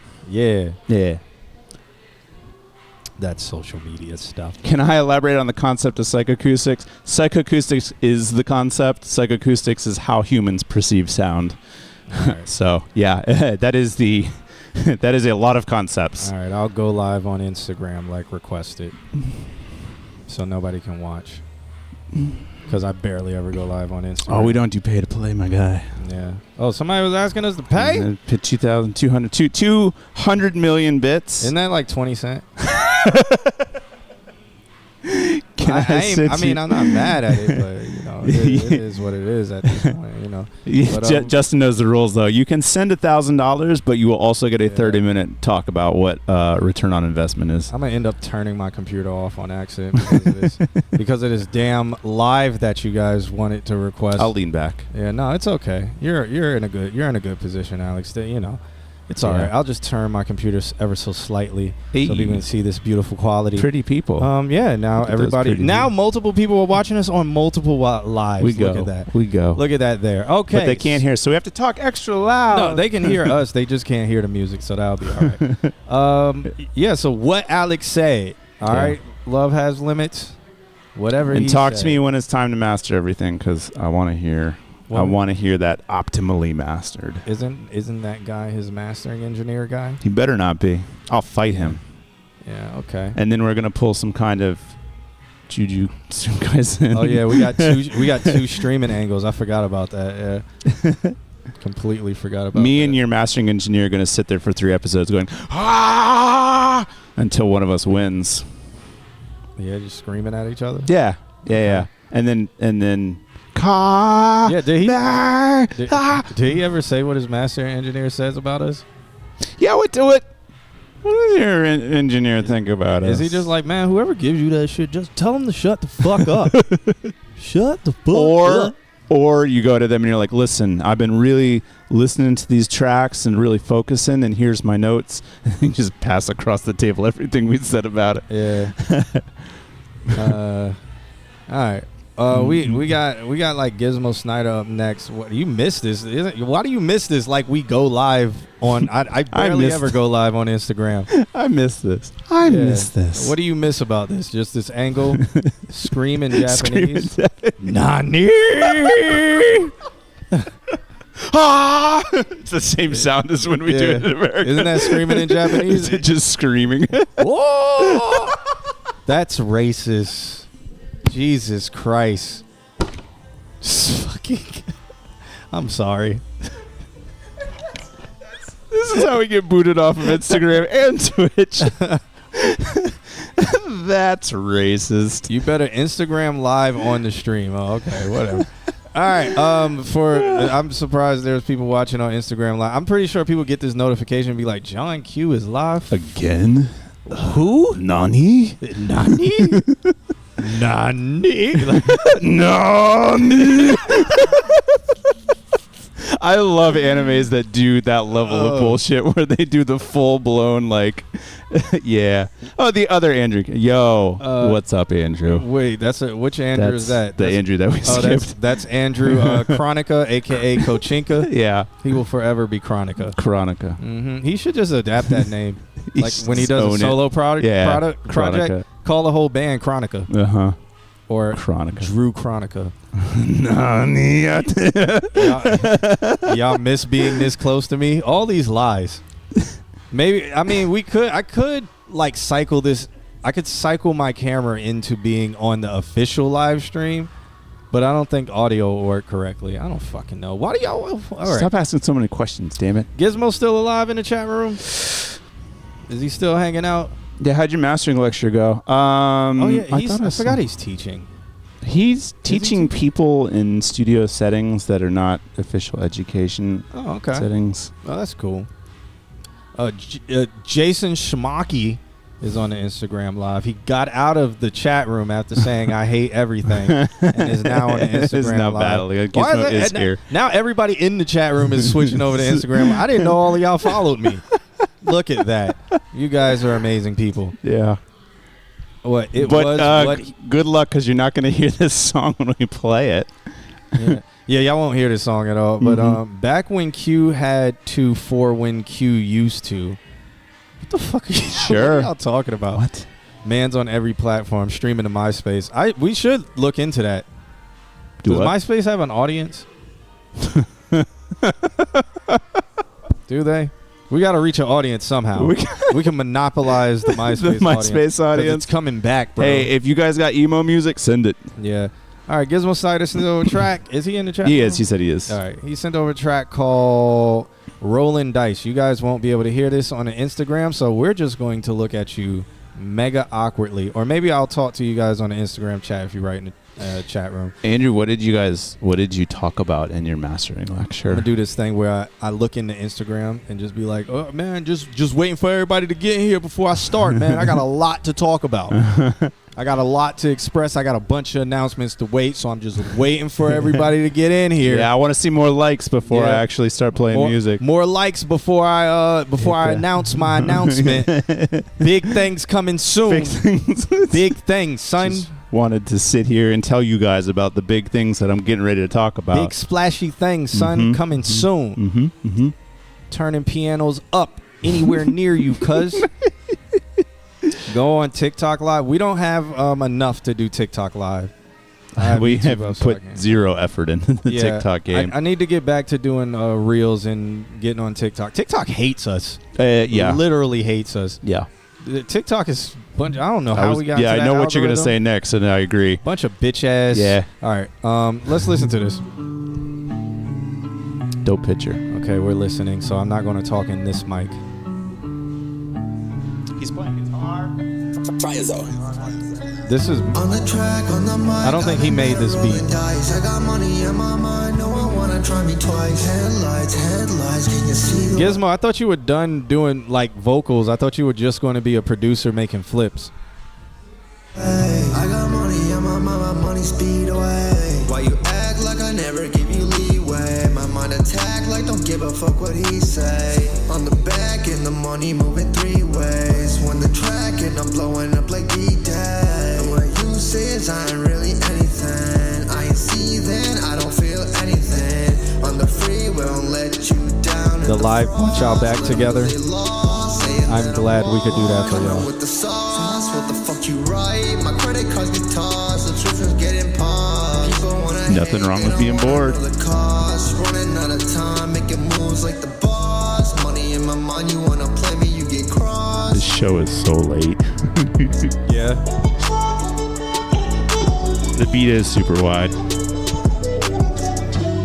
Speaker 1: That's social media stuff.
Speaker 2: Can I elaborate on the concept of psychoacoustics? Psychoacoustics is the concept. Psychoacoustics is how humans perceive sound.
Speaker 1: Right.
Speaker 2: So, yeah, that is a lot of concepts.
Speaker 1: All right, I'll go live on Instagram like requested, so nobody can watch. Because I barely ever go live on Instagram.
Speaker 2: Oh, we don't do pay to play, my guy.
Speaker 1: Yeah. Oh, somebody was asking us to pay?
Speaker 2: 200 million bits.
Speaker 1: Isn't that like 20 cents?
Speaker 2: I
Speaker 1: mean, I'm not mad at it, but you know, it is what it is at this point. You know. But,
Speaker 2: Justin knows the rules, though. You can send $1,000, but you will also get a 30-minute talk about what return on investment is.
Speaker 1: I'm gonna end up turning my computer off on accident because of this damn live that you guys wanted to request.
Speaker 2: I'll lean back.
Speaker 1: Yeah, no, it's okay. You're in a good position, Alex. You know. It's all right. I'll just turn my computer ever so slightly so people can see this beautiful quality.
Speaker 2: Pretty people.
Speaker 1: Yeah. Now everybody. Now multiple people are watching us on multiple lives. Look at that.
Speaker 2: We go.
Speaker 1: Look at that there. Okay.
Speaker 2: But they can't hear, so we have to talk extra loud.
Speaker 1: No, they can hear us. They just can't hear the music, so that'll be all right. Yeah. So what Alex said. All right. Love has limits. Whatever.
Speaker 2: And
Speaker 1: he
Speaker 2: talk
Speaker 1: said.
Speaker 2: to me when it's time to master everything, because I want to hear.
Speaker 1: Well,
Speaker 2: I want to hear that optimally mastered.
Speaker 1: Isn't that guy his mastering engineer guy?
Speaker 2: He better not be. I'll fight him.
Speaker 1: Yeah, okay.
Speaker 2: And then we're gonna pull some kind of juju guys in.
Speaker 1: Oh yeah, we got two streaming angles. I forgot about that. Yeah. Completely forgot about
Speaker 2: Me
Speaker 1: that.
Speaker 2: and your mastering engineer are gonna sit there for 3 episodes going until one of us wins.
Speaker 1: Yeah, just screaming at each other.
Speaker 2: Yeah. And then
Speaker 1: yeah, did he ever say what his master engineer says about us?
Speaker 2: Yeah, what does your engineer think about us?
Speaker 1: Is he just like, man, whoever gives you that shit, just tell him to shut the fuck up. Shut the fuck up.
Speaker 2: Or you go to them and you're like, listen, I've been really listening to these tracks and really focusing, and here's my notes. And you just pass across the table everything we said about it.
Speaker 1: Yeah. All right. We got like Gizmo Snyder up next. What you missed this? Why do you miss this? Like we go live on. I barely ever go live on Instagram.
Speaker 2: I miss this. I miss this.
Speaker 1: What do you miss about this? Just this angle, screaming Japanese.
Speaker 2: Nani. It's the same sound as when we do it in America.
Speaker 1: Isn't that screaming in Japanese?
Speaker 2: Is it just screaming?
Speaker 1: Whoa! That's racist. Jesus Christ. I'm sorry.
Speaker 2: This is how we get booted off of Instagram and Twitch. That's racist.
Speaker 1: You better Instagram live on the stream. Oh, okay, whatever. All right. I'm surprised there's people watching on Instagram live. I'm pretty sure people get this notification and be like, John Q is live
Speaker 2: again.
Speaker 1: Who?
Speaker 2: Nani?
Speaker 1: Nani? Nani?
Speaker 2: Nani? I love animes that do that level of bullshit where they do the full blown like, yeah. Oh, the other Andrew. Yo, what's up, Andrew?
Speaker 1: Wait, which Andrew is that?
Speaker 2: The Andrew that we skipped.
Speaker 1: That's Andrew Chronica, aka Kochinka.
Speaker 2: Yeah,
Speaker 1: he will forever be Chronica.
Speaker 2: Chronica.
Speaker 1: Mm-hmm. He should just adapt that name. Like when he does a solo project, call the whole band Chronica. Or
Speaker 2: Chronica.
Speaker 1: Drew Chronica.
Speaker 2: Nani?
Speaker 1: Y'all miss being this close to me? All these lies. Maybe, I mean, I could like cycle this. I could cycle my camera into being on the official live stream, But I don't think audio will work correctly. I don't fucking know. Why do y'all? All right.
Speaker 2: Stop asking so many questions, damn it.
Speaker 1: Gizmo still alive in the chat room? Is he still hanging out?
Speaker 2: Yeah, how'd your mastering lecture go?
Speaker 1: Oh yeah, I
Speaker 2: I
Speaker 1: forgot he's teaching.
Speaker 2: He's teaching people in studio settings that are not official education
Speaker 1: Oh, okay.
Speaker 2: settings.
Speaker 1: Oh, that's cool. Jason Schmaki is on the Instagram live. He got out of the chat room after saying I hate everything and is now on the Instagram
Speaker 2: It's now
Speaker 1: live.
Speaker 2: battling.
Speaker 1: Why
Speaker 2: Gizmo is here.
Speaker 1: Now everybody in the chat room is switching over to Instagram. I didn't know all of y'all followed me. Look at that. You guys are amazing people.
Speaker 2: Yeah.
Speaker 1: What it
Speaker 2: But
Speaker 1: was what
Speaker 2: good luck, because you're not going to hear this song when we play it.
Speaker 1: Yeah, y'all won't hear this song at all. But back when Q had to for when Q used to. What the fuck are you
Speaker 2: Sure.
Speaker 1: what are y'all talking about?
Speaker 2: What?
Speaker 1: Man's on every platform, streaming to MySpace. We should look into that. Does
Speaker 2: what?
Speaker 1: MySpace have an audience? Do they? We got to reach an audience somehow. We can monopolize the MySpace,
Speaker 2: The MySpace audience.
Speaker 1: It's coming back, bro.
Speaker 2: Hey, if you guys got emo music, send it.
Speaker 1: Yeah. All right, Gizmo Slider sent over a track. Is he in the chat?
Speaker 2: He
Speaker 1: room?
Speaker 2: is. He said he is.
Speaker 1: All right. He sent over a track called Rolling Dice. You guys won't be able to hear this on the Instagram, so we're just going to look at you mega awkwardly. Or maybe I'll talk to you guys on the Instagram chat if you write in the chat room.
Speaker 2: Andrew, what did you talk about in your mastering lecture?
Speaker 1: I'm going to do this thing where I look into Instagram and just be like, oh, man, just waiting for everybody to get in here before I start, man. I got a lot to talk about. I got a lot to express. I got a bunch of announcements to wait, so I'm just waiting for everybody to get in here.
Speaker 2: Yeah, I want to see more likes before I actually start playing music.
Speaker 1: More likes before I announce my announcement. Big things coming soon.
Speaker 2: Big things.
Speaker 1: Big things, son.
Speaker 2: Just wanted to sit here and tell you guys about the big things that I'm getting ready to talk about.
Speaker 1: Big splashy things, son, coming soon. Turning pianos up anywhere near you, cuz. Go on TikTok Live. We don't have enough to do TikTok Live.
Speaker 2: We have put zero effort into the TikTok game.
Speaker 1: I need to get back to doing reels and getting on TikTok. TikTok hates us.
Speaker 2: Yeah.
Speaker 1: Literally hates us.
Speaker 2: Yeah.
Speaker 1: TikTok is bunch. I don't know how we got.
Speaker 2: Yeah,
Speaker 1: to that
Speaker 2: I know what you're gonna
Speaker 1: algorithm.
Speaker 2: say next, and I agree.
Speaker 1: Bunch of bitch ass.
Speaker 2: Yeah.
Speaker 1: All right. Let's listen to this.
Speaker 2: Dope picture.
Speaker 1: Okay, we're listening, so I'm not going to talk in this mic.
Speaker 2: He's playing guitar.
Speaker 1: This is. I don't think he made this beat. Gizmo, I thought you were done doing like vocals. I thought you were just going to be a producer making flips.
Speaker 9: I got money and my money speed away. Why you act like I never give you leeway? My mind attack like don't give a fuck what he say. On the back and the money moving three ways. When the track and I'm blowing up like D-Day. And what you say is I ain't really anything. I ain't see then I don't feel anything. On the free won't let you down.
Speaker 1: The live punch y'all back together. I'm glad we could do that for y'all.
Speaker 9: With the sauce, what the fuck you write? My credit cards get tossed, subscriptions getting paused. People wanna
Speaker 2: Nothing wrong with being bored.
Speaker 9: The cost, running out of time, making moves like the boss. Money in my mind, you wanna play me, you get crossed.
Speaker 2: This show is so late.
Speaker 1: Yeah.
Speaker 2: The beat is super wide.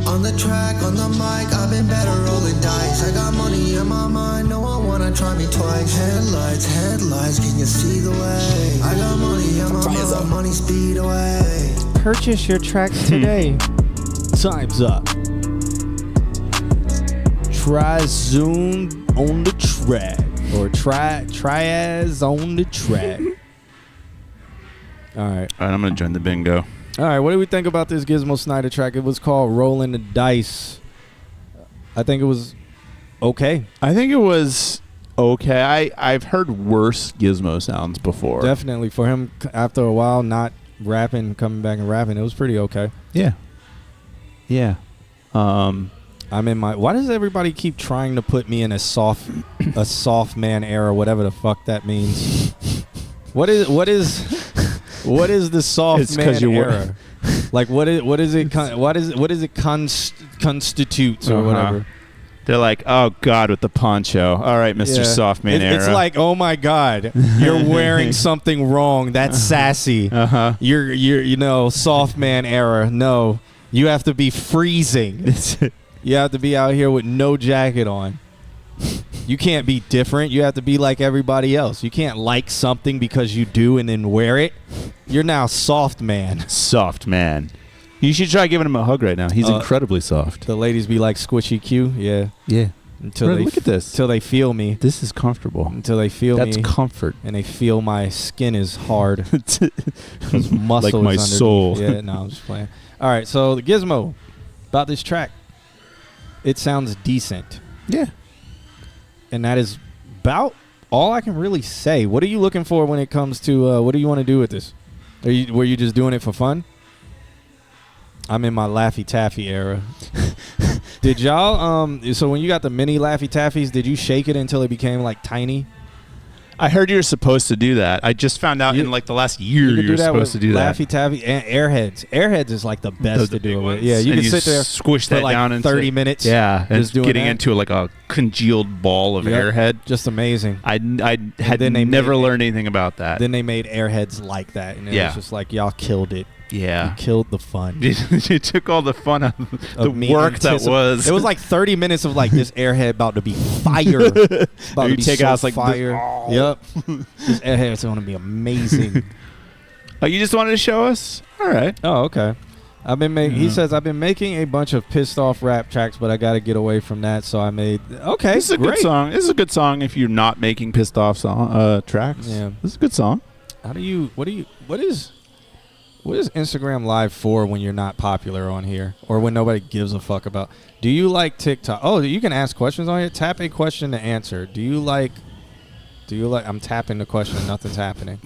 Speaker 9: On the track, on the mic, I've been better rolling dice. I got money in my mind, no one wanna try me twice. Headlights, can you see the way? I got money in my mind, money speed away.
Speaker 1: Purchase your tracks today. Time's up. Try Zoom on the track. Or Triaz on the track. All right.
Speaker 2: All right, I'm going to join the bingo.
Speaker 1: All right, what do we think about this Gizmo Snyder track? It was called Rolling the Dice. I think it was okay.
Speaker 2: I think it was okay. I've heard worse Gizmo sounds before.
Speaker 1: Definitely. For him, after a while, not rapping, coming back and rapping, it was pretty okay.
Speaker 2: Yeah. Yeah.
Speaker 1: I'm in my... Why does everybody keep trying to put me in a soft man era, whatever the fuck that means? What is the soft man era? Like what is it constitutes or whatever?
Speaker 2: They're like, oh God, with the poncho. All right, Mr.
Speaker 1: Yeah.
Speaker 2: Soft Man era.
Speaker 1: It's like, oh my God, you're wearing something wrong. That's sassy.
Speaker 2: Uh-huh.
Speaker 1: You're soft man era. No, you have to be freezing. You have to be out here with no jacket on. You can't be different. You have to be like everybody else. You can't like something because you do and then wear it. You're now soft man.
Speaker 2: Soft man. You should try giving him a hug right now. He's incredibly soft.
Speaker 1: The ladies be like squishy Q. Yeah.
Speaker 2: Yeah. Look at this.
Speaker 1: Until they feel me.
Speaker 2: This is comfortable.
Speaker 1: Until they feel me.
Speaker 2: That's comfort.
Speaker 1: And they feel my skin is hard. Muscle
Speaker 2: like my
Speaker 1: is
Speaker 2: soul.
Speaker 1: Yeah, no, I'm just playing. All right, so the Gizmo about this track. It sounds decent.
Speaker 2: Yeah.
Speaker 1: And that is about all I can really say. What are you looking for when it comes to what do you want to do with this? Were you just doing it for fun? I'm in my Laffy Taffy era. Did y'all so when you got the mini Laffy Taffies, did you shake it until it became like tiny?
Speaker 2: I heard you were supposed to do that. I just found out in like the last year you were supposed to do that.
Speaker 1: Laffy Taffy and Airheads. Airheads is like the best to do it with. Yeah, you
Speaker 2: and
Speaker 1: can sit there
Speaker 2: squish
Speaker 1: for
Speaker 2: that
Speaker 1: like
Speaker 2: down in
Speaker 1: 30 minutes.
Speaker 2: Yeah, and
Speaker 1: just doing
Speaker 2: getting
Speaker 1: that.
Speaker 2: into like a congealed ball of Airhead.
Speaker 1: Just amazing.
Speaker 2: I had never learned anything about that.
Speaker 1: Then they made Airheads like that, and it was just like y'all killed it.
Speaker 2: Yeah.
Speaker 1: You killed the fun.
Speaker 2: You took all the fun out of the work that was.
Speaker 1: It was like 30 minutes of like this airhead about to be fire. About to be
Speaker 2: take
Speaker 1: so
Speaker 2: out like
Speaker 1: fire. Yep. This airhead's going to be amazing.
Speaker 2: Oh, you just wanted to show us? All right.
Speaker 1: Oh, okay. He says I've been making a bunch of pissed off rap tracks, but I got to get away from that, so I made. Okay,
Speaker 2: this is a good song. This is a good song if you're not making pissed off tracks.
Speaker 1: Yeah,
Speaker 2: this is a good song.
Speaker 1: What is Instagram Live for when you're not popular on here or when nobody gives a fuck about? Do you like TikTok? Oh, you can ask questions on here. Tap a question to answer. Do you like? I'm tapping the question. Nothing's happening.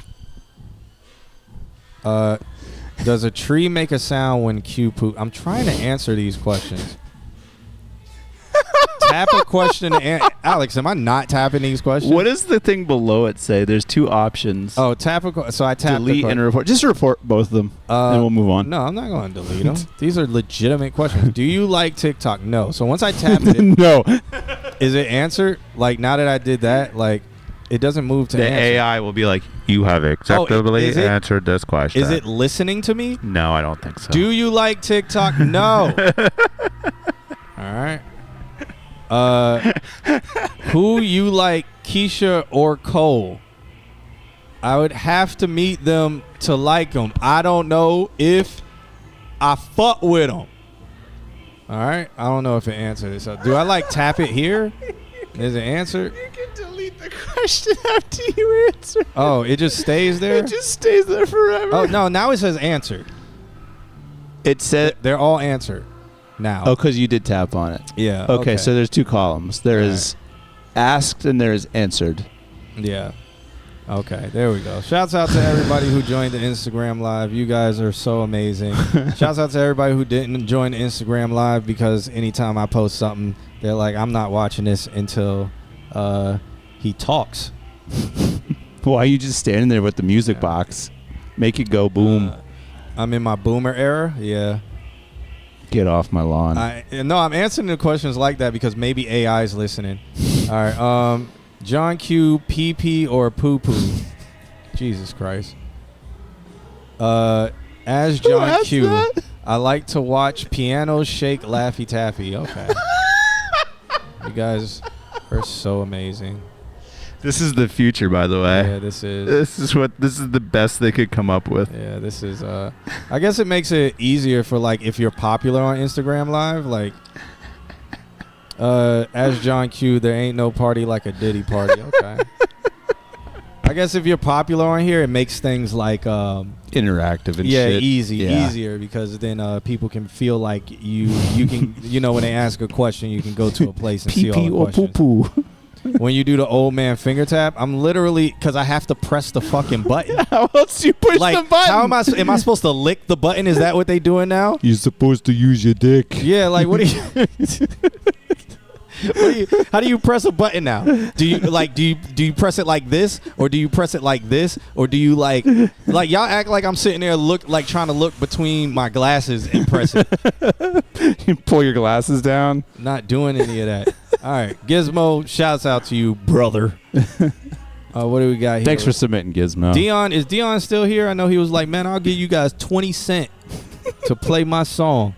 Speaker 1: Does a tree make a sound when Q poop? I'm trying to answer these questions. Tap a question. Alex, am I not tapping these questions?
Speaker 2: What does the thing below it say? There's two options.
Speaker 1: Oh, so I tap
Speaker 2: delete and report. Just report both of them, and we'll move on.
Speaker 1: No, I'm not going to delete them. These are legitimate questions. Do you like TikTok? No. So once I tap it,
Speaker 2: no.
Speaker 1: Is it answered? Like now that I did that, like it doesn't move to
Speaker 2: the
Speaker 1: answer.
Speaker 2: AI will be like, you have acceptably answered this question.
Speaker 1: Is it listening to me?
Speaker 2: No, I don't think so.
Speaker 1: Do you like TikTok? No. All right. Who you like, Keisha or Cole? I would have to meet them to like them. I don't know if I fuck with them. All right. I don't know if it answered this. Do I like tap it here? Is it answered?
Speaker 2: You can delete the question after you answer.
Speaker 1: Oh, it just stays there?
Speaker 2: It just stays there forever.
Speaker 1: Oh, no. Now it says answered.
Speaker 2: It said
Speaker 1: they're all answered now.
Speaker 2: Oh, because you did tap on it.
Speaker 1: Yeah.
Speaker 2: Okay, so there's two columns. There is asked and there is answered.
Speaker 1: Yeah. Okay, there we go. Shouts out to everybody who joined the Instagram Live. You guys are so amazing. Shouts out to everybody who didn't join the Instagram Live because anytime I post something, they're like, I'm not watching this until he talks.
Speaker 2: Why are you just standing there with the music box? Make it go boom.
Speaker 1: I'm in my boomer era. Yeah.
Speaker 2: Get off my lawn.
Speaker 1: No, I'm answering the questions like that because maybe AI is listening. All right. John Q, PP or poo poo? Jesus Christ. As John Q, I like to watch pianos shake Laffy Taffy. Okay. You guys are so amazing.
Speaker 2: This is the future, by the way.
Speaker 1: Yeah, this is.
Speaker 2: This is the best they could come up with.
Speaker 1: Yeah, this is. I guess it makes it easier for like if you're popular on Instagram Live, like. As John Q, there ain't no party like a Diddy party. Okay. I guess if you're popular on here, it makes things like
Speaker 2: interactive and shit.
Speaker 1: Easier because then people can feel like you can when they ask a question, you can go to a place and see all the questions.
Speaker 2: Poo poo.
Speaker 1: When you do the old man finger tap, I'm literally because I have to press the fucking button.
Speaker 2: How else do you push
Speaker 1: like,
Speaker 2: the button?
Speaker 1: How am I supposed to lick the button? Is that what they doing now?
Speaker 2: You're supposed to use your dick.
Speaker 1: Yeah, like what do you? How do you press a button now? Do you press it like this, or do you press it like this, or do you like y'all act like I'm sitting there trying to look between my glasses and press it?
Speaker 2: You pull your glasses down.
Speaker 1: Not doing any of that. All right, Gizmo. Shouts out to you, brother. What do we got here?
Speaker 2: Thanks for submitting, Gizmo.
Speaker 1: Dion, is Dion still here? I know he was like, man, I'll give you guys 20 cents to play my song.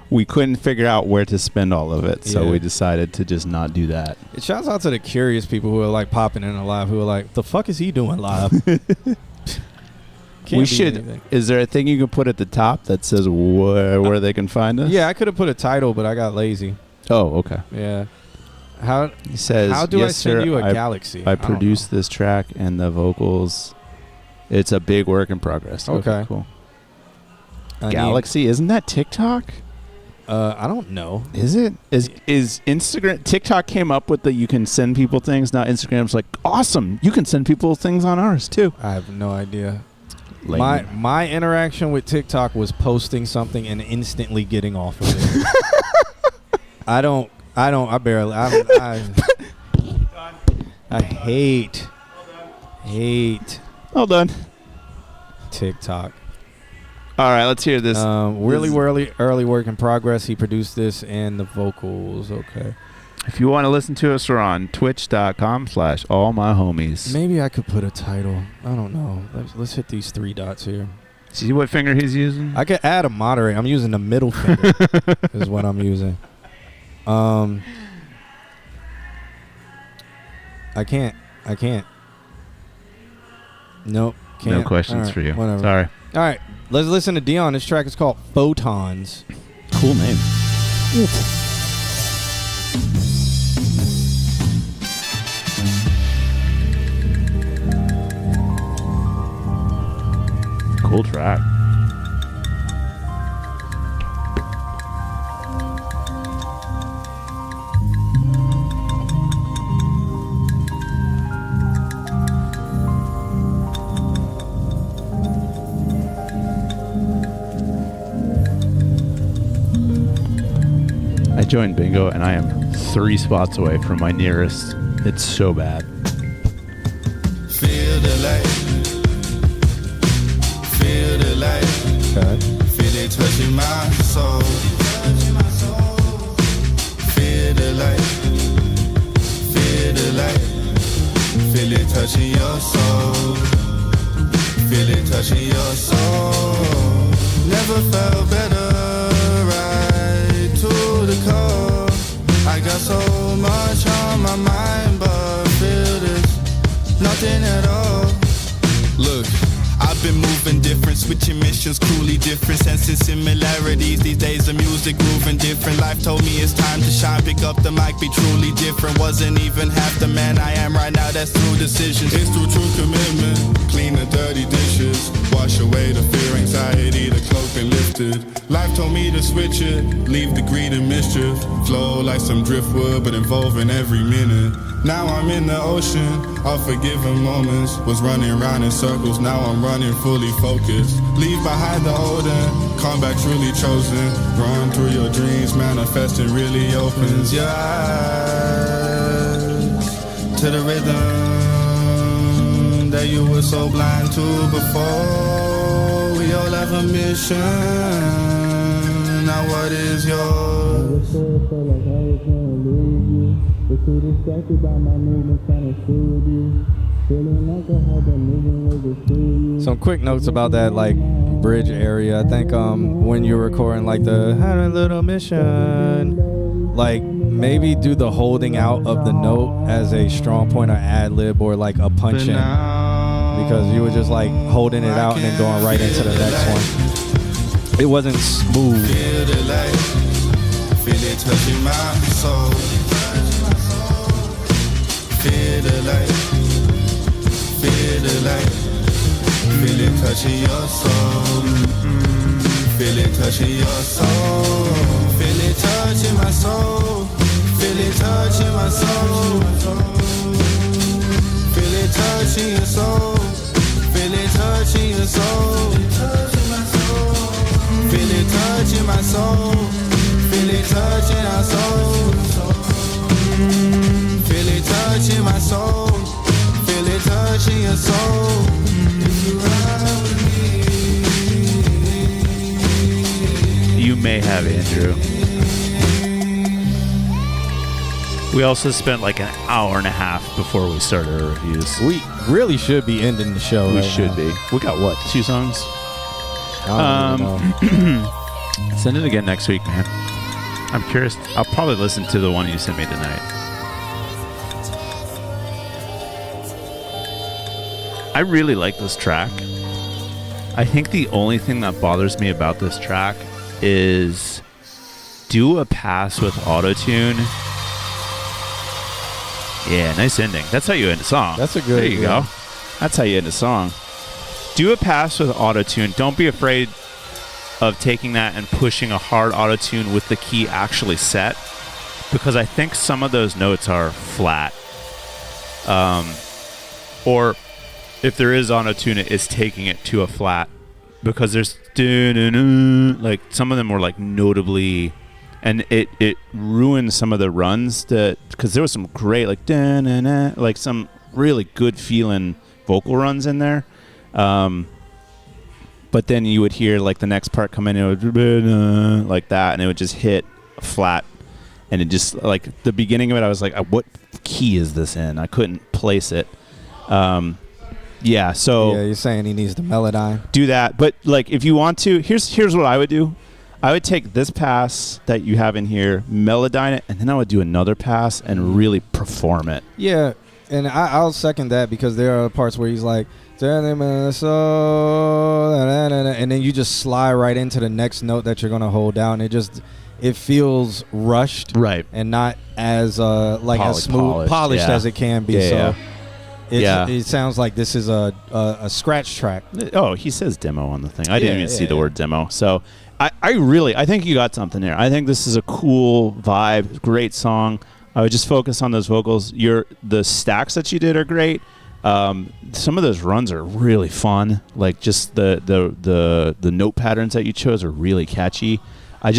Speaker 2: We couldn't figure out where to spend all of it, so
Speaker 1: Yeah.
Speaker 2: we decided to just not do that.
Speaker 1: It shouts out to the curious people who are like popping in live, who are like, the fuck is he doing live?
Speaker 2: We should. Is there a thing you can put at the top that says where they can find us?
Speaker 1: Yeah, I could have put a title, but I got lazy.
Speaker 2: Oh, okay.
Speaker 1: Yeah. How
Speaker 2: He says,
Speaker 1: How do I
Speaker 2: yes,
Speaker 1: send
Speaker 2: sir,
Speaker 1: you a galaxy?
Speaker 2: I
Speaker 1: don't
Speaker 2: produced
Speaker 1: know.
Speaker 2: this track and the vocals. It's a big work in progress.
Speaker 1: Okay.
Speaker 2: Cool.
Speaker 1: I need-
Speaker 2: Galaxy, isn't that TikTok?
Speaker 1: I don't know.
Speaker 2: Is it? Is Instagram? TikTok came up with the you can send people things. Now Instagram's like, awesome. You can send people things on ours too.
Speaker 1: I have no idea.
Speaker 2: Lame.
Speaker 1: My interaction with TikTok was posting something and instantly getting off of it. I hate
Speaker 2: Well done.
Speaker 1: TikTok.
Speaker 2: All right, let's hear this.
Speaker 1: Early work in progress. He produced this and the vocals. Okay.
Speaker 2: If you want to listen to us, we're on twitch.com/allmyhomies.
Speaker 1: Maybe I could put a title. I don't know. Let's hit these 3 dots here.
Speaker 2: See what finger he's using?
Speaker 1: I could add a moderator. I'm using the middle finger is what I'm using. I can't. Nope. Can't.
Speaker 2: No questions
Speaker 1: All right,
Speaker 2: for you.
Speaker 1: Whatever.
Speaker 2: Sorry.
Speaker 1: All right. Let's listen to Dion. This track is called Photons.
Speaker 2: Cool name. Cool track. I joined bingo and I am 3 spots away from my nearest. It's so bad.
Speaker 9: Feel the light. Feel the light.
Speaker 1: Okay.
Speaker 9: Feel it touching my soul. Feel the light. Feel the light. Feel it touching your soul. Feel it touching your soul. Never felt better. Right to the core. I got so much on my mind, but feel this. Nothing at all. Look, I've been moving different, switching missions, cruelly different, sensing similarities. These days the music grooving different. Life told me it's time to shine, pick up the mic, be truly different. Wasn't even half the man I am right now, that's through decisions. It's through true commitment, clean the dirty dishes, wash away the fear, anxiety, the cloak been lifted. Life told me to switch it, leave the greed and mischief, flow like some driftwood but involving every minute. Now I'm in the ocean of forgiven moments. Was running round in circles, now I'm running fully focused. Leave behind the old and come back truly chosen. Run through your dreams, manifesting really opens your eyes to the rhythm that you were so blind to before. We all have a mission. Now what is yours?
Speaker 1: Some quick notes about that like bridge area. I think when you're recording like the had a little mission, like maybe do the holding out of the note as a strong point or ad lib or like a punch in, because you were just like holding it out and then going right into the next one. It wasn't smooth.
Speaker 9: Feel the light, feel it touching my soul. Feel the light, feel the light, feel it touching your soul. Feel it touching your soul. Feel it touching my soul. Feel it touching my soul. Feel it touching your soul. Feel it touching your soul. Feel it touching my soul. Feel it touching our soul. Feel it touching my soul. Feel it touching your soul. If you ride with me.
Speaker 2: You may have Andrew. We also spent like an hour and a half before we started our reviews.
Speaker 1: We really should be ending the show.
Speaker 2: We
Speaker 1: right
Speaker 2: should
Speaker 1: now.
Speaker 2: be. We got what? 2 songs?
Speaker 1: I don't even know.
Speaker 2: Send it again next week, man. I'm curious. I'll probably listen to the one you sent me tonight. I really like this track. I think the only thing that bothers me about this track is do a pass with autotune. Yeah, nice ending. That's how you end a song.
Speaker 1: That's a good.
Speaker 2: There you go. That's how you end a song. Do a pass with autotune. Don't be afraid of taking that and pushing a hard autotune with the key actually set, because I think some of those notes are flat. Or if there is autotune, it's taking it to a flat, because there's like some of them were like notably, and it ruined some of the runs that, because there was some great like some really good feeling vocal runs in there. But then you would hear like the next part come in, and it would like that, and it would just hit flat. And it just, like, the beginning of it, I was like, what key is this in? I couldn't place it. Yeah, so...
Speaker 1: Yeah, you're saying he needs the Melodyne.
Speaker 2: Do that. But, like, if you want to, here's what I would do. I would take this pass that you have in here, Melodyne it, and then I would do another pass and really perform it.
Speaker 1: Yeah, and I'll second that, because there are parts where he's like, and then you just slide right into the next note that you're going to hold down. It feels rushed,
Speaker 2: right,
Speaker 1: and not as as smooth, polished as it can be. It sounds like this is a scratch track.
Speaker 2: Oh, he says demo on the thing. I didn't even see the word demo. So I think you got something there. I think this is a cool vibe, great song. I would just focus on those vocals. The stacks that you did are great. Some of those runs are really fun. Like, just the note patterns that you chose are really catchy. I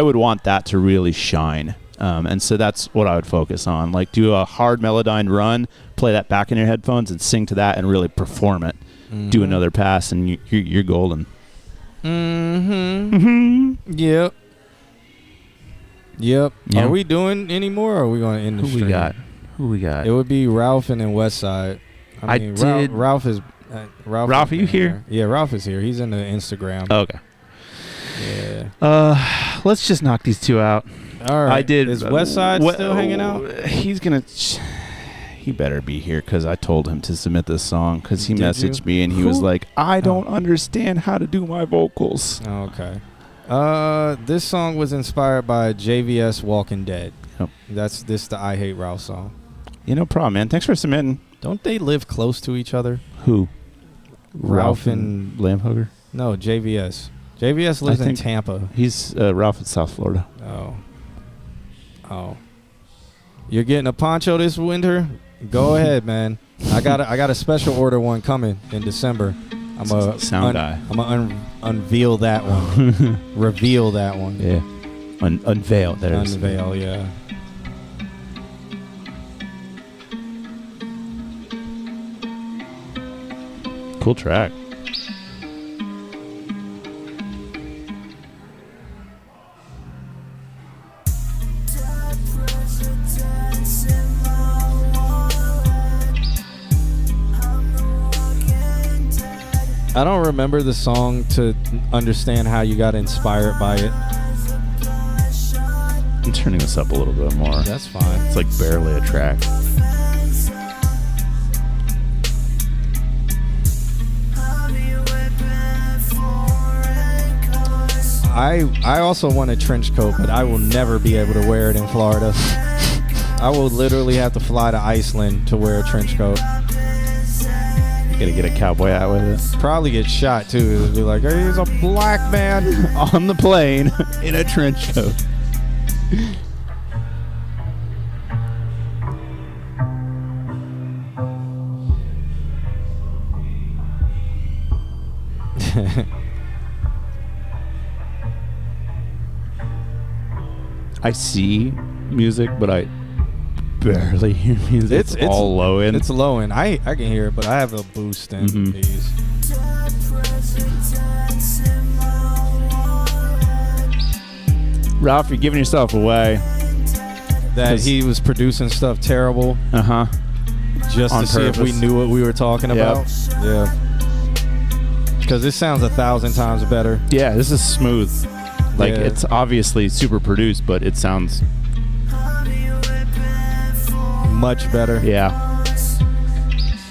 Speaker 2: would want that to really shine. And so that's what I would focus on. Like, do a hard Melodyne run, play that back in your headphones, and sing to that, and really perform it. Mm-hmm. Do another pass, and you're golden.
Speaker 1: Mm-hmm. Mm-hmm. Yep. Are we doing any more, or are we going to end the stream?
Speaker 2: Who we got?
Speaker 1: It would be Ralph and then Westside. I mean, Ralph is...
Speaker 2: Ralph, are you here?
Speaker 1: Yeah, Ralph is here. He's in the Instagram.
Speaker 2: Oh, okay.
Speaker 1: Yeah.
Speaker 2: Let's just knock these two out.
Speaker 1: All right.
Speaker 2: I did.
Speaker 1: Is Westside still hanging out?
Speaker 2: He's gonna. He better be here, because I told him to submit this song, because he messaged me and he was like, "I don't understand how to do my vocals."
Speaker 1: Okay. This song was inspired by JVS Walking Dead.
Speaker 2: Yep.
Speaker 1: That's the I Hate Ralph song.
Speaker 2: No problem, man. Thanks for submitting.
Speaker 1: Don't they live close to each other?
Speaker 2: Who?
Speaker 1: Ralph and
Speaker 2: Lamphugger?
Speaker 1: No, JVS. JVS lives in Tampa.
Speaker 2: He's Ralph in South Florida.
Speaker 1: Oh. You're getting a poncho this winter? Go ahead, man. I got a special order one coming in December. I'm a
Speaker 2: sound guy.
Speaker 1: I'm gonna unveil that one. Reveal that one.
Speaker 2: Yeah. Unveil. There it is.
Speaker 1: Unveil. Yeah.
Speaker 2: Cool track.
Speaker 1: I don't remember the song to understand how you got inspired by it.
Speaker 2: I'm turning this up a little bit more.
Speaker 1: That's fine.
Speaker 2: It's like barely a track.
Speaker 1: I also want a trench coat, but I will never be able to wear it in Florida. I will literally have to fly to Iceland to wear a trench coat.
Speaker 2: Gotta get a cowboy hat with it.
Speaker 1: Probably get shot too. It'll be like, hey, he's a black man
Speaker 2: on the plane in a trench coat. I see music, but I barely hear music. It's all low end.
Speaker 1: It's low end. I can hear it, but I have a boost in these.
Speaker 2: Ralph, you're giving yourself away.
Speaker 1: that he was producing stuff terrible. Just
Speaker 2: On
Speaker 1: to see if we
Speaker 2: purpose.
Speaker 1: knew what we were talking about. Yeah. Because this sounds 1,000 times better.
Speaker 2: Yeah, this is smooth. Like,
Speaker 1: Yeah.
Speaker 2: it's obviously super produced, but it sounds...
Speaker 1: Much better.
Speaker 2: Yeah.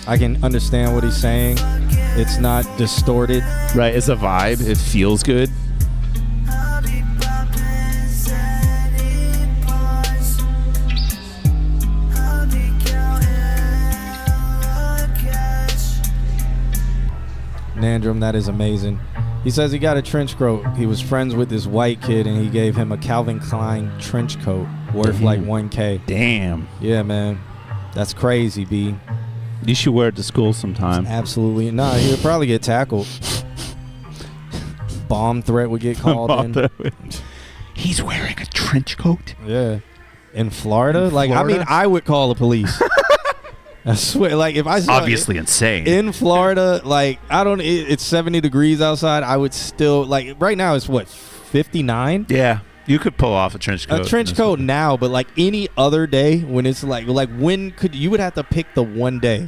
Speaker 1: I can understand what he's saying. It's not distorted.
Speaker 2: Right, it's a vibe. It feels good.
Speaker 1: Nandrum, that is amazing. He says he got a trench coat. He was friends with this white kid, and he gave him a Calvin Klein trench coat worth like $1K.
Speaker 2: Damn.
Speaker 1: Yeah, man. That's crazy, B.
Speaker 2: You should wear it to school sometime.
Speaker 1: Absolutely. Nah, he would probably get tackled. Bomb threat would get called in.
Speaker 2: He's wearing a trench coat?
Speaker 1: Yeah. In Florida? Like, I mean, I would call the police. I swear, like, if I saw
Speaker 2: Obviously insane.
Speaker 1: in Florida, like, I don't, it's 70 degrees outside, I would still, like, right now it's what, 59?
Speaker 3: Yeah. You could pull off a trench coat.
Speaker 1: A trench coat now, but like any other day when it's like when could you would have to pick the one day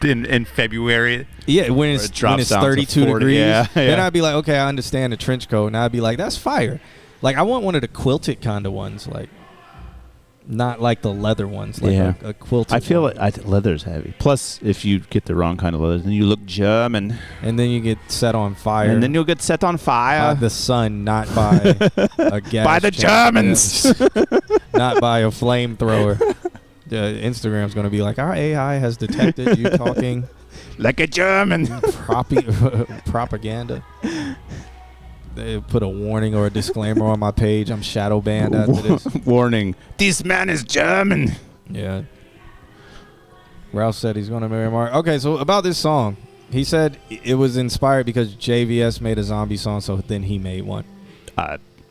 Speaker 3: in February.
Speaker 1: Yeah, when
Speaker 2: it drops
Speaker 1: it's
Speaker 2: down to
Speaker 1: 32
Speaker 2: 40,
Speaker 1: degrees.
Speaker 2: yeah.
Speaker 1: Then I'd be like, okay, I understand the trench coat, and I'd be like, that's fire. Like I want one of the quilted kind of ones, like not like the leather ones, like a quilted.
Speaker 2: I feel
Speaker 1: one.
Speaker 2: like leather's heavy. Plus, if you get the wrong kind of leather, then you look German.
Speaker 1: And then you get set on fire.
Speaker 2: And then you'll get set on
Speaker 1: by
Speaker 2: fire.
Speaker 1: the sun, not by a gas
Speaker 2: By the Germans.
Speaker 1: not by a flamethrower. Instagram's going to be like, our AI has detected you talking
Speaker 2: Like a German.
Speaker 1: propaganda. They put a warning or a disclaimer on my page. I'm shadow banned after this.
Speaker 2: Warning. This man is German.
Speaker 1: Yeah. Ralph said he's going to marry Mark. Okay, so about this song. He said it was inspired because JVS made a zombie song, so then he made one.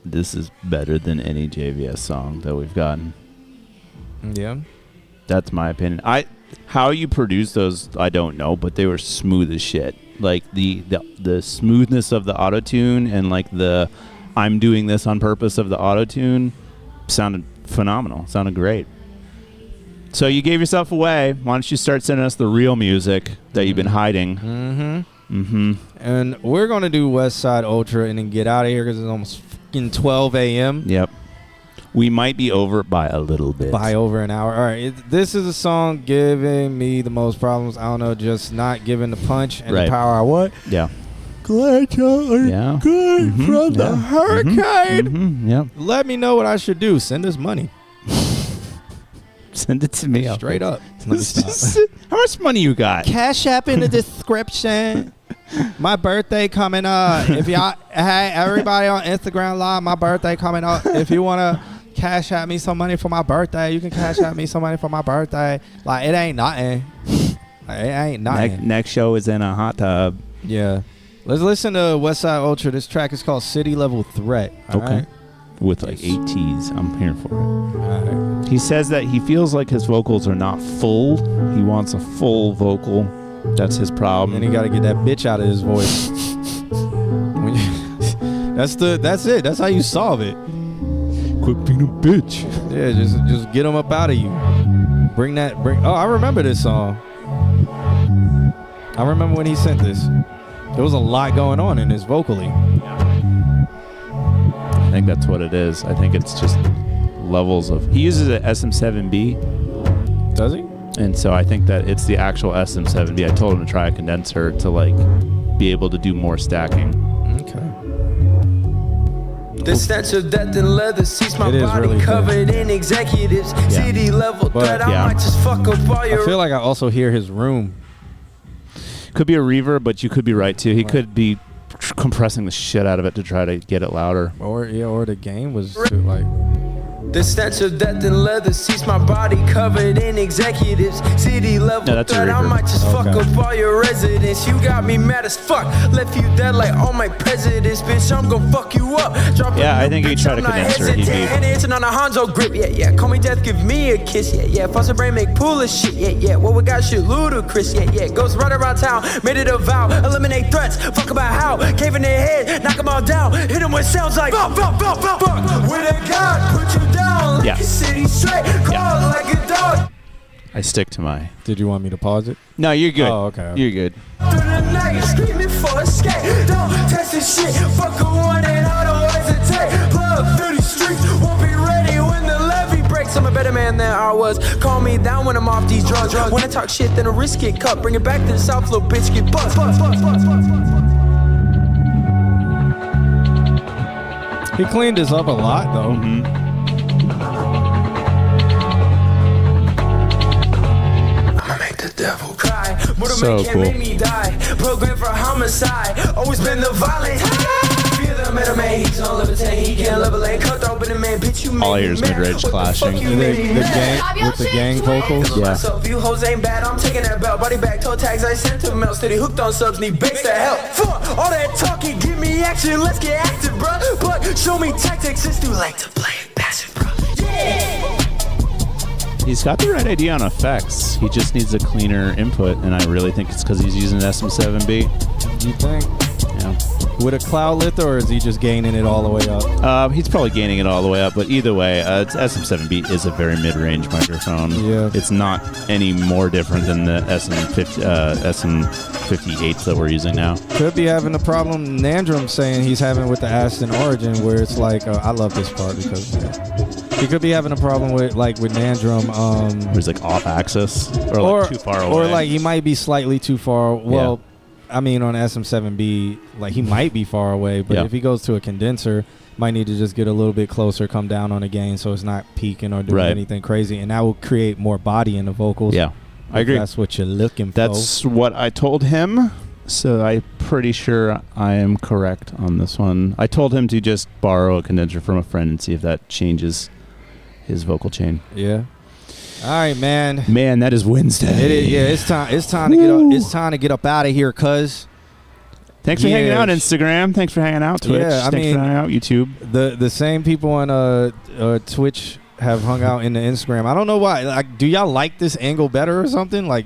Speaker 2: This is better than any JVS song that we've gotten.
Speaker 1: Yeah.
Speaker 2: That's my opinion. How you produce those, I don't know, but they were smooth as shit. Like the smoothness of the auto-tune and like the I'm doing this on purpose of the auto-tune sounded phenomenal. Sounded great. So you gave yourself away. Why don't you start sending us the real music that you've been hiding?
Speaker 1: And we're going to do West Side Ultra and then get out of here because it's almost fucking 12 a.m.
Speaker 2: Yep. We might be over by a little bit.
Speaker 1: By over an hour. All right. This is a song giving me the most problems. I don't know, just not giving the punch and the power I want.
Speaker 2: Yeah.
Speaker 1: Glad y'all are good from the hurricane.
Speaker 2: Yep.
Speaker 1: Let me know what I should do. Send us money.
Speaker 2: Send it to me.
Speaker 1: Straight up. Let me stop.
Speaker 2: How much money you got?
Speaker 1: Cash App in the description. My birthday coming up. If y'all, hey, everybody on Instagram Live, my birthday coming up. If you want to cash at me some money for my birthday, you can cash at me some money for my birthday. Like, it ain't nothing. Like, it ain't nothing.
Speaker 2: Next show is in a hot tub.
Speaker 1: Yeah. Let's listen to West Side Ultra. This track is called City Level Threat. All right?
Speaker 2: With like 8 T's. I'm here for it.
Speaker 1: All right.
Speaker 2: He says that he feels like his vocals are not full. He wants a full vocal. That's his problem.
Speaker 1: And he got to get that bitch out of his voice. That's it. That's how you solve it.
Speaker 2: Quit being a bitch.
Speaker 1: Yeah, just get them up out of you. Oh, I remember this song. I remember when he sent this. There was a lot going on in his vocally.
Speaker 2: I think that's what it is. I think it's just levels of... He uses an SM7B.
Speaker 1: Does he?
Speaker 2: And so I think that it's the actual SM7B. I told him to try a condenser to like be able to do more stacking.
Speaker 1: Okay.
Speaker 9: The stench of death and leather seats my
Speaker 1: It is
Speaker 9: body
Speaker 1: really
Speaker 9: covered in executives. City level threat, I might just fuck up all your...
Speaker 1: I feel like I also hear his room.
Speaker 2: Could be a reverb, but you could be right too. He could be compressing the shit out of it to try to get it louder.
Speaker 1: Or the game was too, like...
Speaker 9: The stench of death and leather seats my body covered in executives. City level
Speaker 2: No, that's a
Speaker 9: threat, I
Speaker 2: reverb.
Speaker 9: might just fuck up all your residents. You got me mad as fuck, left you dead like all my presidents. Bitch, I'm gon' fuck you up. Drop
Speaker 2: Yeah,
Speaker 9: a
Speaker 2: I think
Speaker 9: new
Speaker 2: he
Speaker 9: bitch,
Speaker 2: tried
Speaker 9: I'm
Speaker 2: to
Speaker 9: not
Speaker 2: condenser it. He'd
Speaker 9: hesitant.
Speaker 2: be-
Speaker 9: And it's on a Hanzo grip, yeah. Call me death, give me a kiss, yeah. Foster brain make pool of shit, yeah. What we got shit ludicrous, yeah. Goes right around town, made it a vow. Eliminate threats, fuck about how. Cave in their head, knock them all down. Hit them with sounds like fuck. With a God, put you down. down.
Speaker 2: Yeah.
Speaker 9: City straight, crawl like a dog.
Speaker 2: I stick to my.
Speaker 1: Did you want me to pause it?
Speaker 2: No, you're good.
Speaker 1: Oh, okay.
Speaker 2: You're good.
Speaker 9: Through the night, screaming for escape. Don't test this shit. Fuck a one and I don't hesitate. Plug through the streets, won't be ready when the levee breaks. I'm a better man than I was. Calm me down when I'm off these drugs. When I talk shit, then a risk get cut. Bring it back to the south, little bitch get bust.
Speaker 1: He cleaned this up a lot, though.
Speaker 9: I'ma make the devil cry.
Speaker 2: So
Speaker 9: can't
Speaker 2: cool.
Speaker 9: make me die. Program for homicide. Always been the violent. Feel the middleman. He's on levitate. He can't levitate. Cut open the man. Bitch, you made
Speaker 2: All I
Speaker 9: me
Speaker 2: hear is
Speaker 9: mad.
Speaker 2: mid-range
Speaker 9: What the
Speaker 2: clashing.
Speaker 9: fuck you
Speaker 1: The
Speaker 9: made me mad?
Speaker 1: gang with the gang vocals.
Speaker 9: Killing myself, you hoes ain't bad. I'm taking that belt, body back, toe tags. I sent to melt, steady hooked on subs, need base to help. Fuck all that talking, give me action. Let's get active, bruh. But show me tactics. It's too late to play it passive, bruh. Yeah.
Speaker 2: He's got the right idea on effects. He just needs a cleaner input, and I really think it's because he's using SM7B.
Speaker 1: You think?
Speaker 2: Yeah.
Speaker 1: With a cloud lifter, or is he just gaining it all the way up?
Speaker 2: He's probably gaining it all the way up, but either way, SM7B is a very mid-range microphone.
Speaker 1: Yeah.
Speaker 2: It's not any more different than the SM58 that we're using now.
Speaker 1: Could be having a problem Nandrum saying he's having with the Aston Origin, where it's like, I love this part because he could be having a problem with Nandrum.
Speaker 2: He's like off axis or like too far away.
Speaker 1: Or like he might be slightly too far. Well, I mean, on SM7B, like he might be far away, but if he goes to a condenser, might need to just get a little bit closer, come down on the gain so it's not peaking or doing anything crazy, and that will create more body in the vocals.
Speaker 2: Yeah, I agree.
Speaker 1: That's what you're looking for.
Speaker 2: That's what I told him, so I'm pretty sure I am correct on this one. I told him to just borrow a condenser from a friend and see if that changes his vocal chain.
Speaker 1: Yeah. All right, man.
Speaker 2: Man, that is Wednesday.
Speaker 1: It is, yeah, it's time. It's time to get up. It's time to get up out of here, cuz.
Speaker 2: Thanks for hanging out, Instagram. Thanks for hanging out, Twitch.
Speaker 1: Yeah,
Speaker 2: Thanks for hanging out, YouTube.
Speaker 1: The same people on Twitch have hung out in the Instagram. I don't know why. Like, do y'all like this angle better or something? Like,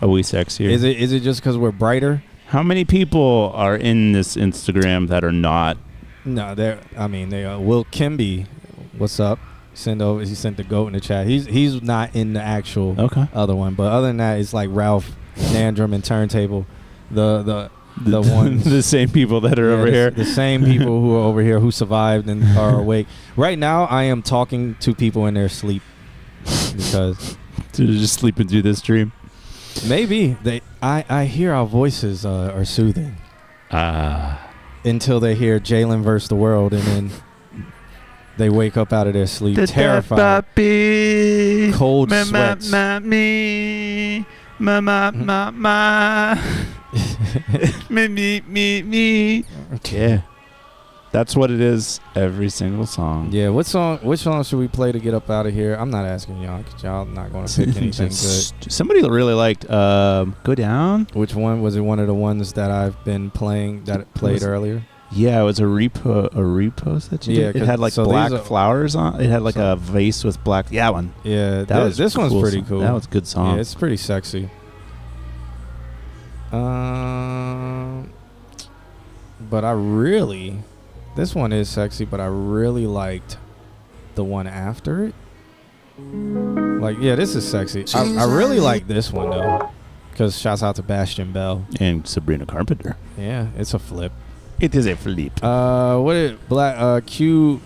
Speaker 2: are we sexier?
Speaker 1: Is it just because we're brighter?
Speaker 2: How many people are in this Instagram that are not?
Speaker 1: No, they are. Will Kimby, what's up? He sent the goat in the chat. He's not in the actual other one, but other than that, it's like Ralph, Nandrum, and Turntable, the ones,
Speaker 2: the same people that are over here,
Speaker 1: the same people who are over here who survived and are awake right now. I am talking to people in their sleep because
Speaker 2: they're just sleeping through this stream.
Speaker 1: Maybe I hear our voices are soothing until they hear Jalen versus the world, and then they wake up out of their sleep terrified, cold sweats.
Speaker 2: Me. Yeah, that's what it is. Every single song.
Speaker 1: Yeah, which song should we play to get up out of here? I'm not asking y'all because y'all not going to pick anything good.
Speaker 2: Somebody really liked "Go Down."
Speaker 1: Which one was it? One of the ones that I've been playing that played earlier.
Speaker 2: Yeah, it was a repost that you did. It had like black flowers on. It had like a vase with black. Yeah, one.
Speaker 1: Yeah, this
Speaker 2: cool
Speaker 1: one's pretty cool.
Speaker 2: That was a good song.
Speaker 1: Yeah, it's pretty sexy. But this one is sexy, but I really liked the one after it. Like, yeah, this is sexy. I really like this one though, because shouts out to Bastian Bell
Speaker 2: and Sabrina Carpenter.
Speaker 1: Yeah, it's a flip.
Speaker 2: It is a flip.
Speaker 1: What is black? Q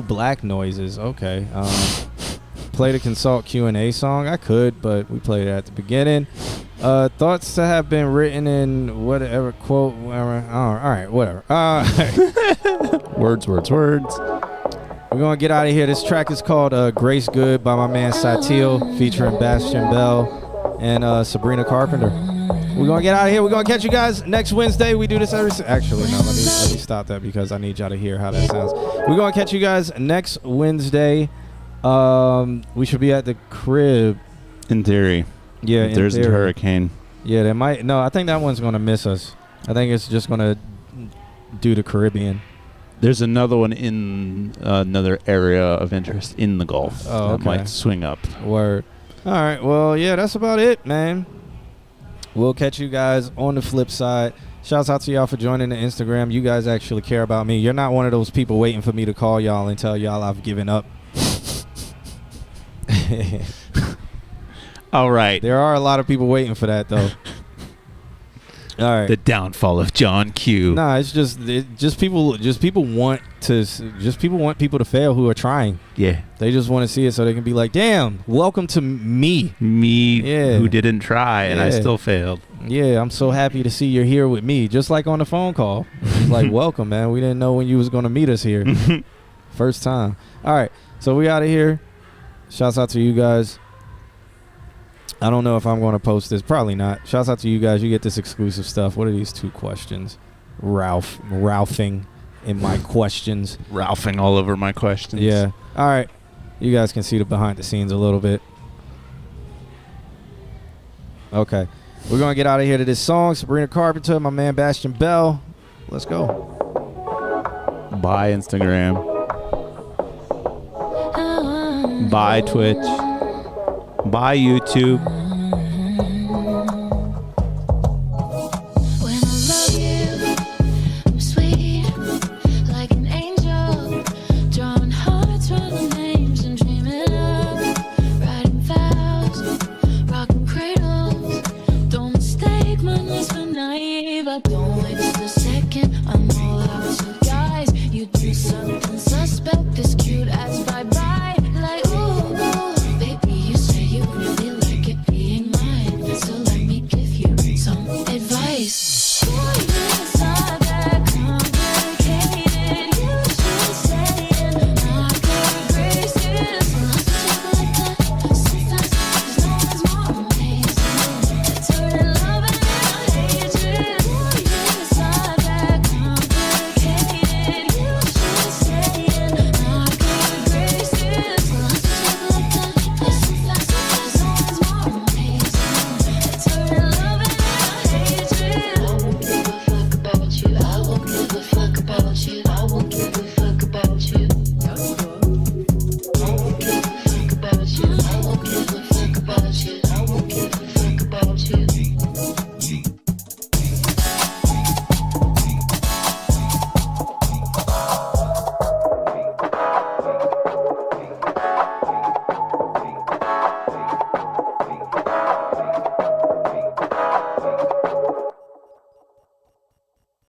Speaker 1: black noises. Okay. Play the consult Q&A song. I could, but we played it at the beginning. Thoughts to have been written in whatever quote. Whatever. All right, whatever.
Speaker 2: Words. We're
Speaker 1: gonna get out of here. This track is called "Grace Good" by my man Satil, featuring Bastian Bell and Sabrina Carpenter. We're gonna get out of here. We're gonna catch you guys next Wednesday. We do this every. Actually, no. Let me stop that because I need y'all to hear how that sounds. We're gonna catch you guys next Wednesday. We should be at the crib.
Speaker 2: In theory.
Speaker 1: Yeah,
Speaker 2: if there's a hurricane.
Speaker 1: Yeah, they might. No, I think that one's gonna miss us. I think it's just gonna do the Caribbean.
Speaker 2: There's another one in another area of interest in the Gulf that might swing up.
Speaker 1: Word. All right. Well, yeah, that's about it, man. We'll catch you guys on the flip side. Shouts out to y'all for joining the Instagram. You guys actually care about me. You're not one of those people waiting for me to call y'all and tell y'all I've given up.
Speaker 3: All right.
Speaker 1: There are a lot of people waiting for that, though. All right.
Speaker 3: The downfall of John Q.
Speaker 1: Nah, it's just people want people to fail who are trying.
Speaker 3: Yeah.
Speaker 1: They just want to see it so they can be like, damn, welcome to me.
Speaker 3: Me who didn't try and I
Speaker 1: Yeah.
Speaker 3: still failed.
Speaker 1: Yeah, I'm so happy to see you're here with me, just like on the phone call. It's like, welcome, man. We didn't know when you was going to meet us here. First time. All right, so we out of here. Shouts out to you guys. I don't know if I'm going to post this. Probably not. Shouts out to you guys. You get this exclusive stuff. What are these 2 questions? Ralphing in my questions.
Speaker 3: Ralphing all over my questions.
Speaker 1: Yeah. All right. You guys can see the behind the scenes a little bit. Okay. We're going to get out of here to this song. Sabrina Carpenter, my man Bastion Bell. Let's go.
Speaker 2: Bye, Instagram. Bye, Twitch. Bye, YouTube.
Speaker 4: When I love you, I'm sweet, like an angel, drawing hearts, writing names and dreaming of writing vows, rocking cradles. Don't mistake my nights for naive. I don't waste a second. I'm all out to guys. You do something